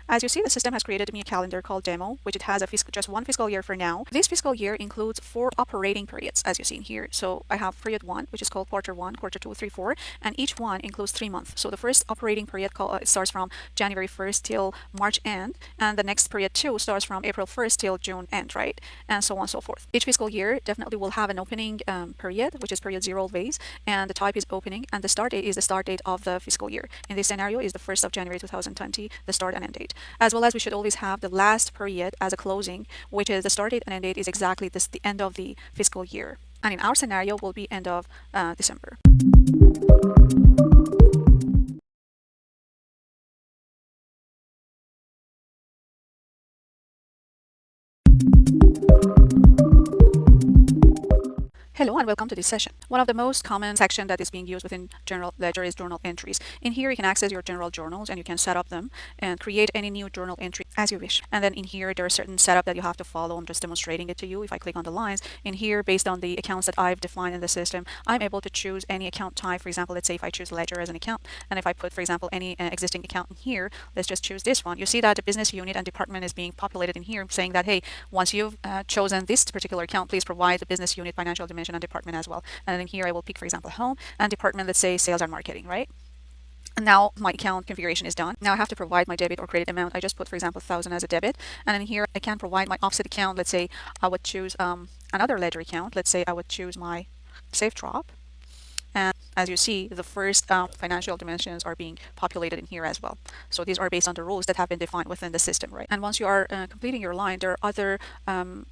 Speaker 1: As you see, the system has created me a calendar called demo, which it has just one fiscal year for now. This fiscal year includes 4 operating periods, as you see here. So I have period 1, which is called quarter 1, quarter 2, 3, 4, and each one includes 3 months. So the first operating period starts from January 1st till March end, and the next period 2 starts from April 1st till June end, right? And so on and so forth. Each fiscal year definitely will have an opening period, which is period 0 always, and the type is opening, and the start date is the start date of the fiscal year. In this scenario is the 1st of January 2020, the start and end date. As well as we should always have the last period as a closing, which is the start date and end date is exactly the end of the fiscal year. And in our scenario will be end of December. Hello and welcome to this session. One of the most common section that is being used within General Ledger is journal entries. In here you can access your general journals, and you can set up them and create any new journal entry as you wish. And then in here there are certain setup that you have to follow. I'm just demonstrating it to you. If I click on the lines in here, based on the accounts that I've defined in the system, I'm able to choose any account type. For example, let's say if I choose ledger as an account, and if I put, for example, any existing account in here, let's just choose this one. You see that the business unit and department is being populated in here, saying that, hey, once you've chosen this particular account, please provide the business unit, financial dimension, and department as well. And then here I will pick, for example, home, and department, let's say sales and marketing, right? And now my account configuration is done. Now I have to provide my debit or credit amount. I just put, for example, 1,000 as a debit. And then here I can provide my offset account. Let's say I would choose another ledger account. Let's say I would choose my SafeDrop. And as you see, the first financial dimensions are being populated in here as well. So these are based on the rules that have been defined within the system, right? And once you are completing your line, there are other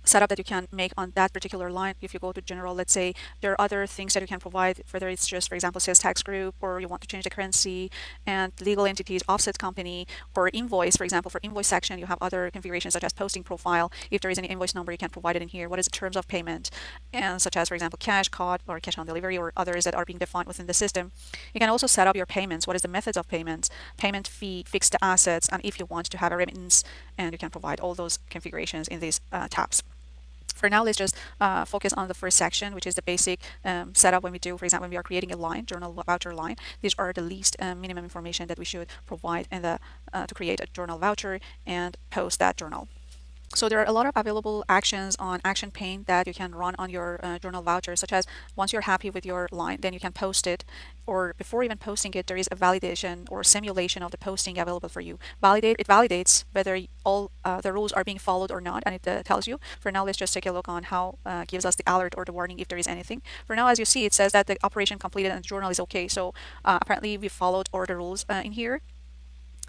Speaker 1: setup that you can make on that particular line. If you go to general, let's say there are other things that you can provide, whether it's just, for example, sales tax group, or you want to change the currency, and legal entities, offset company, or invoice. For example, for invoice section, you have other configurations such as posting profile. If there is any invoice number, you can provide it in here. What is the terms of payment, and such as, for example, cash, card, or cash on delivery, or others that are being defined within the system. You can also set up your payments. What is the methods of payments, payment fee, fixed assets, and if you want to have a remittance, and you can provide all those configurations in these tabs. For now, let's just focus on the first section, which is the basic setup when we do, for example, when we are creating a line, journal voucher line. These are the least minimum information that we should provide in the to create a journal voucher and post that journal. So there are a lot of available actions on action pane that you can run on your journal voucher, such as once you're happy with your line, then you can post it, or before even posting it, there is a validation or simulation of the posting available for you. It validates whether all the rules are being followed or not, and it tells you. For now, let's just take a look on how gives us the alert or the warning if there is anything. For now, as you see, it says that the operation completed and the journal is okay. So apparently we followed all the rules in here.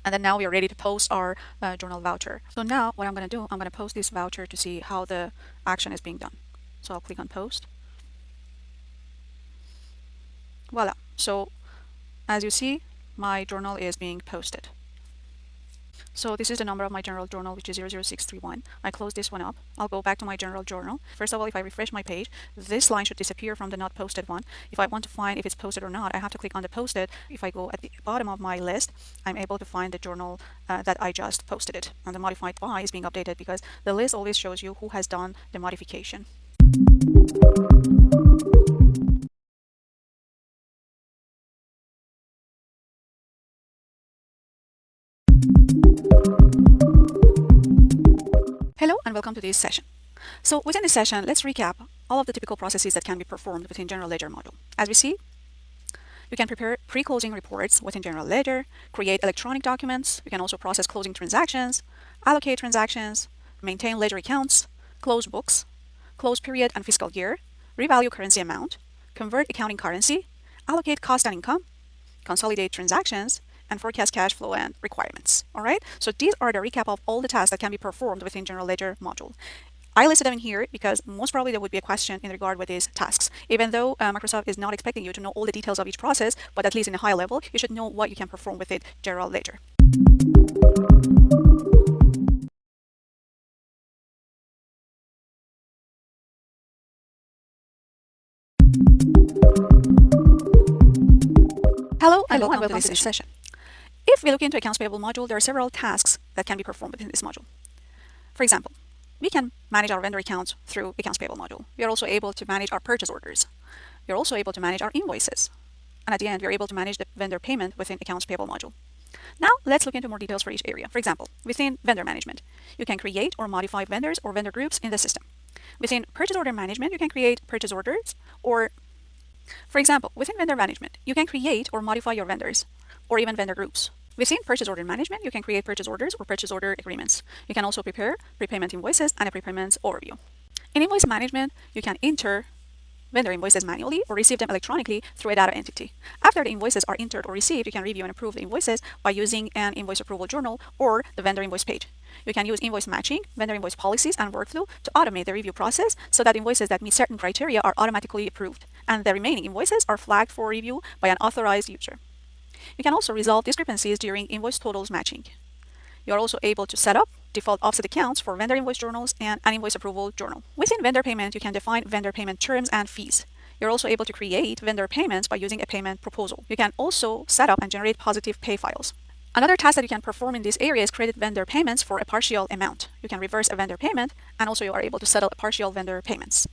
Speaker 1: And then now we are ready to post our journal voucher. So now what I'm going to do, I'm going to post this voucher to see how the action is being done. So I'll click on post. Voila. So as you see, my journal is being posted. So this is the number of my general journal, which is 00631. I close this one up. I'll go back to my general journal. First of all, if I refresh my page, this line should disappear from the not posted one. If I want to find if it's posted or not, I have to click on the posted. If I go at the bottom of my list, I'm able to find the journal that I just posted it. And the modified by is being updated because the list always shows you who has done the modification. Hello and welcome to this session. So within this session, let's recap all of the typical processes that can be performed within General Ledger module. As we see, you can prepare pre-closing reports within General Ledger, create electronic documents, you can also process closing transactions, allocate transactions, maintain ledger accounts, close books, close period and fiscal year, revalue currency amount, convert accounting currency, allocate cost and income, consolidate transactions, and forecast cash flow and requirements. All right, so these are the recap of all the tasks that can be performed within General Ledger module. I listed them in here because most probably there would be a question in regard with these tasks. Even though Microsoft is not expecting you to know all the details of each process, but at least in a high level, you should know what you can perform within General Ledger. Hello and welcome to this session. If we look into Accounts Payable module, there are several tasks that can be performed within this module. For example, we can manage our vendor accounts through Accounts Payable module. We are also able to manage our purchase orders. We are also able to manage our invoices. And at the end, we are able to manage the vendor payment within Accounts Payable module. Now, let's look into more details for each area. For example, within vendor management, you can create or modify vendors or vendor groups in the system. Within purchase order management, you can create purchase orders, or for example, within vendor management, you can create or modify your vendors or even vendor groups. Within purchase order management, you can create purchase orders or purchase order agreements. You can also prepare prepayment invoices and a prepayment overview. In invoice management, you can enter vendor invoices manually or receive them electronically through a data entity. After the invoices are entered or received, you can review and approve the invoices by using an invoice approval journal or the vendor invoice page. You can use invoice matching, vendor invoice policies, and workflow to automate the review process so that invoices that meet certain criteria are automatically approved, and the remaining invoices are flagged for review by an authorized user. You can also resolve discrepancies during invoice totals matching. You are also able to set up default offset accounts for vendor invoice journals and an invoice approval journal. Within vendor payment, you can define vendor payment terms and fees. You're also able to create vendor payments by using a payment proposal. You can also set up and generate positive pay files. Another task that you can perform in this area is create vendor payments for a partial amount. You can reverse a vendor payment, and also you are able to settle partial vendor payments.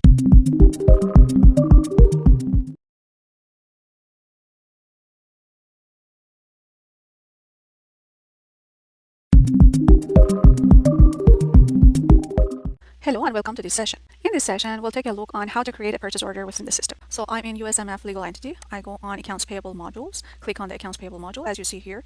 Speaker 1: Hello and welcome to this session. In this session, we'll take a look on how to create a purchase order within the system. So I'm in USMF legal entity. I go on accounts payable modules, click on the accounts payable module. As you see here,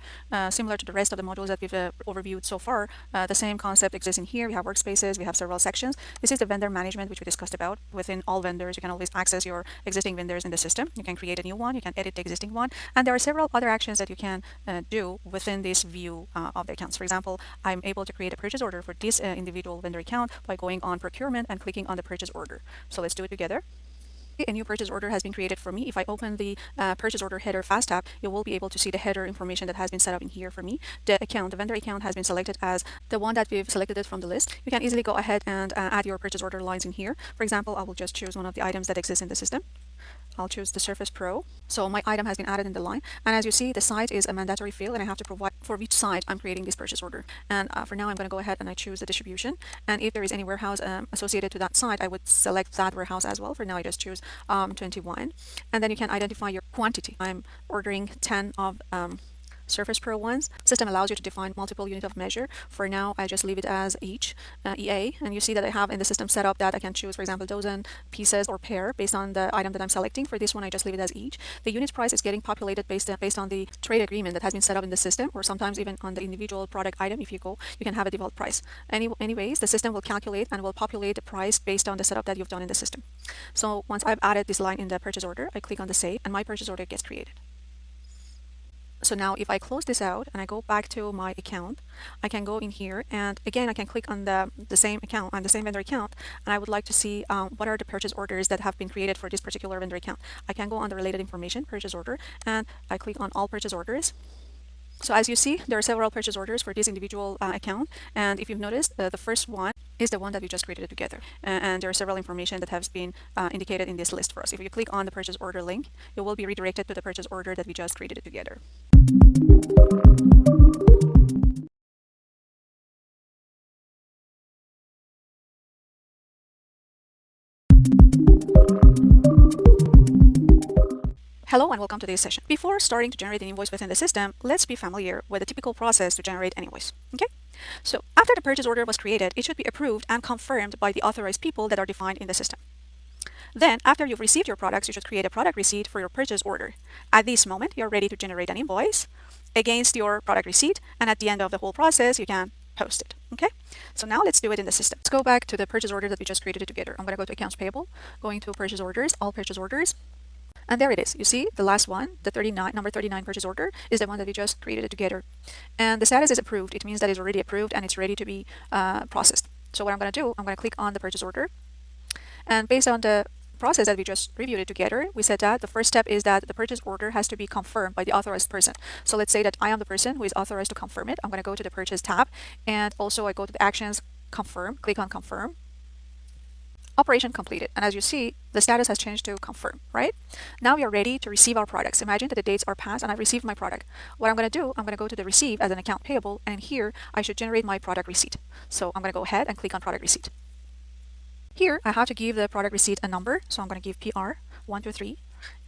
Speaker 1: similar to the rest of the modules that we've overviewed so far, the same concept exists in here. We have workspaces, we have several sections. This is the vendor management, which we discussed about. Within all vendors, you can always access your existing vendors in the system. You can create a new one, you can edit the existing one, and there are several other actions that you can do within this view of the accounts. For example, I'm able to create a purchase order for this individual vendor account by going on procurement and clicking on the purchase order. So let's do it together. A new purchase order has been created for me. If I open the purchase order header fast tab, you will be able to see the header information that has been set up in here for me. The vendor account has been selected as the one that we've selected it from the list. You can easily go ahead and add your purchase order lines in here. For example, I will just choose one of the items that exist in the system. I'll choose the Surface Pro. So my item has been added in the line. And as you see, the site is a mandatory field and I have to provide for each site I'm creating this purchase order. And for now, I'm going to go ahead and I choose the distribution. And if there is any warehouse associated to that site, I would select that warehouse as well. For now, I just choose 21. And then you can identify your quantity. I'm ordering 10 of Surface Pro ones. System allows you to define multiple unit of measure. For now, I just leave it as each EA, and you see that I have in the system set up that I can choose, for example, dozen, pieces, or pair based on the item that I'm selecting. For this one, I just leave it as each. The unit price is getting populated based on the trade agreement that has been set up in the system, or sometimes even on the individual product item. If you go, you can have a default price. Anyways, the system will calculate and will populate the price based on the setup that you've done in the system. So once I've added this line in the purchase order, I click on the save, and my purchase order gets created. So now if I close this out and I go back to my account, I can go in here and again I can click on the same account, on the same vendor account, and I would like to see what are the purchase orders that have been created for this particular vendor account. I can go on the related information, purchase order, and I click on all purchase orders. So as you see, there are several purchase orders for this individual account, and if you've noticed, the first one is the one that we just created together, and there are several information that has been indicated in this list for us. If you click on the purchase order link, you will be redirected to the purchase order that we just created together. Hello and welcome to this session. Before starting to generate an invoice within the system, let's be familiar with the typical process to generate an invoice. Okay? So after the purchase order was created, it should be approved and confirmed by the authorized people that are defined in the system. Then, after you've received your products, you should create a product receipt for your purchase order. At this moment, you're ready to generate an invoice against your product receipt, and at the end of the whole process, you can post it. Okay? So now let's do it in the system. Let's go back to the purchase order that we just created together. I'm going to go to accounts payable, going to purchase orders, all purchase orders. And there it is. You see the last one, the number 39 purchase order is the one that we just created together. And the status is approved. It means that it's already approved and it's ready to be processed. So what I'm going to do, I'm going to click on the purchase order. And based on the process that we just reviewed it together, we said that the first step is that the purchase order has to be confirmed by the authorized person. So let's say that I am the person who is authorized to confirm it. I'm going to go to the purchase tab, and also I go to the actions, confirm, click on confirm. Operation completed, and as you see, the status has changed to confirm, right? Now we are ready to receive our products. Imagine that the dates are passed and I've received my product. What I'm going to do, I'm going to go to the receive as an account payable, and here I should generate my product receipt. So I'm going to go ahead and click on product receipt. Here I have to give the product receipt a number, so I'm going to give PR 123,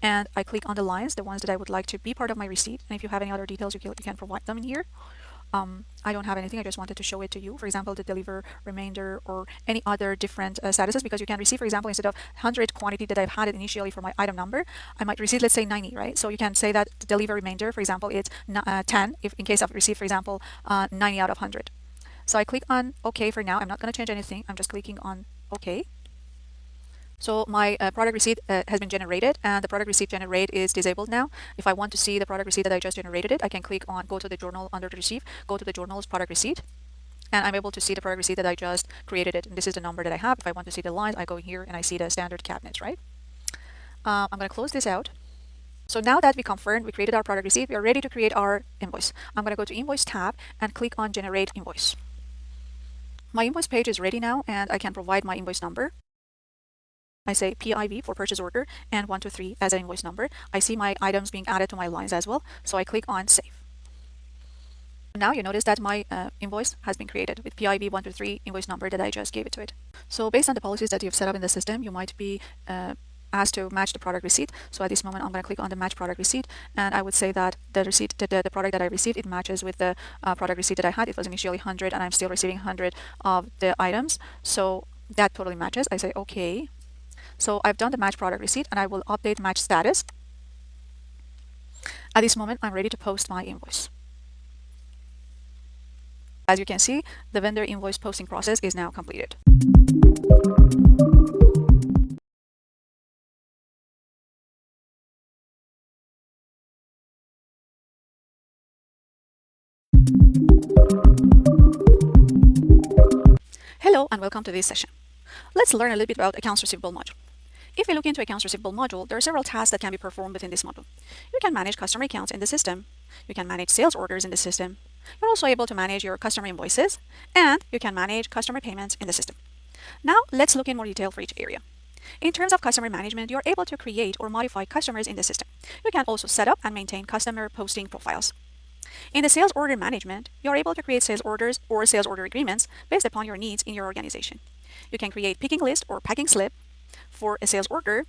Speaker 1: and I click on the lines, the ones that I would like to be part of my receipt, and if you have any other details, you can provide them in here. I don't have anything. I just wanted to show it to you. For example, the deliver remainder or any other different statuses, because you can receive, for example, instead of 100 quantity that I've had it initially for my item number, I might receive, let's say 90, right? So you can say that the deliver remainder, for example, it's 10 if in case I've received, for example, 90 out of 100. So I click on OK for now. I'm not going to change anything. I'm just clicking on OK. So my product receipt has been generated, and the product receipt generate is disabled now. If I want to see the product receipt that I just generated it, I can click on go to the journal under the receive, go to the journal's product receipt, and I'm able to see the product receipt that I just created it. And this is the number that I have. If I want to see the lines, I go here and I see the standard cabinets, right? I'm going to close this out. So now that we confirmed, we created our product receipt, we are ready to create our invoice. I'm going to go to invoice tab and click on generate invoice. My invoice page is ready now, and I can provide my invoice number. I say PIV for purchase order and 123 as an invoice number. I see my items being added to my lines as well, so I click on save. Now you notice that my invoice has been created with PIV 123 invoice number that I just gave it to it. So based on the policies that you've set up in the system, you might be asked to match the product receipt. So at this moment, I'm going to click on the match product receipt, and I would say that the receipt, the product that I received, it matches with the product receipt that I had. It was initially 100, and I'm still receiving 100 of the items. So that totally matches. I say okay. So I've done the match product receipt, and I will update match status. At this moment, I'm ready to post my invoice. As you can see, the vendor invoice posting process is now completed. Hello and welcome to this session. Let's learn a little bit about accounts receivable module. If we look into accounts receivable module, there are several tasks that can be performed within this module. You can manage customer accounts in the system. You can manage sales orders in the system. You're also able to manage your customer invoices, and you can manage customer payments in the system. Now, let's look in more detail for each area. In terms of customer management, you're able to create or modify customers in the system. You can also set up and maintain customer posting profiles. In the sales order management, you're able to create sales orders or sales order agreements based upon your needs in your organization. You can create picking list or packing slip for a sales order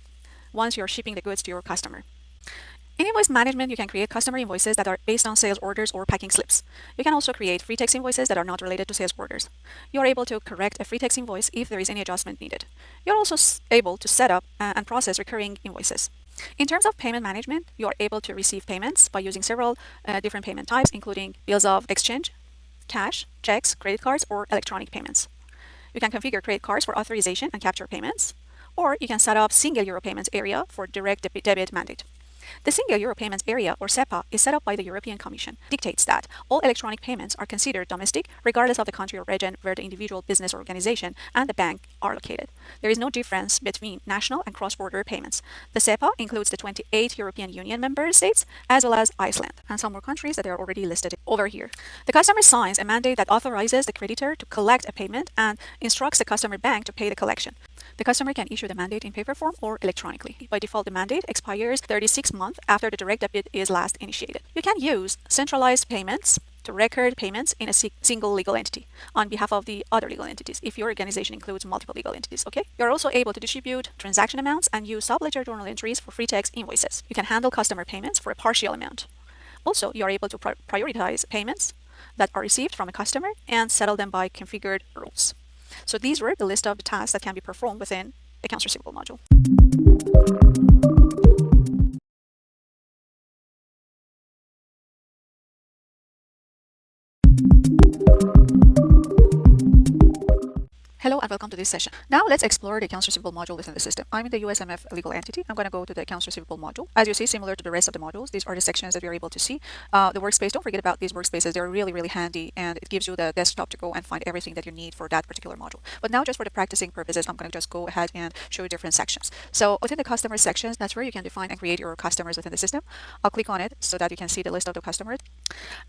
Speaker 1: once you're shipping the goods to your customer. In invoice management, you can create customer invoices that are based on sales orders or packing slips. You can also create free text invoices that are not related to sales orders. You're able to correct a free text invoice if there is any adjustment needed. You're also able to set up and process recurring invoices. In terms of payment management, you are able to receive payments by using several different payment types, including bills of exchange, cash, checks, credit cards, or electronic payments. You can configure credit cards for authorization and capture payments, or you can set up single euro payments area for direct debit mandate. The Single Euro Payments Area, or SEPA, is set up by the European Commission. It dictates that all electronic payments are considered domestic, regardless of the country or region where the individual business or organization and the bank are located. There is no difference between national and cross-border payments. The SEPA includes the 28 European Union member states, as well as Iceland, and some more countries that are already listed over here. The customer signs a mandate that authorizes the creditor to collect a payment and instructs the customer bank to pay the collection. The customer can issue the mandate in paper form or electronically. By default, the mandate expires 36 months after the direct debit is last initiated. You can use centralized payments to record payments in a single legal entity on behalf of the other legal entities if your organization includes multiple legal entities, okay? You're also able to distribute transaction amounts and use subledger journal entries for free text invoices. You can handle customer payments for a partial amount. Also, you are able to prioritize payments that are received from a customer and settle them by configured rules. So these were the list of the tasks that can be performed within Accounts Receivable module. Hello and welcome to this session. Now let's explore the accounts receivable module within the system. I'm in the USMF legal entity. I'm going to go to the accounts receivable module. As you see, similar to the rest of the modules, these are the sections that we're able to see. The workspace, don't forget about these workspaces. They're really, really handy and it gives you the desktop to go and find everything that you need for that particular module. But now just for the practicing purposes, I'm going to just go ahead and show you different sections. So within the customer sections, that's where you can define and create your customers within the system. I'll click on it so that you can see the list of the customers.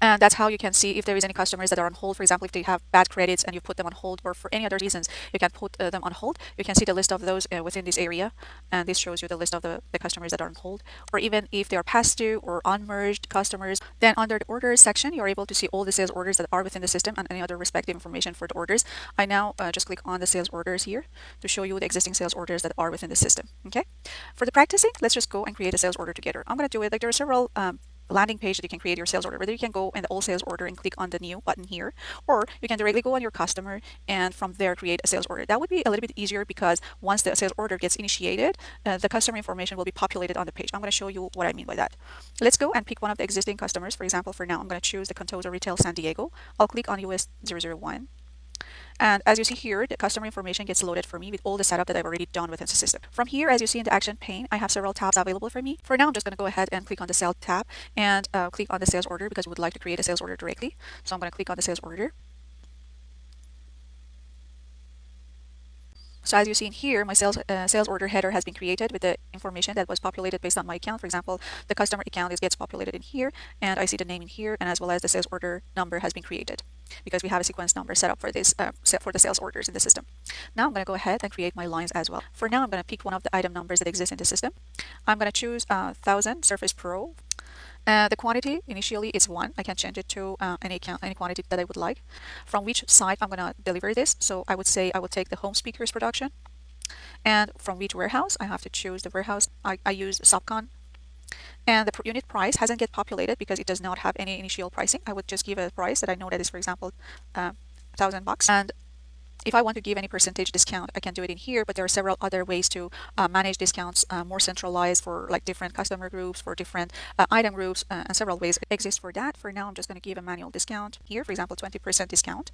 Speaker 1: And that's how you can see if there is any customers that are on hold. For example, if they have bad credits and you put them on hold, or for any other reasons, you can put them on hold. You can see the list of those within this area, and this shows you the list of the customers that are on hold. Or even if they are past due or unmerged customers, then under the orders section, you're able to see all the sales orders that are within the system and any other respective information for the orders. I now just click on the sales orders here to show you the existing sales orders that are within the system. Okay. For the practicing, let's just go and create a sales order together. I'm going to do it like there are several landing page that you can create your sales order. Whether you can go in the all sales order and click on the new button here, or you can directly go on your customer and from there create a sales order. That would be a little bit easier because once the sales order gets initiated, the customer information will be populated on the page. I'm going to show you what I mean by that. Let's go and pick one of the existing customers. For example, for now, I'm going to choose the Contoso Retail San Diego. I'll click on US 001. And as you see here, the customer information gets loaded for me with all the setup that I've already done within the system. From here, as you see in the action pane, I have several tabs available for me. For now, I'm just going to go ahead and click on the sales tab and click on the sales order because we would like to create a sales order directly. So I'm going to click on the sales order. So as you see in here, my sales order header has been created with the information that was populated based on my account. For example, the customer account gets populated in here, and I see the name in here, and as well as the sales order number has been created because we have a sequence number set up for this set for the sales orders in the system. Now I'm going to go ahead and create my lines as well. For now, I'm going to pick one of the item numbers that exist in the system. I'm going to choose 1000 Surface Pro. The quantity initially is 1. I can change it to any quantity that I would like. From which site I'm going to deliver this. So I would say I will take the home speakers production. And from which warehouse, I have to choose the warehouse. I use Subcon. And the unit price hasn't get populated because it does not have any initial pricing. I would just give a price that I know that is, for example, $1,000. And if I want to give any percentage discount, I can do it in here, but there are several other ways to manage discounts more centralized for like different customer groups, for different item groups, and several ways exist for that. For now, I'm just going to give a manual discount here, for example, 20% discount.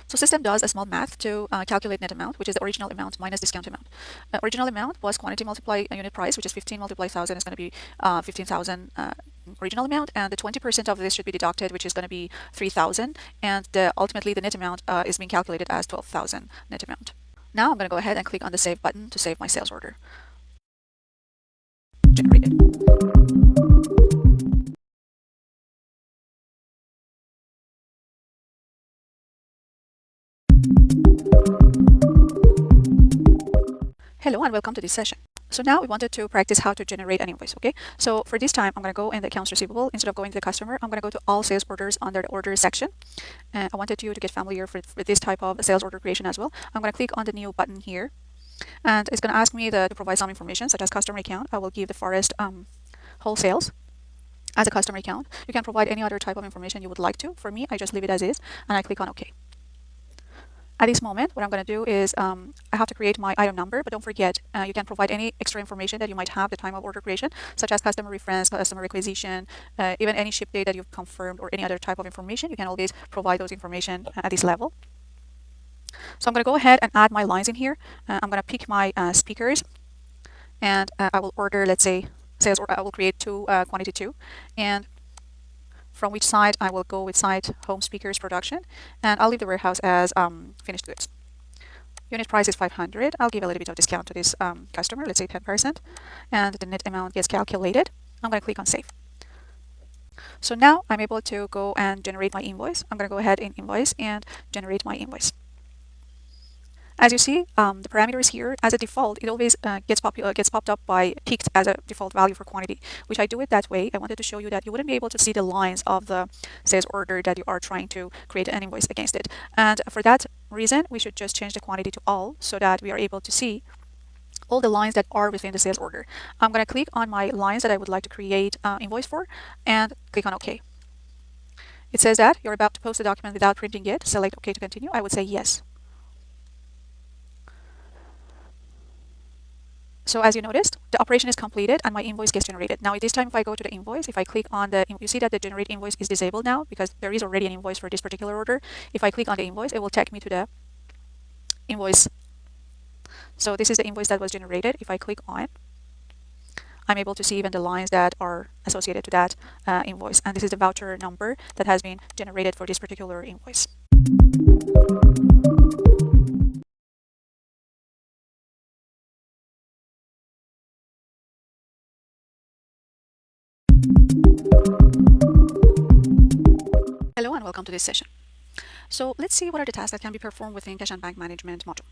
Speaker 1: So system does a small math to calculate net amount, which is the original amount minus discount amount. Original amount was quantity multiply unit price, which is 15 multiply 1,000 is going to be 15,000 original amount, and the 20% of this should be deducted, which is going to be 3,000, and ultimately the net amount is being calculated as 12,000 net amount. Now I'm going to go ahead and click on the save button to save my sales order. Generated. Hello and welcome to this session. So now we wanted to practice how to generate an invoice, okay? So for this time, I'm going to go in the accounts receivable. Instead of going to the customer, I'm going to go to all sales orders under the orders section. And I wanted you to get familiar with this type of sales order creation as well. I'm going to click on the new button here. And it's going to ask me to provide some information such as customer account. I will give the Forest Wholesales as a customer account. You can provide any other type of information you would like to. For me, I just leave it as is and I click on OK. At this moment, what I'm going to do is I have to create my item number, but don't forget, you can provide any extra information that you might have at the time of order creation, such as customer reference, customer requisition, even any ship date that you've confirmed or any other type of information. You can always provide those information at this level. So I'm going to go ahead and add my lines in here. I'm going to pick my speakers, and I will order, let's say, sales, or I will create quantity 2. And from which side I will go with site home speakers production, and I'll leave the warehouse as finished goods. Unit price is 500. I'll give a little bit of discount to this customer, let's say 10%, and the net amount gets calculated. I'm going to click on save. So now I'm able to go and generate my invoice. I'm going to go ahead in invoice and generate my invoice. As you see, the parameters here, as a default, it always gets popped up by picked as a default value for quantity, which I do it that way. I wanted to show you that you wouldn't be able to see the lines of the sales order that you are trying to create an invoice against it. And for that reason, we should just change the quantity to all so that we are able to see all the lines that are within the sales order. I'm going to click on my lines that I would like to create invoice for and click on OK. It says that you're about to post the document without printing it. Select OK to continue. I would say yes. So as you noticed, the operation is completed and my invoice gets generated. Now, at this time, if I go to the invoice, if I click on you see that the generate invoice is disabled now because there is already an invoice for this particular order. If I click on the invoice, it will take me to the invoice. So this is the invoice that was generated. If I click on it, I'm able to see even the lines that are associated to that invoice. And this is the voucher number that has been generated for this particular invoice. Hello and welcome to this session. So let's see what are the tasks that can be performed within Cash and Bank Management module.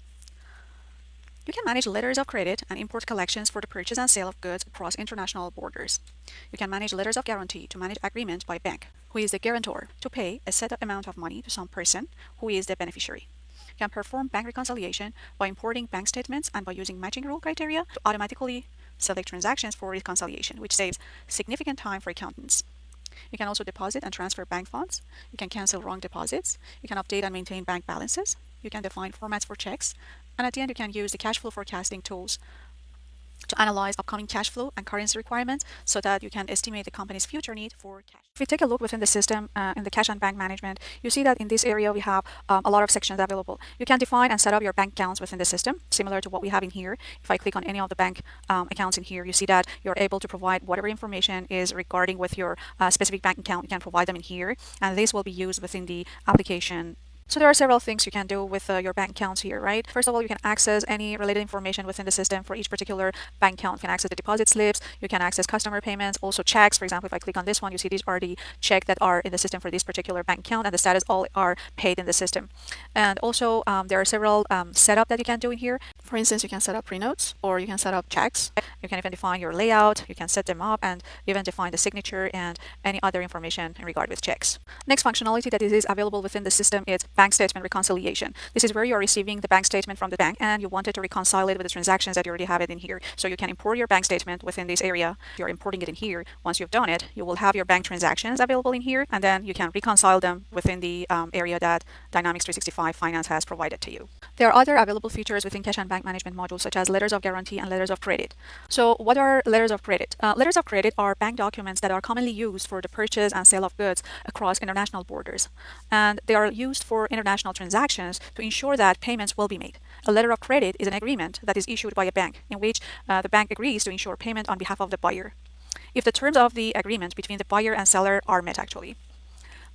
Speaker 1: You can manage letters of credit and import collections for the purchase and sale of goods across international borders. You can manage letters of guarantee to manage agreement by bank, who is the guarantor, to pay a set amount of money to some person who is the beneficiary. You can perform bank reconciliation by importing bank statements and by using matching rule criteria to automatically select transactions for reconciliation, which saves significant time for accountants. You can also deposit and transfer bank funds. You can cancel wrong deposits. You can update and maintain bank balances. You can define formats for checks. And at the end, you can use the cash flow forecasting tools to analyze upcoming cash flow and currency requirements so that you can estimate the company's future need for cash. If we take a look within the system in the Cash and Bank Management, you see that in this area we have a lot of sections available. You can define and set up your bank accounts within the system, similar to what we have in here. If I click on any of the bank accounts in here, you see that you're able to provide whatever information is regarding with your specific bank account. You can provide them in here, and this will be used within the application. So there are several things you can do with your bank accounts here, right? First of all, you can access any related information within the system for each particular bank account. You can access the deposit slips, you can access customer payments, also checks. For example, if I click on this one, you see these are the checks that are in the system for this particular bank account, and the status all are paid in the system. And also, there are several setup that you can do in here. For instance, you can set up pre-notes, or you can set up checks. You can even define your layout, you can set them up, and even define the signature and any other information in regard with checks. Next functionality that is available within the system is bank statement reconciliation. This is where you are receiving the bank statement from the bank and you wanted to reconcile it with the transactions that you already have it in here. So you can import your bank statement within this area. You're importing it in here. Once you've done it, you will have your bank transactions available in here, and then you can reconcile them within the area that Dynamics 365 Finance has provided to you. There are other available features within Cash and Bank Management modules such as letters of guarantee and letters of credit. So what are letters of credit? Letters of credit are bank documents that are commonly used for the purchase and sale of goods across international borders, and they are used for international transactions to ensure that payments will be made. A letter of credit is an agreement that is issued by a bank in which the bank agrees to ensure payment on behalf of the buyer, if the terms of the agreement between the buyer and seller are met actually.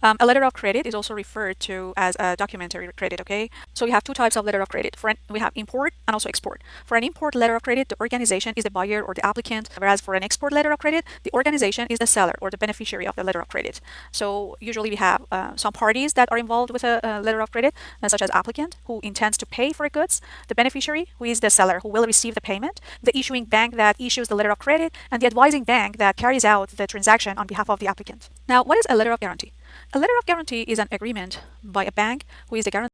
Speaker 1: A letter of credit is also referred to as a documentary credit, okay? So we have two types of letter of credit. We have import and also export. For an import letter of credit, the organization is the buyer or the applicant, whereas for an export letter of credit, the organization is the seller or the beneficiary of the letter of credit. So usually we have some parties that are involved with a letter of credit, such as applicant, who intends to pay for goods, the beneficiary, who is the seller, who will receive the payment, the issuing bank that issues the letter of credit, and the advising bank that carries out the transaction on behalf of the applicant. Now, what is a letter of guarantee? A letter of guarantee is an agreement by a bank who is the guarantor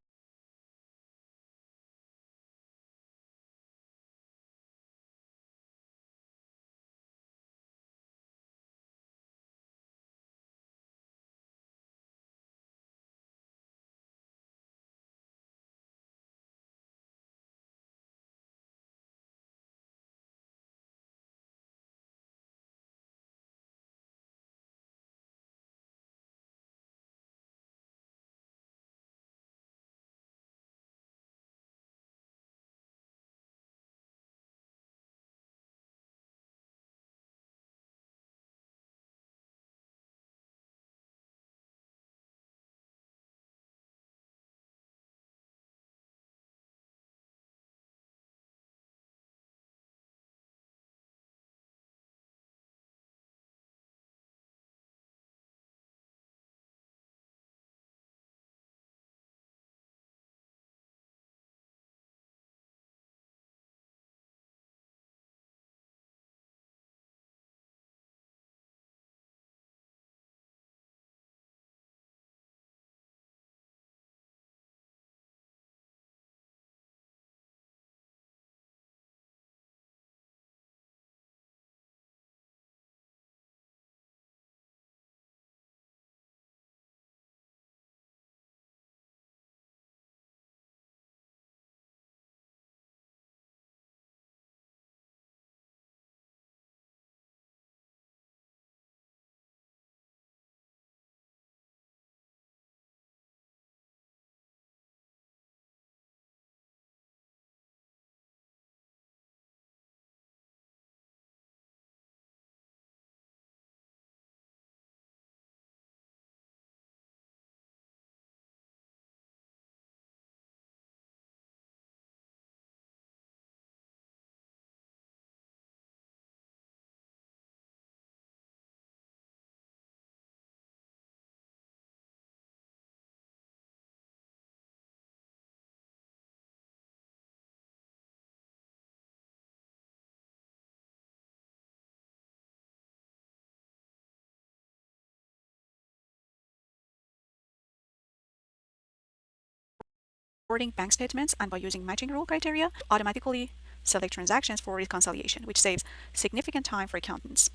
Speaker 1: importing bank statements and by using matching rule criteria, automatically select transactions for reconciliation, which saves significant time for accountants.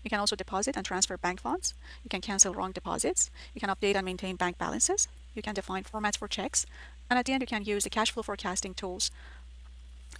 Speaker 1: You can also deposit and transfer bank funds. You can cancel wrong deposits. You can update and maintain bank balances. You can define formats for checks. And at the end, you can use the cash flow forecasting tools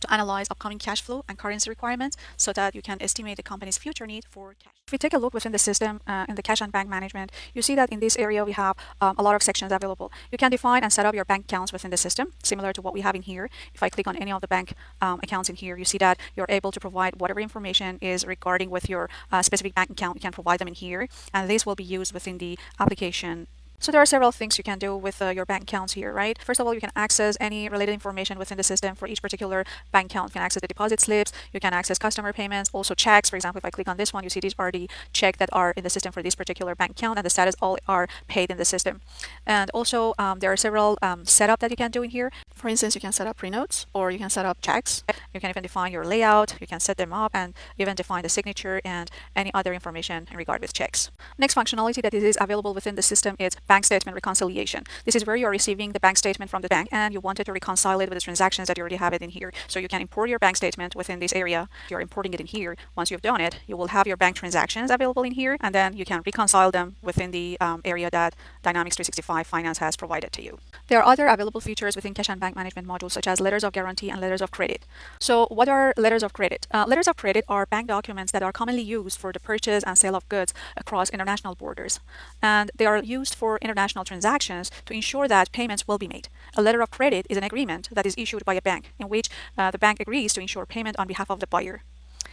Speaker 1: to analyze upcoming cash flow and currency requirements so that you can estimate the company's future need for cash. If we take a look within the system in the cash and bank management, you see that in this area we have a lot of sections available. You can define and set up your bank accounts within the system, similar to what we have in here. If I click on any of the bank accounts in here, you see that you're able to provide whatever information is regarding with your specific bank account. You can provide them in here, and this will be used within the application. So there are several things you can do with your bank accounts here, right? First of all, you can access any related information within the system for each particular bank account. You can access the deposit slips, you can access customer payments, also checks. For example, if I click on this one, you see these are the checks that are in the system for this particular bank account, and the status all are paid in the system. And also, there are several setup that you can do in here. For instance, you can set up pre-notes, or you can set up checks. You can even define your layout, you can set them up, and even define the signature and any other information in regard with checks. Next functionality that is available within the system is bank statement reconciliation. This is where you're receiving the bank statement from the bank and you wanted to reconcile it with the transactions that you already have it in here. So you can import your bank statement within this area. You're importing it in here. Once you've done it, you will have your bank transactions available in here, and then you can reconcile them within the area that Dynamics 365 Finance has provided to you. There are other available features within cash and bank management modules, such as letters of guarantee and letters of credit. So what are letters of credit? Letters of credit are bank documents that are commonly used for the purchase and sale of goods across international borders. And they are used for international transactions to ensure that payments will be made. A letter of credit is an agreement that is issued by a bank in which the bank agrees to ensure payment on behalf of the buyer,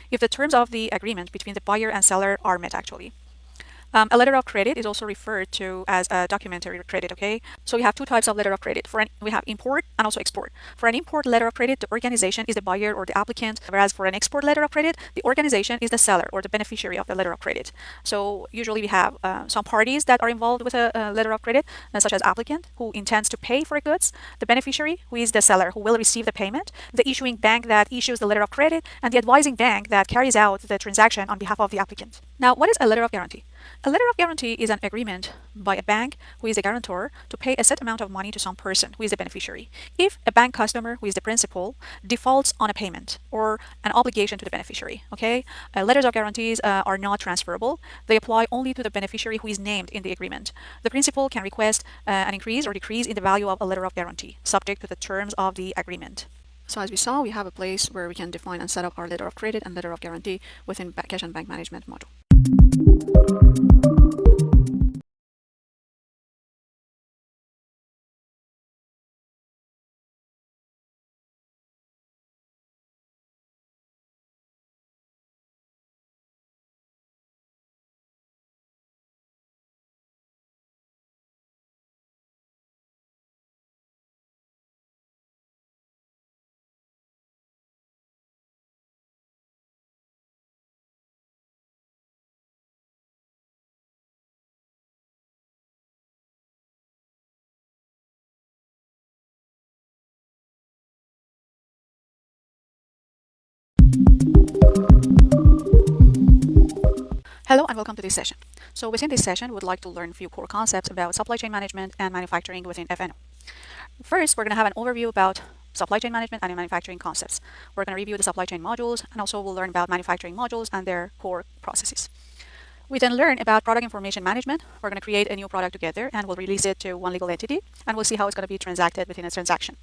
Speaker 1: if the terms of the agreement between the buyer and seller are met actually. A letter of credit is also referred to as a documentary credit, okay? So we have two types of letter of credit. We have import and also export. For an import letter of credit, the organization is the buyer or the applicant, whereas for an export letter of credit, the organization is the seller or the beneficiary of the letter of credit. So usually we have some parties that are involved with a letter of credit, such as applicant, who intends to pay for goods, the beneficiary, who is the seller, who will receive the payment, the issuing bank that issues the letter of credit, and the advising bank that carries out the transaction on behalf of the applicant. Now, what is a letter of guarantee? A letter of guarantee is an agreement by a bank who is the guarantor to pay a set amount of money to some person who is the beneficiary. If a bank customer who is the principal defaults on a payment or an obligation to the beneficiary, okay, letters of guarantees are not transferable. They apply only to the beneficiary who is named in the agreement. The principal can request an increase or decrease in the value of a letter of guarantee, subject to the terms of the agreement. So as we saw, we have a place where we can define and set up our letter of credit and letter of guarantee within Cash and Bank Management module. Hello and welcome to this session. So within this session, we would like to learn a few core concepts about supply chain management and manufacturing within F&O. First, we're going to have an overview about supply chain management and manufacturing concepts. We're going to review the supply chain modules, and also we'll learn about manufacturing modules and their core processes. We then learn about product information management. We're going to create a new product together and we'll release it to one legal entity, and we'll see how it's going to be transacted within a transaction.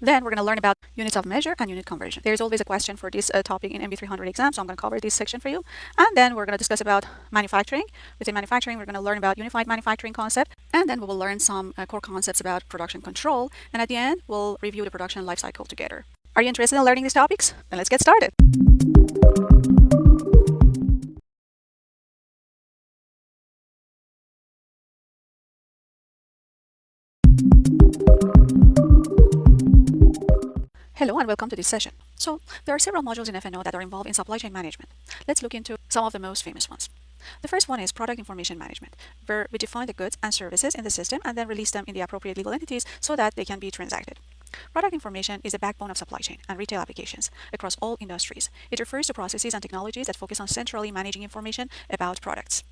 Speaker 1: Then we're going to learn about units of measure and unit conversion. There's always a question for this topic in MB300 exam, so I'm going to cover this section for you. And then we're going to discuss about manufacturing. Within manufacturing, we're going to learn about unified manufacturing concept, and then we will learn some core concepts about production control. And at the end, we'll review the production lifecycle together. Are you interested in learning these topics? Then let's get started. Hello and welcome to this session. So there are several modules in F&O that are involved in supply chain management. Let's look into some of the most famous ones. The first one is product information management, where we define the goods and services in the system and then release them in the appropriate legal entities so that they can be transacted. Product information is the backbone of supply chain and retail applications across all industries. It refers to processes and technologies that focus on centrally managing information about products.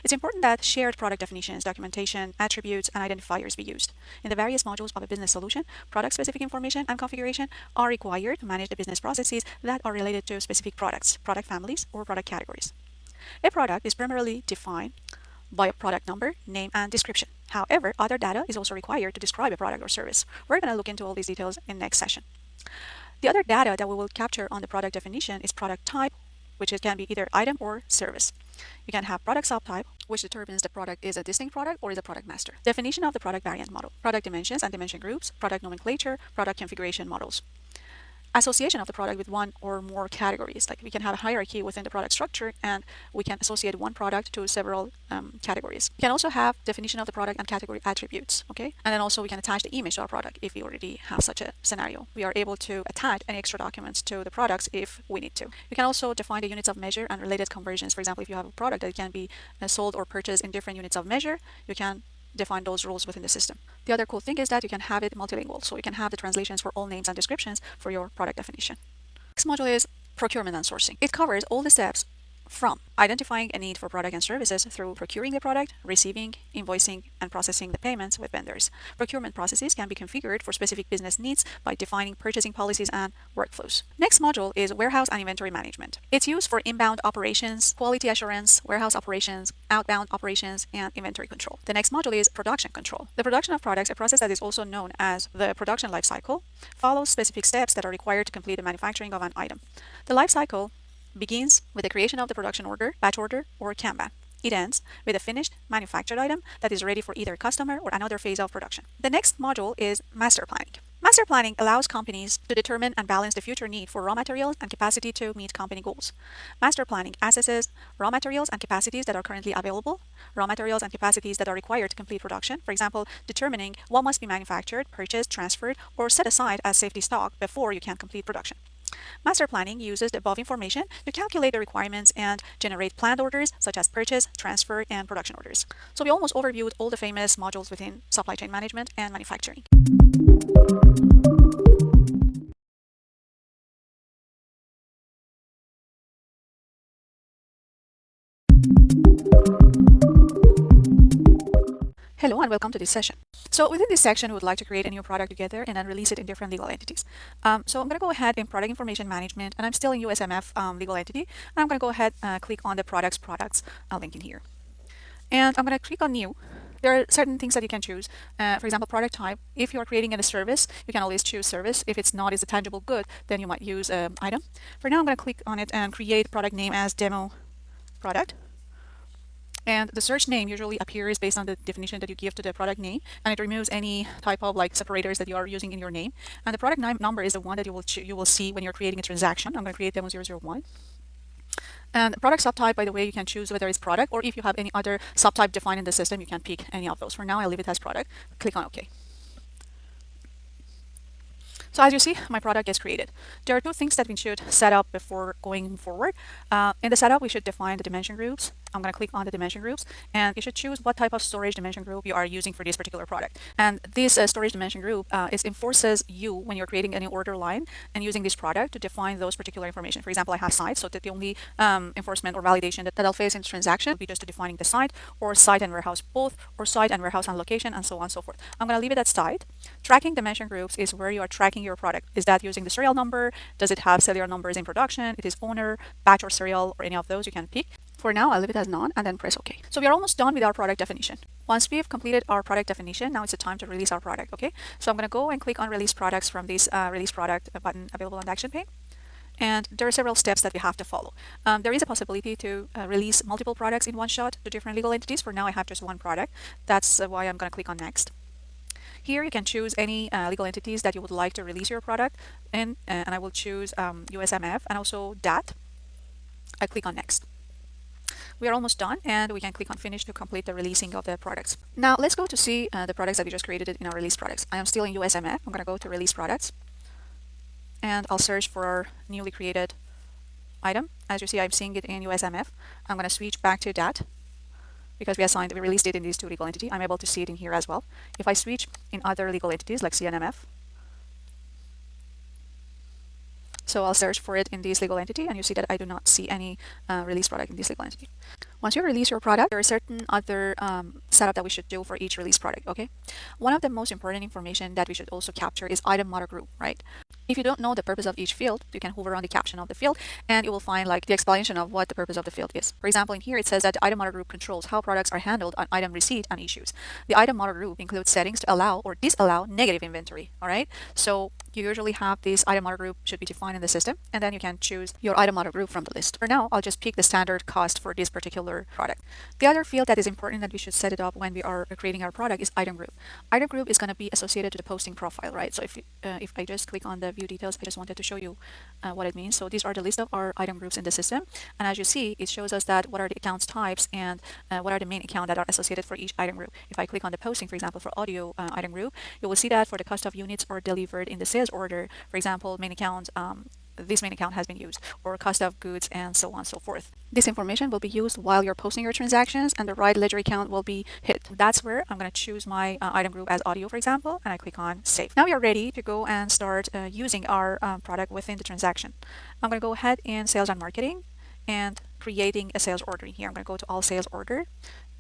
Speaker 1: It's important that shared product definitions, documentation, attributes, and identifiers be used. In the various modules of a business solution, product-specific information and configuration are required to manage the business processes that are related to specific products, product families, or product categories. A product is primarily defined by a product number, name, and description. However, other data is also required to describe a product or service. We're going to look into all these details in next session. The other data that we will capture on the product definition is product type, which can be either item or service. You can have product subtype, which determines the product is a distinct product or is a product master. Definition of the product variant model, product dimensions and dimension groups, product nomenclature, product configuration models. Association of the product with one or more categories. Like we can have a hierarchy within the product structure and we can associate one product to several categories. We can also have definition of the product and category attributes, okay? And then also we can attach the image to our product if we already have such a scenario. We are able to attach any extra documents to the products if we need to. You can also define the units of measure and related conversions. For example, if you have a product that can be sold or purchased in different units of measure, you can define those rules within the system. The other cool thing is that you can have it multilingual, so you can have the translations for all names and descriptions for your product definition. Next module is procurement and sourcing. It covers all the steps from identifying a need for product and services through procuring the product, receiving, invoicing, and processing the payments with vendors. Procurement processes can be configured for specific business needs by defining purchasing policies and workflows. Next module is warehouse and inventory management. It's used for inbound operations, quality assurance, warehouse operations, outbound operations, and inventory control. The next module is production control. The production of products, a process that is also known as the production life cycle, follows specific steps that are required to complete the manufacturing of an item. The life cycle begins with the creation of the production order, batch order, or Kanban. It ends with a finished manufactured item that is ready for either customer or another phase of production. The next module is master planning. Master planning allows companies to determine and balance the future need for raw materials and capacity to meet company goals. Master planning assesses raw materials and capacities that are currently available, raw materials and capacities that are required to complete production, for example, determining what must be manufactured, purchased, transferred, or set aside as safety stock before you can complete production. Master planning uses the above information to calculate the requirements and generate planned orders such as purchase, transfer, and production orders. So we almost overviewed all the famous modules within supply chain management and manufacturing. Hello and welcome to this session. So within this section, we would like to create a new product together and then release it in different legal entities. So I'm going to go ahead in product information management, and I'm still in USMF legal entity. And I'm going to go ahead and click on the products link in here. And I'm going to click on new. There are certain things that you can choose. For example, product type. If you're creating a service, you can always choose service. If it's not, it's a tangible good, then you might use item. For now, I'm going to click on it and create product name as demo product. And the search name usually appears based on the definition that you give to the product name, and it removes any type of like separators that you are using in your name. And the product number is the one that you will see when you're creating a transaction. I'm going to create demo 001. And the product subtype, by the way, you can choose whether it's product, or if you have any other subtype defined in the system, you can pick any of those. For now, I'll leave it as product. Click on OK. So as you see, my product is created. There are two things that we should set up before going forward. In the setup, we should define the dimension groups. I'm going to click on the dimension groups, and you should choose what type of storage dimension group you are using for this particular product. And this storage dimension group it enforces you when you're creating any order line and using this product to define those particular information. For example, I have site, so that the only enforcement or validation that I'll face in the transaction would be just to defining the site, or site and warehouse both, or site and warehouse on location, and so on and so forth. I'm going to leave it at site. Tracking dimension groups is where you are tracking your product. Is that using the serial number? Does it have serial numbers in production? It is owner, batch, or serial, or any of those you can pick. For now, I'll leave it as none and then press OK. So we are almost done with our product definition. Once we've completed our product definition, now it's the time to release our product, okay? So I'm going to go and click on release products from this release product button available on the action pane. And there are several steps that we have to follow. There is a possibility to release multiple products in one shot to different legal entities. For now, I have just one product. That's why I'm going to click on next. Here you can choose any legal entities that you would like to release your product in, and I will choose USMF and also DAT. I click on next. We are almost done, and we can click on finish to complete the releasing of the products. Now let's go to see the products that we just created in our release products. I am still in USMF. I'm going to go to release products, and I'll search for our newly created item. As you see, I'm seeing it in USMF. I'm going to switch back to DAT because we released it in these two legal entities. I'm able to see it in here as well. If I switch in other legal entities like CNMF, so I'll search for it in this legal entity, and you see that I do not see any release product in this legal entity. Once you release your product, there are certain other setup that we should do for each release product, okay? One of the most important information that we should also capture is item model group, right? If you don't know the purpose of each field, you can hover on the caption of the field, and you will find like the explanation of what the purpose of the field is. For example, in here it says that the item model group controls how products are handled on item receipt and issues. The item model group includes settings to allow or disallow negative inventory, all right? So you usually have this item model group should be defined in the system, and then you can choose your item model group from the list. For now, I'll just pick the standard cost for this particular product. The other field that is important that we should set it up when we are creating our product is item group. Item group is going to be associated to the posting profile, right? So if I just click on the view details, I just wanted to show you what it means. So these are the list of our item groups in the system, and as you see, it shows us that what are the accounts types and what are the main accounts that are associated for each item group. If I click on the posting, for example, for audio item group, you will see that for the cost of units are delivered in the sales order, for example, main account, this main account has been used, or cost of goods, and so on and so forth. This information will be used while you're posting your transactions, and the right ledger account will be hit. That's where I'm going to choose my item group as audio, for example, and I click on save. Now we are ready to go and start using our product within the transaction. I'm going to go ahead in sales and marketing and creating a sales order. Here I'm going to go to all sales order,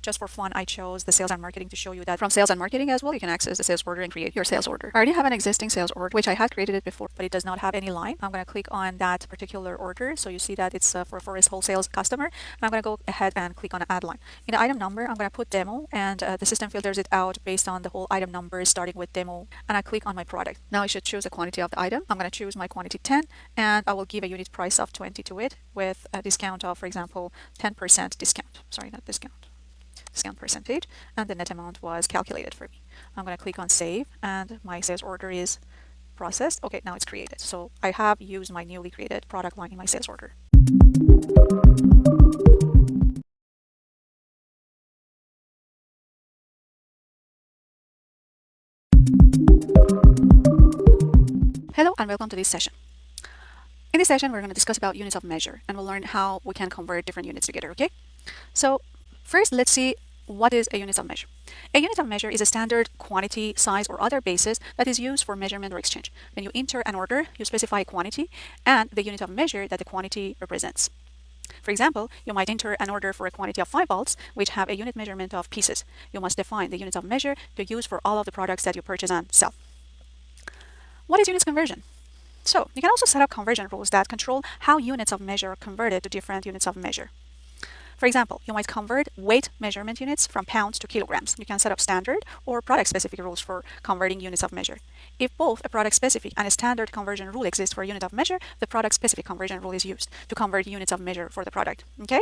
Speaker 1: Just for fun, I chose the sales and marketing to show you that from sales and marketing as well, you can access the sales order and create your sales order. I already have an existing sales order, which I had created it before, but it does not have any line. I'm going to click on that particular order. So you see that it's for a Forest Wholesale customer. And I'm going to go ahead and click on add line. In the item number, I'm going to put demo, and the system filters it out based on the whole item number starting with demo. And I click on my product. Now I should choose a quantity of the item. I'm going to choose my quantity 10, and I will give a unit price of 20 to it with a discount of, for example, 10% discount. Sorry, not discount percentage, and the net amount was calculated for me. I'm going to click on save, and my sales order is processed. Okay, now it's created. So I have used my newly created product line in my sales order. Hello and welcome to this session. In this session, we're going to discuss about units of measure, and we'll learn how we can convert different units together, okay? So first, let's see what is a unit of measure. A unit of measure is a standard quantity, size, or other basis that is used for measurement or exchange. When you enter an order, you specify a quantity and the unit of measure that the quantity represents. For example, you might enter an order for a quantity of 5 volts, which have a unit measurement of pieces. You must define the units of measure to use for all of the products that you purchase and sell. What is units conversion? So you can also set up conversion rules that control how units of measure are converted to different units of measure. For example, you might convert weight measurement units from pounds to kilograms. You can set up standard or product-specific rules for converting units of measure. If both a product-specific and a standard conversion rule exist for a unit of measure, the product-specific conversion rule is used to convert units of measure for the product. Okay?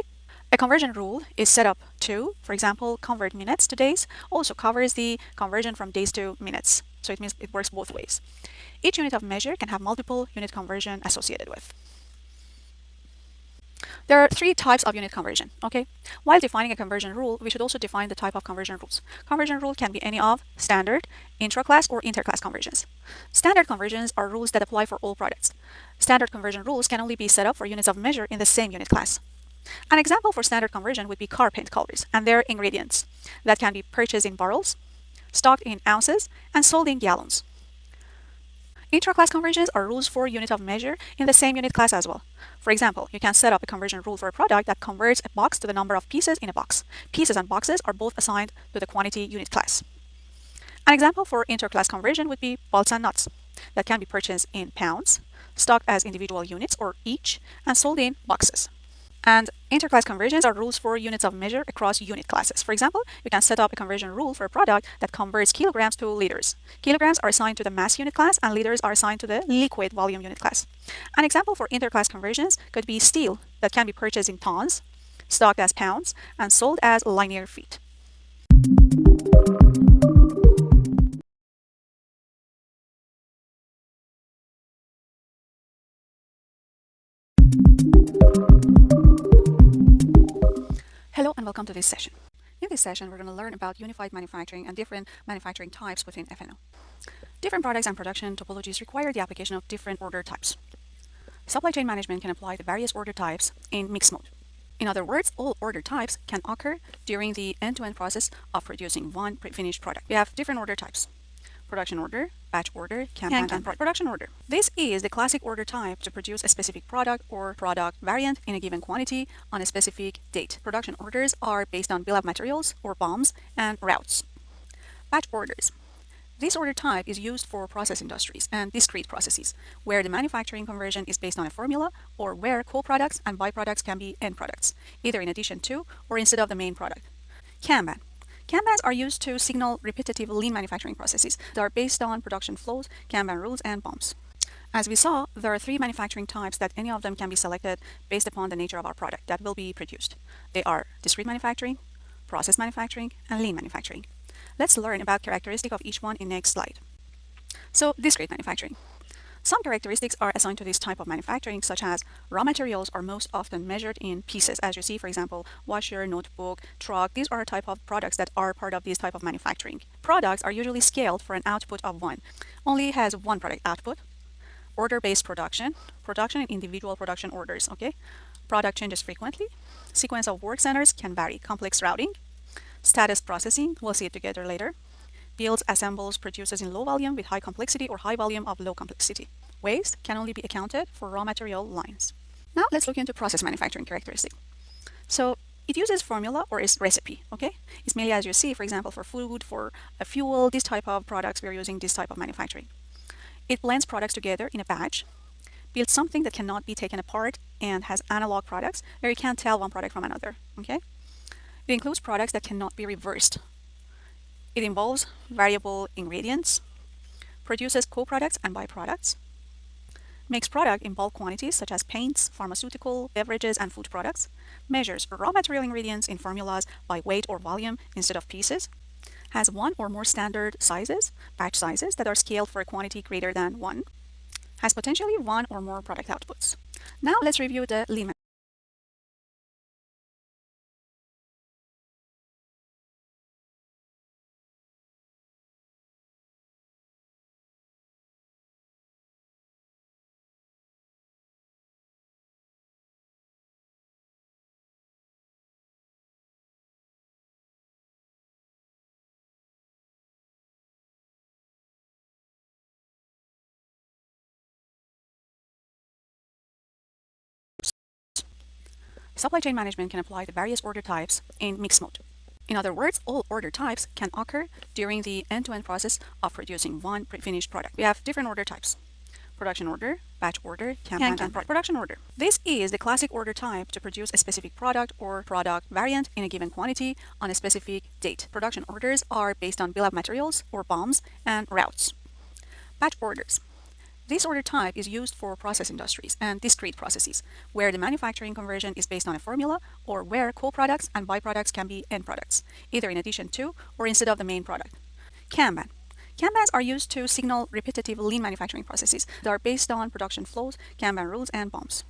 Speaker 1: A conversion rule is set up to, for example, convert minutes to days, also covers the conversion from days to minutes. So it means it works both ways. Each unit of measure can have multiple unit conversion associated with. There are 3 types of unit conversion, okay? While defining a conversion rule, we should also define the type of conversion rules. Conversion rule can be any of standard, intra-class, or inter-class conversions. Standard conversions are rules that apply for all products. Standard conversion rules can only be set up for units of measure in the same unit class. An example for standard conversion would be car paint colors and their ingredients that can be purchased in barrels, stocked in ounces, and sold in gallons. Intra-class conversions are rules for unit of measure in the same unit class as well. For example, you can set up a conversion rule for a product that converts a box to the number of pieces in a box. Pieces and boxes are both assigned to the quantity unit class. An example for inter-class conversion would be bolts and nuts that can be purchased in pounds, stocked as individual units or each, and sold in boxes. And interclass conversions are rules for units of measure across unit classes. For example, you can set up a conversion rule for a product that converts kilograms to liters. Kilograms are assigned to the mass unit class, and liters are assigned to the liquid volume unit class. An example for interclass conversions could be steel that can be purchased in tons, stocked as pounds, and sold as linear feet. Hello and welcome to this session. In this session, we're going to learn about unified manufacturing and different manufacturing types within F&O. Different products and production topologies require the application of different order types. Supply chain management can apply the various order types in mixed mode. In other words, all order types can occur during the end-to-end process of producing one finished product. We have different order types: production order, batch order, Kanban, and production order. This is the classic order type to produce a specific product or product variant in a given quantity on a specific date. Production orders are based on bill of materials or BOMs and routes. Batch orders. This order type is used for process industries and discrete processes, where the manufacturing conversion is based on a formula or where co-products and byproducts can be end products, either in addition to or instead of the main product. Kanban. Kanbans are used to signal repetitive lean manufacturing processes that are based on production flows, Kanban rules, and BOMs. As we saw, there are 3 manufacturing types that any of them can be selected based upon the nature of our product that will be produced. They are discrete manufacturing, process manufacturing, and lean manufacturing. Let's learn about characteristics of each one in next slide. So, discrete manufacturing. Some characteristics are assigned to this type of manufacturing, such as raw materials are most often measured in pieces. As you see, for example, washer, notebook, truck, these are a type of products that are part of this type of manufacturing. Products are usually scaled for an output of 1. Only has 1 product output. Order-based production, production in individual production orders, okay? Product changes frequently. Sequence of work centers can vary. Complex routing. Status processing, we'll see it together later. Builds, assembles, produces in low volume with high complexity or high volume of low complexity. Waste can only be accounted for raw material lines. Now let's look into process manufacturing characteristics. So It uses formula or is recipe, okay? It's mainly, as you see, for example, for food, for a fuel, this type of products, we're using this type of manufacturing. It blends products together in a batch, builds something that cannot be taken apart, and has analog products where you can't tell one product from another, okay? It includes products that cannot be reversed. It involves variable ingredients, produces co-products and byproducts, makes product in bulk quantities such as paints, pharmaceutical, beverages, and food products, measures raw material ingredients in formulas by weight or volume instead of pieces, has one or more standard sizes, batch sizes that are scaled for a quantity greater than one, has potentially one or more product outputs. Now let's review the lean. Supply chain management can apply to various order types in mixed mode. In other words, all order types can occur during the end-to-end process of producing one finished product. We have different order types: production order, batch order, Kanban, and production order. This is the classic order type to produce a specific product or product variant in a given quantity on a specific date. Production orders are based on bill of materials or BOMs and routes. Batch orders. This order type is used for process industries and discrete processes, where the manufacturing conversion is based on a formula or where co-products and byproducts can be end products, either in addition to or instead of the main product. Kanban. Kanbans are used to signal repetitive lean manufacturing processes that are based on production flows, Kanban rules, and BOMs.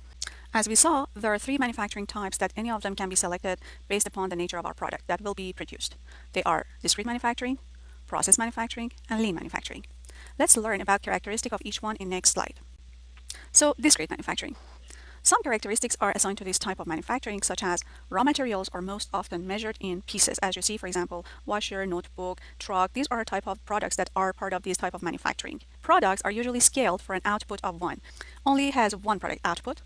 Speaker 1: As we saw, there are three manufacturing types that any of them can be selected based upon the nature of our product that will be produced. They are discrete manufacturing, process manufacturing, and lean manufacturing. Let's learn about characteristics of each one in next slide. So, discrete manufacturing. Some characteristics are assigned to this type of manufacturing, such as raw materials are most often measured in pieces. As you see, for example, washer, notebook, truck, these are a type of products that are part of this type of manufacturing. Products are usually scaled for an output of one. Only has one product output.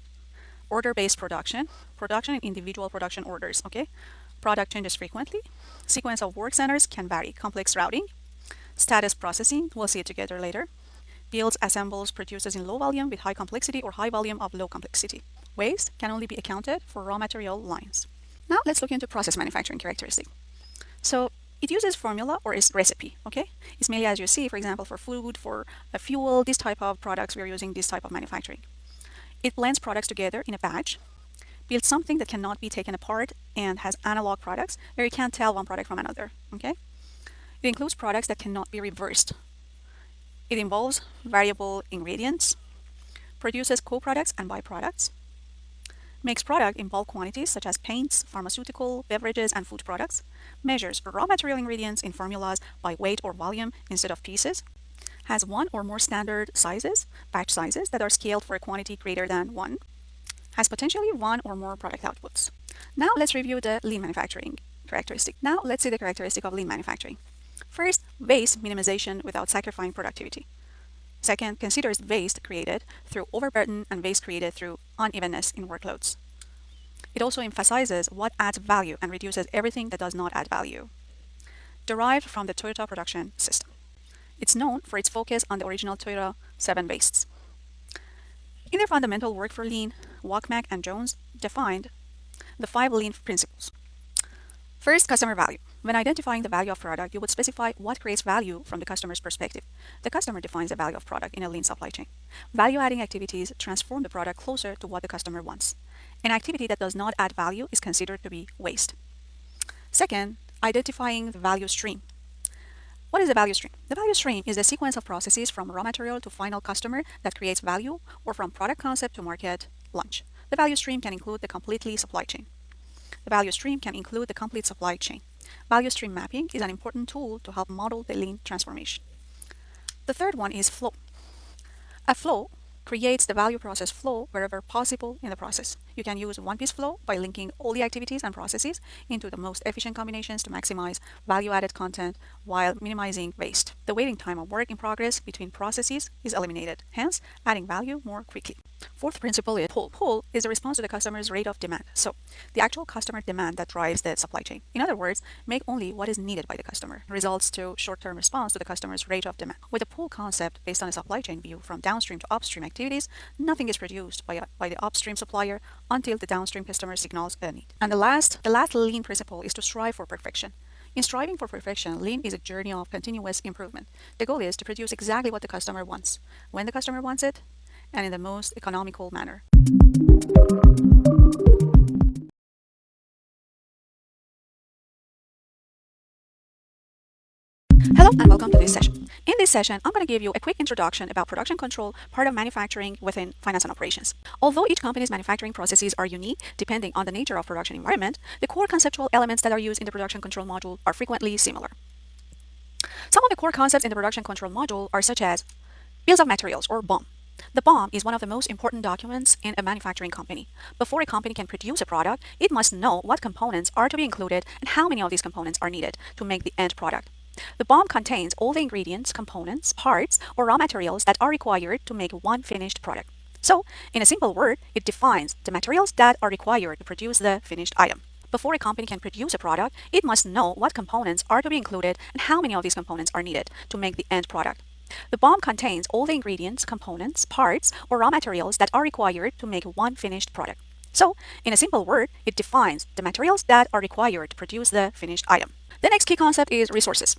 Speaker 1: Order-based production, production in individual production orders, okay? Product changes frequently. Sequence of work centers can vary. Complex routing. Status processing, we'll see it together later. Builds, assembles, produces in low volume with high complexity or high volume of low complexity. Waste can only be accounted for raw material lines. Now let's look into process manufacturing characteristic. So it uses formula or is recipe, okay? It's mainly, as you see, for example, for food, for a fuel, this type of products, we're using this type of manufacturing. It blends products together in a batch, builds something that cannot be taken apart, and has analog products where you can't tell one product from another, okay? It includes products that cannot be reversed. It involves variable ingredients, produces co-products and byproducts, makes product in bulk quantities such as paints, pharmaceutical, beverages, and food products, measures raw material ingredients in formulas by weight or volume instead of pieces, has one or more standard sizes, batch sizes that are scaled for a quantity greater than one, has potentially one or more product outputs. Now let's review the lean manufacturing characteristic. Now let's see the characteristic of lean manufacturing. First, waste minimization without sacrificing productivity. Second, considers waste created through overburden and waste created through unevenness in workloads. It also emphasizes what adds value and reduces everything that does not add value. Derived from the Toyota production system. It's known for its focus on the original Toyota 7 wastes. In their fundamental work for lean, Wachmack and Jones defined the 5 lean principles. First, customer value. When identifying the value of product, you would specify what creates value from the customer's perspective. The customer defines the value of product in a lean supply chain. Value-adding activities transform the product closer to what the customer wants. An activity that does not add value is considered to be waste. Second, identifying the value stream. What is the value stream? The value stream is a sequence of processes from raw material to final customer that creates value, or from product concept to market launch. The value stream can include the complete supply chain. The value stream can include the complete supply chain. Value stream mapping is an important tool to help model the lean transformation. The third one is flow. A flow creates the value process flow wherever possible in the process. You can use one-piece flow by linking all the activities and processes into the most efficient combinations to maximize value-added content while minimizing waste. The waiting time of work in progress between processes is eliminated, hence adding value more quickly. Fourth principle is pull. Pull is the response to the customer's rate of demand. So the actual customer demand that drives the supply chain. In other words, make only what is needed by the customer. Results to short-term response to the customer's rate of demand. With the pull concept based on a supply chain view from downstream to upstream activities, nothing is produced by the upstream supplier until the downstream customer signals a need. And the last lean principle is to strive for perfection. In striving for perfection, lean is a journey of continuous improvement. The goal is to produce exactly what the customer wants, when the customer wants it, and in the most economical manner. Hello and welcome to this session. In this session, I'm going to give you a quick introduction about production control, part of manufacturing within finance and operations. Although each company's manufacturing processes are unique depending on the nature of production environment, the core conceptual elements that are used in the production control module are frequently similar. Some of the core concepts in the production control module are such as bills of materials or BOM. The BOM is one of the most important documents in a manufacturing company. Before a company can produce a product, it must know what components are to be included and how many of these components are needed to make the end product. The BOM contains all the ingredients, components, parts, or raw materials that are required to make one finished product. So, in a simple word, it defines the materials that are required to produce the finished item. Before a company can produce a product, it must know what components are to be included and how many of these components are needed to make the end product. The BOM contains all the ingredients, components, parts, or raw materials that are required to make one finished product. So, in a simple word, it defines the materials that are required to produce the finished item. The next key concept is resources.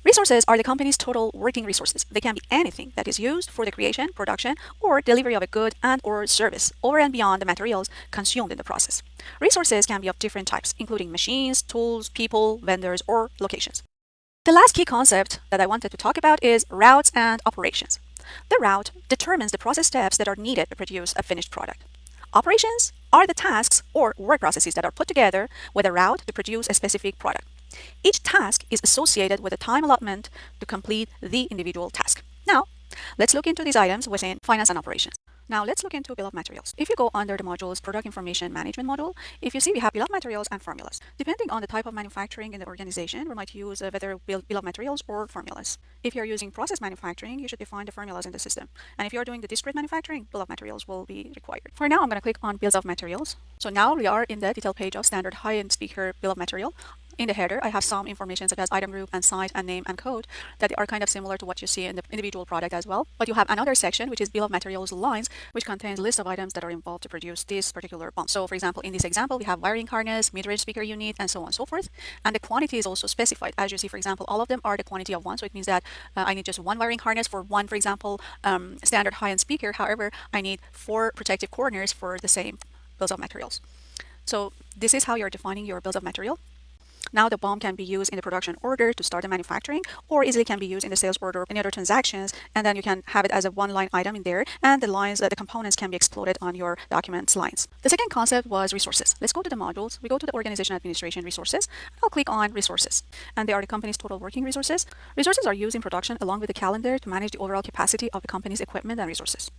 Speaker 1: Resources are the company's total working resources. They can be anything that is used for the creation, production, or delivery of a good and/or service over and beyond the materials consumed in the process. Resources can be of different types, including machines, tools, people, vendors, or locations. The last key concept that I wanted to talk about is routes and operations. The route determines the process steps that are needed to produce a finished product. Operations are the tasks or work processes that are put together with a route to produce a specific product. Each task is associated with a time allotment to complete the individual task. Now, let's look into these items within finance and operations. Now, let's look into bill of materials. If you go under the modules Product Information Management module, if you see we have bill of materials and formulas. Depending on the type of manufacturing in the organization, we might use whether bill of materials or formulas. If you're using process manufacturing, you should define the formulas in the system. And if you're doing the discrete manufacturing, bill of materials will be required. For now, I'm going to click on bills of materials. So now we are in the detail page of standard high-end speaker bill of material. In the header, I have some information such as item group and site and name and code that are kind of similar to what you see in the individual product as well. But you have another section, which is bill of materials lines, which contains a list of items that are involved to produce this particular BOM. So for example, in this example, we have wiring harness, mid-range speaker unit, and so on and so forth. And the quantity is also specified. As you see, for example, all of them are the quantity of one. So it means that I need just one wiring harness for one, for example, standard high-end speaker. However, I need 4 protective corners for the same bills of materials. So this is how you're defining your bills of material. Now the BOM can be used in the production order to start the manufacturing, or easily can be used in the sales order or any other transactions, and then you can have it as a one-line item in there, and the lines, the components can be exploded on your document's lines. The second concept was resources. Let's go to the modules. We go to the organization administration resources. I'll click on resources, and they are the company's total working resources. Resources are used in production along with the calendar to manage the overall capacity of the company's equipment and resources.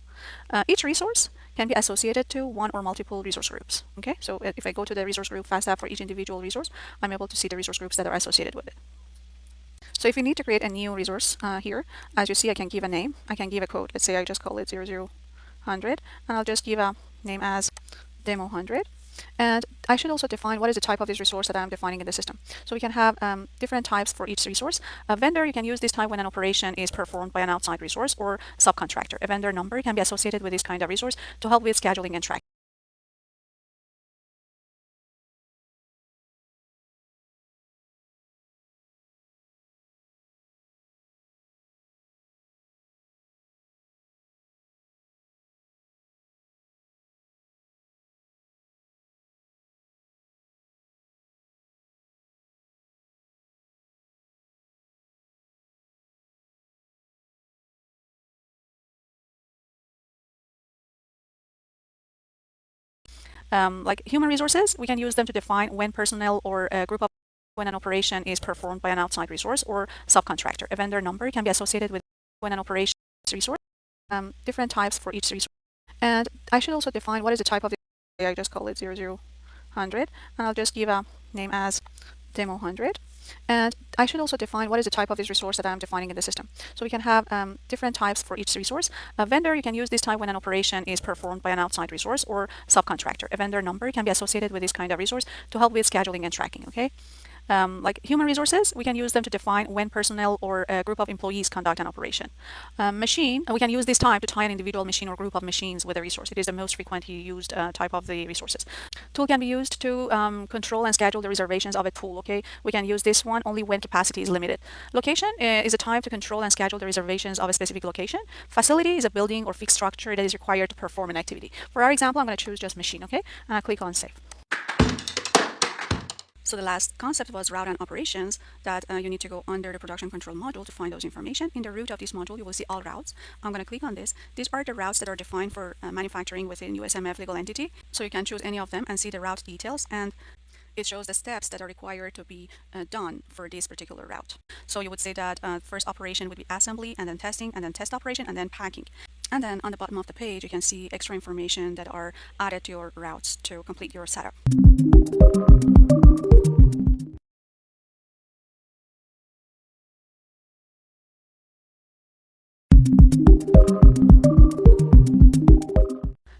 Speaker 1: Each resource can be associated to one or multiple resource groups. Okay, so if I go to the resource group FastApp for each individual resource, I'm able to see the resource groups that are associated with it. So if you need to create a new resource here, as you see, I can give a name. I can give a code. Let's say I just call it 0000, and I'll just give a name as demo 100. And I should also define what is the type of this resource that I'm defining in the system. So we can have different types for each resource. A vendor, you can use this type when an operation is performed by an outside resource or subcontractor. A vendor number can be associated with this kind of resource to help with scheduling and tracking. Like human resources, we can use them to define when personnel or a group of when an operation is performed by an outside resource or subcontractor. A vendor number can be associated with when an operation resource. Different types for each resource. And I should also define what is the type of the I just call it 0000, and I'll just give a name as demo 100. And I should also define what is the type of this resource that I'm defining in the system. So we can have different types for each resource. A vendor, you can use this type when an operation is performed by an outside resource or subcontractor. A vendor number can be associated with this kind of resource to help with scheduling and tracking, okay? Like human resources, we can use them to define when personnel or a group of employees conduct an operation. Machine, we can use this type to tie an individual machine or group of machines with a resource. It is the most frequently used type of the resources. Tool can be used to control and schedule the reservations of a tool, okay? We can use this one only when capacity is limited. Location is a type to control and schedule the reservations of a specific location. Facility is a building or fixed structure that is required to perform an activity. For our example, I'm going to choose just machine, okay? And I click on save. So the last concept was route and operations that you need to go under the production control module to find those information. In the root of this module, you will see all routes. I'm going to click on this. These are the routes that are defined for manufacturing within USMF legal entity. So you can choose any of them and see the route details, and it shows the steps that are required to be done for this particular route. So you would say that first operation would be assembly, and then testing, and then test operation, and then packing. And then on the bottom of the page, you can see extra information that are added to your routes to complete your setup.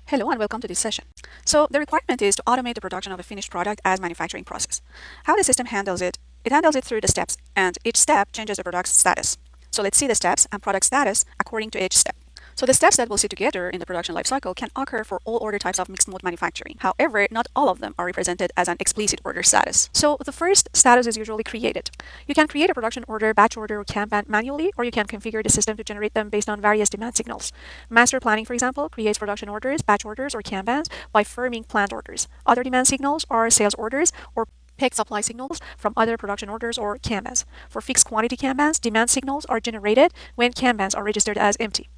Speaker 1: Hello and welcome to this session. So the requirement is to automate the production of a finished product as manufacturing process. How the system handles it? It handles it through the steps, and each step changes the product's status. So let's see the steps and product status according to each step. So the steps that we'll see together in the production lifecycle can occur for all order types of mixed mode manufacturing. However, not all of them are represented as an explicit order status. So the first status is usually created. You can create a production order, batch order, or Kanban manually, or you can configure the system to generate them based on various demand signals. Master planning, for example, creates production orders, batch orders, or Kanbans by firming planned orders. Other demand signals are sales orders or picked supply signals from other production orders or Kanbans. For fixed quantity Kanbans, demand signals are generated when Kanbans are registered as empty.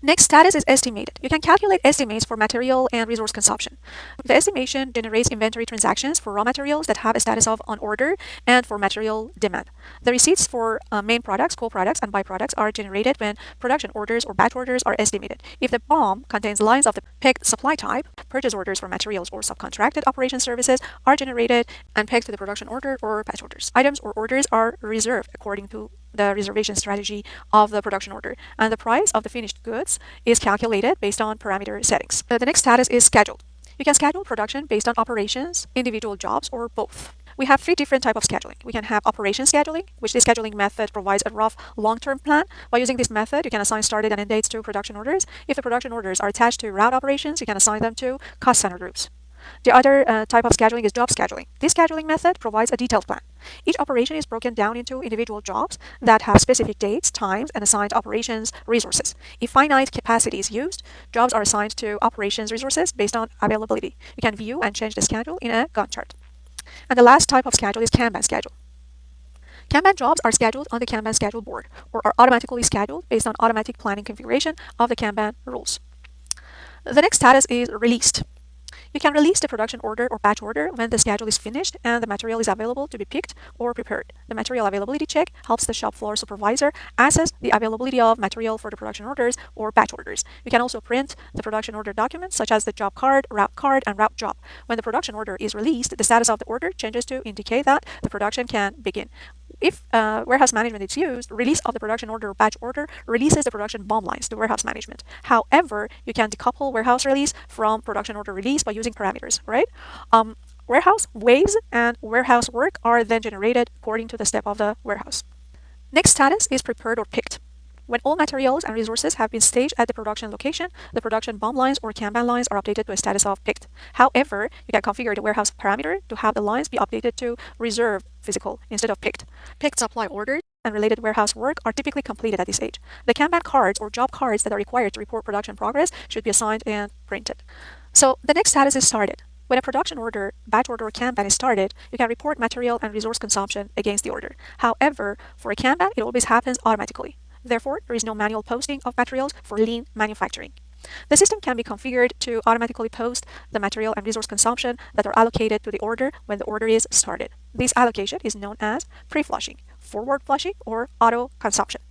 Speaker 1: Next status is estimated. You can calculate estimates for material and resource consumption. The estimation generates inventory transactions for raw materials that have a status of on order and for material demand. The receipts for main products, co-products, and byproducts are generated when production orders or batch orders are estimated. If the BOM contains lines of the picked supply type, purchase orders for materials or subcontracted operation services are generated and pegged to the production order or batch orders. Items or orders are reserved according to the reservation strategy of the production order, and the price of the finished goods is calculated based on parameter settings. The next status is scheduled. You can schedule production based on operations, individual jobs, or both. We have three different types of scheduling. We can have operation scheduling, which this scheduling method provides a rough long-term plan. By using this method, you can assign started and end dates to production orders. If the production orders are attached to route operations, you can assign them to cost center groups. The other type of scheduling is job scheduling. This scheduling method provides a detailed plan. Each operation is broken down into individual jobs that have specific dates, times, and assigned operations resources. If finite capacity is used, jobs are assigned to operations resources based on availability. You can view and change the schedule in a Gantt chart. And the last type of schedule is Kanban schedule. Kanban jobs are scheduled on the Kanban schedule board or are automatically scheduled based on automatic planning configuration of the Kanban rules. The next status is released. You can release the production order or batch order when the schedule is finished and the material is available to be picked or prepared. The material availability check helps the shop floor supervisor assess the availability of material for the production orders or batch orders. You can also print the production order documents such as the job card, and route job. When the production order is released, the status of the order changes to indicate that the production can begin. If warehouse management is used, release of the production order or batch order releases the production BOM lines to warehouse management. However, you can decouple warehouse release from production order release by using parameters, right? Warehouse waves and warehouse work are then generated according to the step of the warehouse. Next status is prepared or picked. When all materials and resources have been staged at the production location, the production BOM lines or Kanban lines are updated to a status of picked. However, you can configure the warehouse parameter to have the lines be updated to reserved physical instead of picked. Picked supply orders and related warehouse work are typically completed at this stage. The Kanban cards or job cards that are required to report production progress should be assigned and printed. So the next status is started. When a production order, batch order, or Kanban is started, you can report material and resource consumption against the order. However, for a Kanban, it always happens automatically. Therefore, there is no manual posting of materials for lean manufacturing. The system can be configured to automatically post the material and resource consumption that are allocated to the order when the order is started. This allocation is known as pre-flushing, forward flushing, or auto consumption.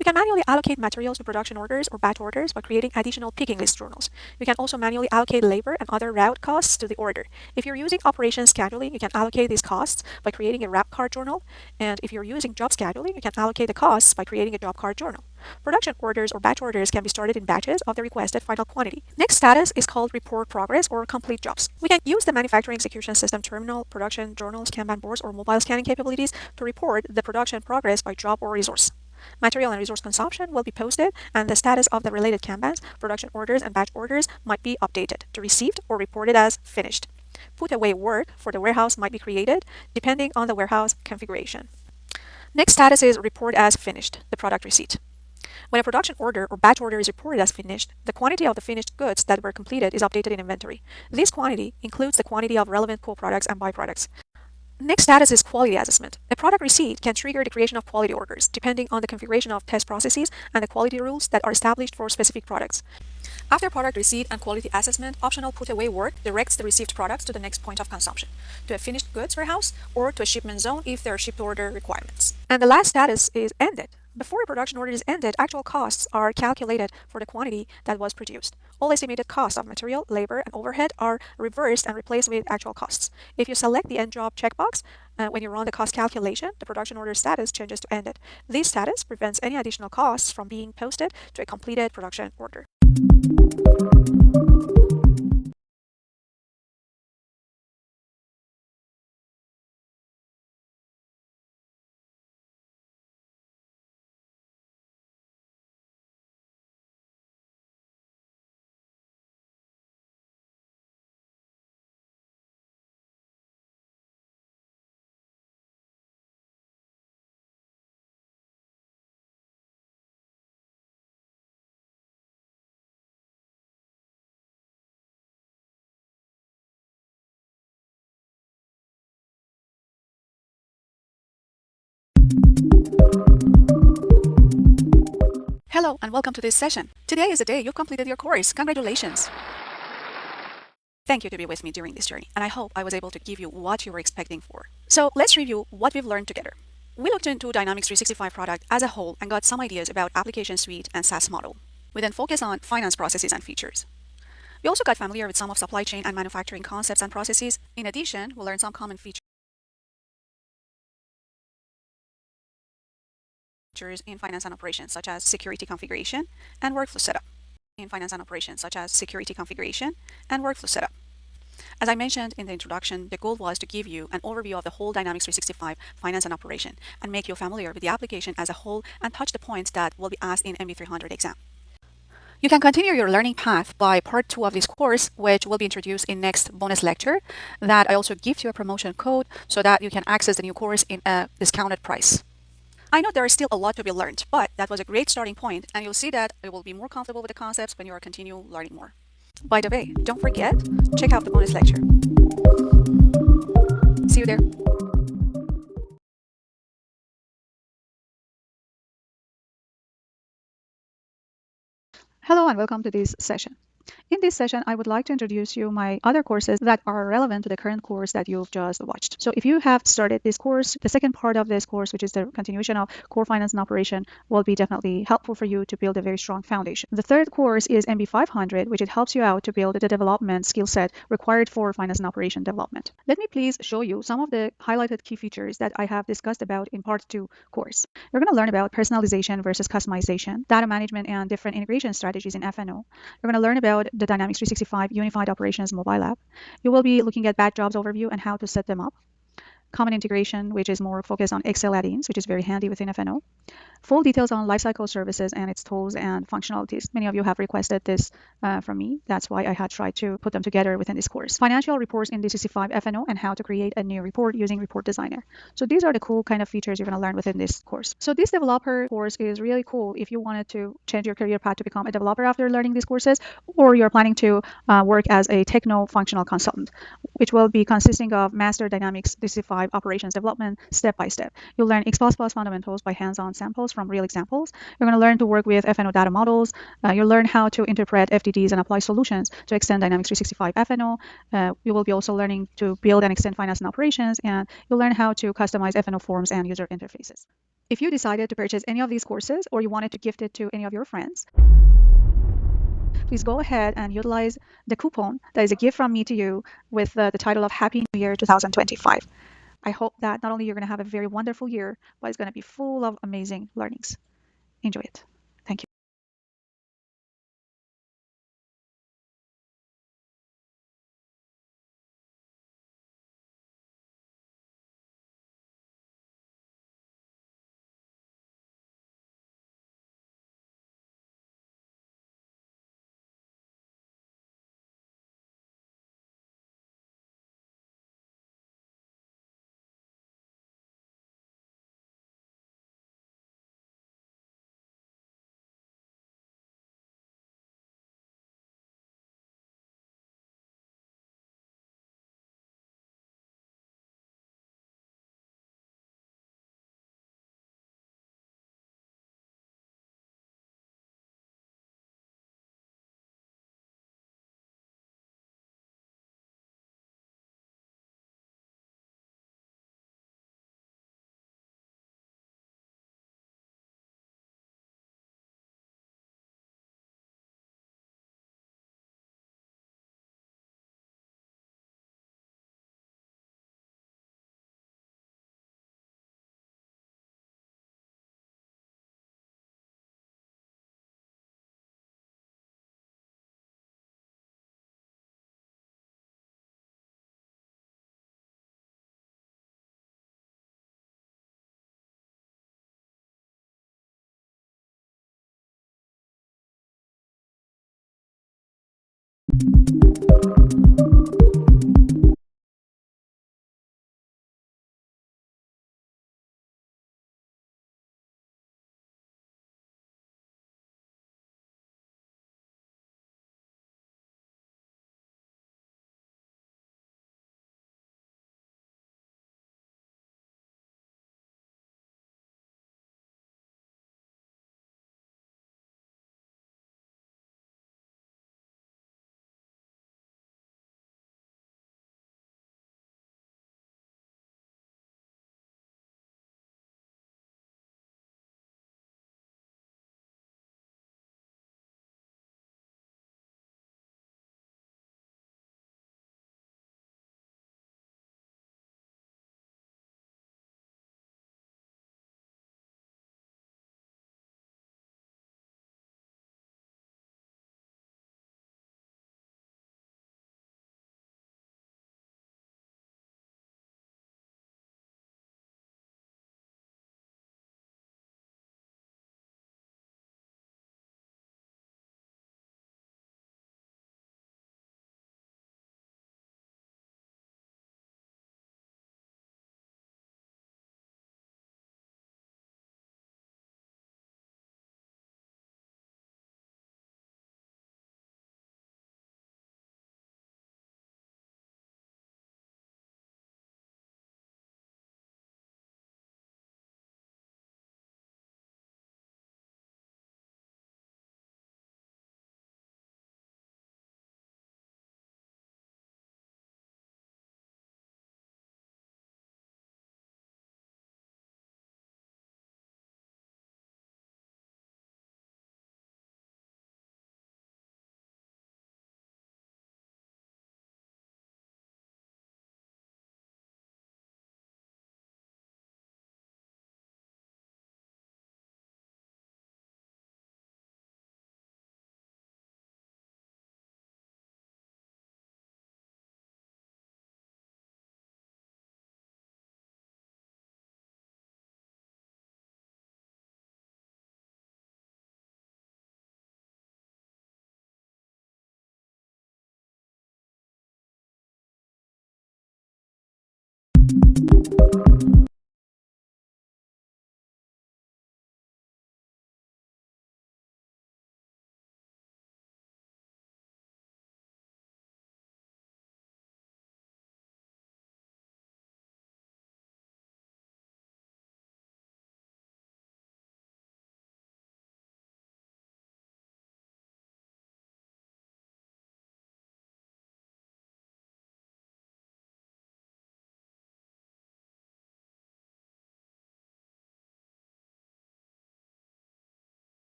Speaker 1: You can manually allocate materials to production orders or batch orders by creating additional picking list journals. You can also manually allocate labor and other route costs to the order. If you're using operations scheduling, you can allocate these costs by creating a route card journal. And if you're using job scheduling, you can allocate the costs by creating a job card journal. Production orders or batch orders can be started in batches of the requested final quantity. Next status is called report progress or complete jobs. We can use the manufacturing execution system terminal, production journals, Kanban boards, or mobile scanning capabilities to report the production progress by job or resource. Material and resource consumption will be posted, and the status of the related Kanbans, production orders, and batch orders might be updated to received or reported as finished. Put away work for the warehouse might be created depending on the warehouse configuration. Next status is report as finished, the product receipt. When a production order or batch order is reported as finished, the quantity of the finished goods that were completed is updated in inventory. This quantity includes the quantity of relevant co-products and byproducts. Next status is quality assessment. A product receipt can trigger the creation of quality orders, depending on the configuration of test processes and the quality rules that are established for specific products. After product receipt and quality assessment, optional put away work directs the received products to the next point of consumption, to a finished goods warehouse or to a shipment zone if there are shipped order requirements. And the last status is ended. Before a production order is ended, actual costs are calculated for the quantity that was produced. All estimated costs of material, labor, and overhead are reversed and replaced with actual costs. If you select the end job checkbox, when you run the cost calculation, the production order status changes to ended. This status prevents any additional costs from being posted to a completed production order. Hello and welcome to this session. Today is the day you completed your course. Congratulations! Thank you to be with me during this journey, and I hope I was able to give you what you were expecting for. So let's review what we've learned together. We looked into Dynamics 365 product as a whole and got some ideas about application suite and SaaS model. We then focused on finance processes and features. We also got familiar with some of supply chain and manufacturing concepts and processes. In addition, we learned some common features in finance and operations, such as security configuration and workflow setup. As I mentioned in the introduction, the goal was to give you an overview of the whole Dynamics 365 finance and operation and make you familiar with the application as a whole and touch the points that will be asked in MB300 exam. You can continue your learning path by part 2 of this course, which will be introduced in next bonus lecture, that I also give you a promotion code so that you can access the new course in a discounted price. I know there is still a lot to be learned, but that was a great starting point, and you'll see that you will be more comfortable with the concepts when you are continue learning more. By the way, don't forget, check out the bonus lecture. See you there. Hello and welcome to this session. In this session, I would like to introduce you my other courses that are relevant to the current course that you've just watched. So if you have started this course, the second part of this course, which is the continuation of core finance and operation, will be definitely helpful for you to build a very strong foundation. The third course is MB500, which it helps you out to build the development skill set required for finance and operation development. Let me please show you some of the highlighted key features that I have discussed about in part 2 course. You're going to learn about personalization versus customization, data management and different integration strategies in FNO. You're going to learn about the Dynamics 365 Unified Operations mobile app. You will be looking at batch jobs overview and how to set them up. Common integration, which is more focused on Excel add-ins, which is very handy within FNO. Full details on lifecycle services and its tools and functionalities. Many of you have requested this from me. That's why I had tried to put them together within this course. Financial reports in D365 FNO and how to create a new report using Report Designer. So these are the cool kind of features you're going to learn within this course. So this developer course is really cool if you wanted to change your career path to become a developer after learning these courses, or you're planning to work as a techno-functional consultant, which will be consisting of Master Dynamics 365 operations development step by step. You'll learn X++ fundamentals by hands-on samples from real examples. You're going to learn to work with FNO data models. You'll learn how to interpret FDDs and apply solutions to extend Dynamics 365 FNO. You will be also learning to build and extend finance and operations, and you'll learn how to customize FNO forms and user interfaces. If you decided to purchase any of these courses or you wanted to gift it to any of your friends, please go ahead and utilize the coupon that is a gift from me to you with the title of Happy New Year 2025. I hope that not only you're going to have a very wonderful year, but it's going to be full of amazing learnings. Enjoy it. Thank you.